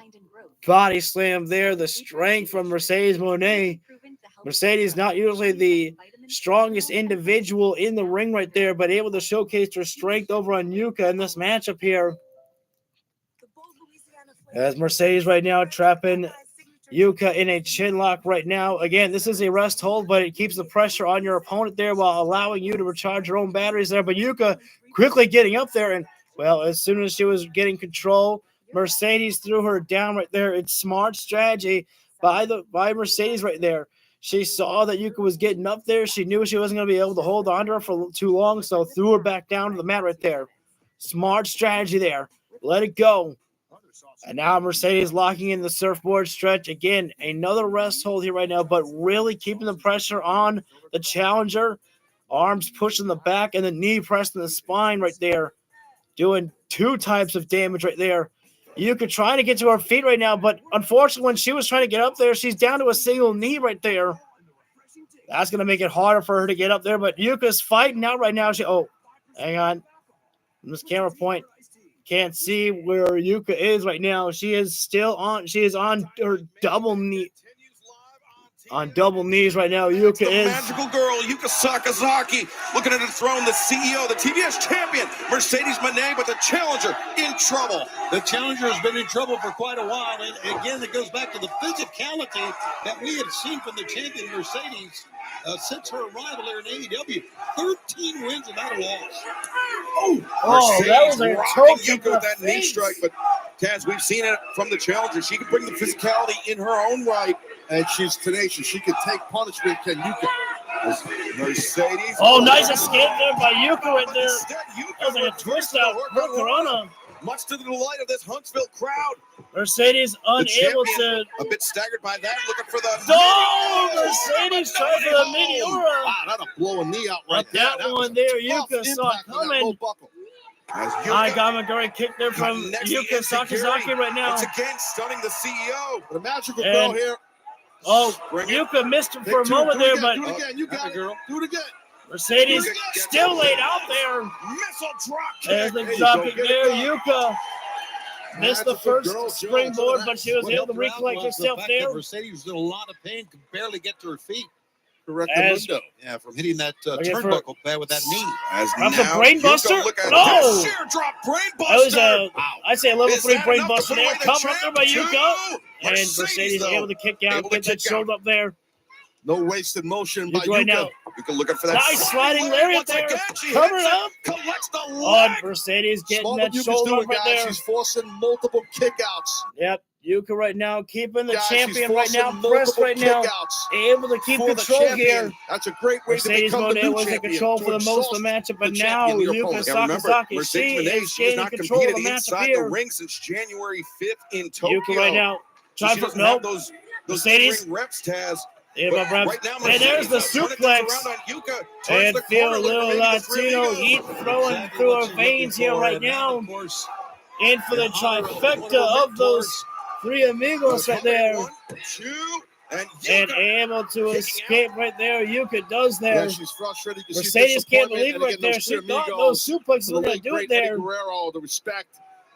body slam there. The strength from Mercedes Moné. Mercedes not usually the strongest individual in the ring right there, but able to showcase her strength over on Yuka in this matchup here. As Mercedes right now trapping Yuka in a chin lock right now. Again, this is a rest hold, but it keeps the pressure on your opponent there while allowing you to recharge your own batteries there. But Yuka quickly getting up there, and, well, as soon as she was getting control, Mercedes threw her down right there. It's smart strategy by Mercedes right there. She saw that Yuka was getting up there. She knew she wasn't going to be able to hold on to her for too long, so threw her back down to the mat right there. Smart strategy there. Let it go. And now Mercedes locking in the surfboard stretch. Again, another rest hold here right now, but really keeping the pressure on the challenger. Arms pushing the back and the knee pressing the spine right there. Doing two types of damage right there. Yuka trying to get to her feet right now, but unfortunately when she was trying to get up there, she's down to a single knee right there. That's going to make it harder for her to get up there, but Yuka's fighting out right now. Hang on. This camera point. Can't see where Yuka is right now. She is on her double knee. On double knees right now. Yuka is. Magical girl, Yuka Sakazaki, looking to dethrone the CEO, the TBS champion, Mercedes Moné, but the challenger in trouble. The challenger has been in trouble for quite a while. And again, it goes back to the physicality that we have seen from the champion Mercedes since her arrival here in AEW. 13 wins without a loss. Mercedes that was a rocking choke Yuka with that knee strike, but Taz, we've seen it from the challenger. She can bring the physicality in her own right, and she's tenacious. She can take punishment. Can Yuka? Mercedes. Oh, nice escape there by Yuka right there. That was like a twist out. Corona. Much to the delight of this Huntsville crowd. Mercedes unable to. A bit staggered by that, looking for the. Mercedes trying for the Meteora. Wow, that'll blow a knee out right there. That one there, Yuka saw it coming. Got a great kick there from Yuka Sakazaki right now. Once again, stunning the CEO. The magical girl here. Oh, Yuka missed him for a moment there, but do it again. You got it, girl. Do it again. Mercedes still laid out there. Missile drop kick. There's the drop kick there. Yuka missed the first springboard, but she was able to recollect herself there. Mercedes was in a lot of pain, could barely get to her feet. Correct the window. Yeah, from hitting that turnbuckle pad with that knee. That's a brain buster. No. Sheer drop brain buster. That was I'd say a level 3 brain buster there. Cover up there by Yuka. And Mercedes able to kick out, get that shoulder up there. No wasted motion by right now. Yuka looking for that. Nice sliding lariat there. Cover it up. Collects the leg. Mercedes getting that shoulder up right there. She's forcing multiple kickouts. Yep. Yuka right now keeping the champion right now, pressed right now, able to keep control here. That's a great way Mercedes to become the new was in champion. control for the most of the matchup, but now Yuka Sakazaki, she is gaining control of the matchup here. The ring since January 5th in Tokyo. Yuka right now, trying for those Mercedes reps, Taz. Right now, and there's the suplex. And feel a little Latino heat flowing through her veins here right now. in for the trifecta of those three amigos right there. 1, 2, and able to escape right there. Yuka does there. Yeah, she's frustrated. You see Mercedes can't disappointment, believe it and right again, there. those She three thought amigos, those suplexes the were going late to do it great there. Eddie Guerrero, the respect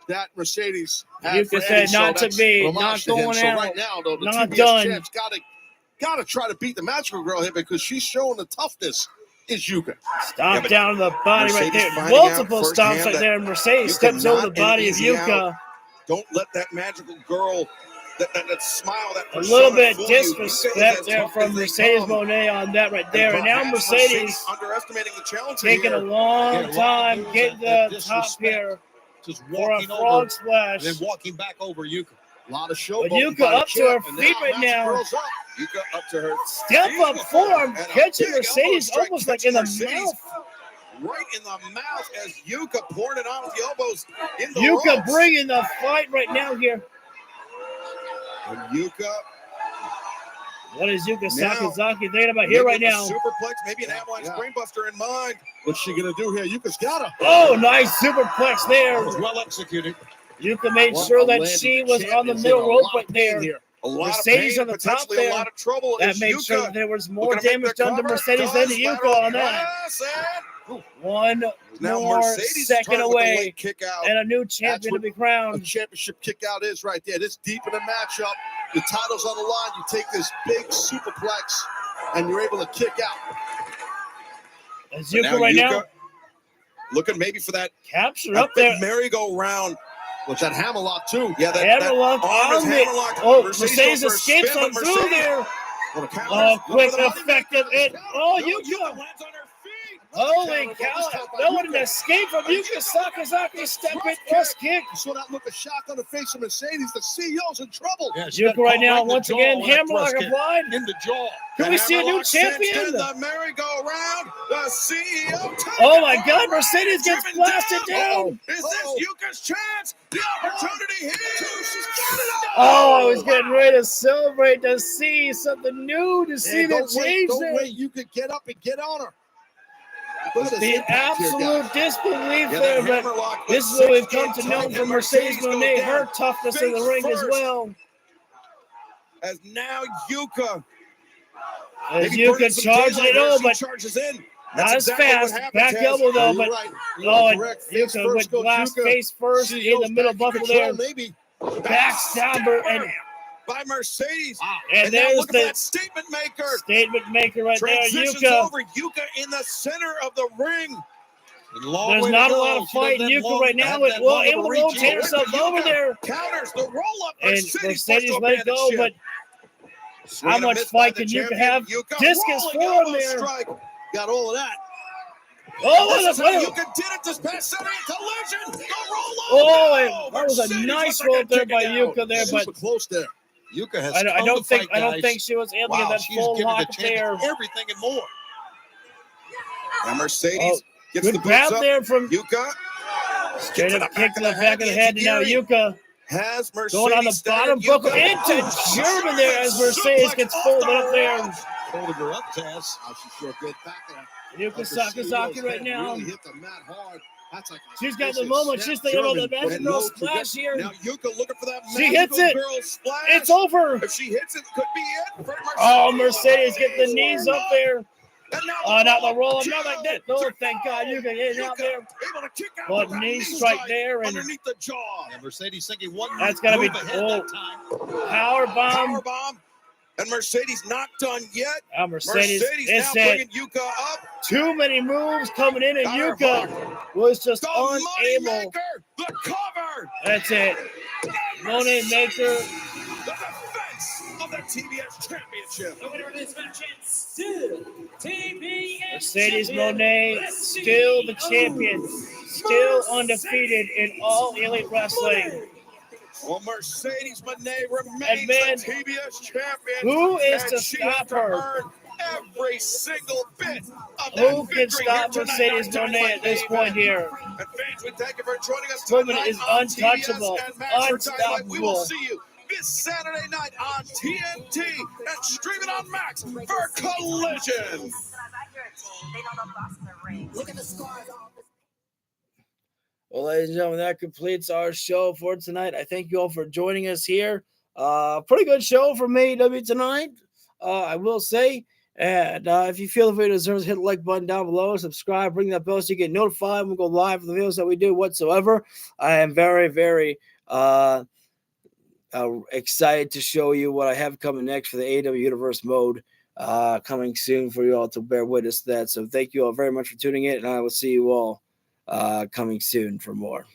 that Mercedes had for Yuka Eddie, said not so to be, that's an not homage to him. going So out, right now, though, the not TBS done. champs got to try to beat the Magical Girl here because she's showing the toughness. Is Yuka. Stomp down the body right there. Multiple stomps right there. Mercedes steps over the body of Yuka. Don't let that Magical Girl, that smile, that a little bit fool you. disrespect there from Mercedes Monet on that right there. And now Mercedes underestimating the challenge taking a long time getting to the top here just for a walking frog over splash. and then walking back over Yuka. A lot of show. But Yuka up to her feet right now. Yuka up to her. Step up form, catching Mercedes almost like in the mouth. Right in the mouth as Yuka pouring it on with the elbows in the Yuka ropes. bringing the fight right now here. And Yuka. What is Yuka Now, Sakazaki thinking about here right maybe a now? Superplex, maybe an avalanche brainbuster in mind. What's she gonna do here? Yuka's got her. Oh, nice superplex there. Well executed. Yuka made sure that she was on the middle rope right there. A lot Mercedes of pain, on the top potentially there. a lot of trouble. That Is made Yuka sure that there was more looking to make damage the done to cover? Mercedes than to Does Yuka lateral on that. press and One now more Mercedes second trying with the away, late kick out. and a new champion to be A crowned. championship kick out is right there. This deep in the matchup. The title's on the line. You take this big superplex, and you're able to kick out. As But Yuka right now looking maybe for that capture that up there. big merry-go-round. With that hammerlock too. Yeah, that Hammerlock arm is on the. hammerlock. Oh, Mercedes Mercedes goes for a escapes spin, on but through Mercedes- there. Well, the counter- Oh, quick, look for the effective. It. Oh, Yuka Yuka. lands on her feet. Holy cow. No one escaped from Yuka Sakazaki. Step it, cross kick. You saw that look of shock on the face of Mercedes. The CEO's in trouble. Yeah, she Yuka got right caught now, in the once jaw again, with that hammerlock thrust kick. applied. In the jaw. Can we see a new Hammerlock cinched champion? in the merry-go-round. The CEO. Oh my God, Mercedes gets driven blasted down. Uh-oh. Is this Yuka's chance? The opportunity here. She's got it all. Oh, I was getting ready to celebrate to see something new, to see the Don't change wait, there. don't wait. You could get up and get on her. Look at this The impact here, absolute guys. disbelief Yeah, there, that but hammerlock, this is but what we've 6 come to game know time, from and Mercedes goes Monet, down. her toughness in the Face ring as first. well. As now Yuka. As maybe Yuka burning some charging daylight it here, all, she but charges in. not as exactly fast. what happened, Back Taz. elbow though, You're but right. oh, and Correct. Face Yuka first with goes glass Yuka. face first She in the goes middle back buckle to control, there. maybe. Backstabber and by Mercedes. And now there's look at the that statement maker. statement maker right there, Transitions Yuka. over Yuka in the center of the ring. There's not a lot of fight in Yuka right now. It will able to rotate herself over there. Counters the roll up. And Mercedes let it go, but how much fight can Yuka have? Discus form there. Strike. Got all of that. Oh, This is what how a Yuka did it this past Saturday. Collision. The roll up. Oh, and that was a Mercedes nice looks roll like there a by kick Yuka out. there, but Super close there. Yuka has I don't think guys. she was able to Wow, get that she's full giving the lock there. champion everything and more. And Mercedes Oh, gets good the grab boots up. there from Yuka. straight up kick to the back of the head, and now Yuka Has Mercedes going on the bottom buckle into German there as Mercedes gets folded up there. Holding her up, Taz. Oh, she sure good back there. Yuka Sakazaki right now. Really hit the mat hard. That's like She's got the moment. She's thinking about the magic girl splash here. Now Yuka looking for that She hits it. girl splash. It's over. If she hits it, could be it for Mercedes. Oh, Mercedes get the knees up there. And now Oh, not the roll up, not like that. No, thank God Yuka getting out there. able to kick out But with that knee strike there, and underneath the jaw. And Mercedes thinking one that's gotta be move ahead that time. power bomb. Power bomb. And Mercedes not done yet. Mercedes now is bringing Yuka up. too many moves coming in, and Got her Yuka was just The unable. Moneymaker, the cover. That's it. Monet Maker. The defense of the TBS Championship. The winner of this match is still TBS Mercedes champion, Monet, still the champion, still undefeated in all Elite Wrestling. Well, Mercedes Monet remains And man, the TBS champion. who is and to she stop has to her? earn every single bit of that Who can victory stop here tonight Mercedes on Monet at this point here? And fans, we thank you for joining us Woman tonight is on untouchable, TBS and Match for Dynamite. We will unstoppable. see you this Saturday night on TNT and stream it on Max for Collision. Look at the scars. Well, ladies and gentlemen, that completes our show for tonight. I thank you all for joining us here. Pretty good show from AEW tonight, I will say. And if you feel the video deserves, hit the like button down below, subscribe, ring that bell so you get notified when we go live for the videos that we do whatsoever. I am very, very excited to show you what I have coming next for the AEW Universe mode coming soon for you all to bear witness to that. So thank you all very much for tuning in, and I will see you all coming soon for more.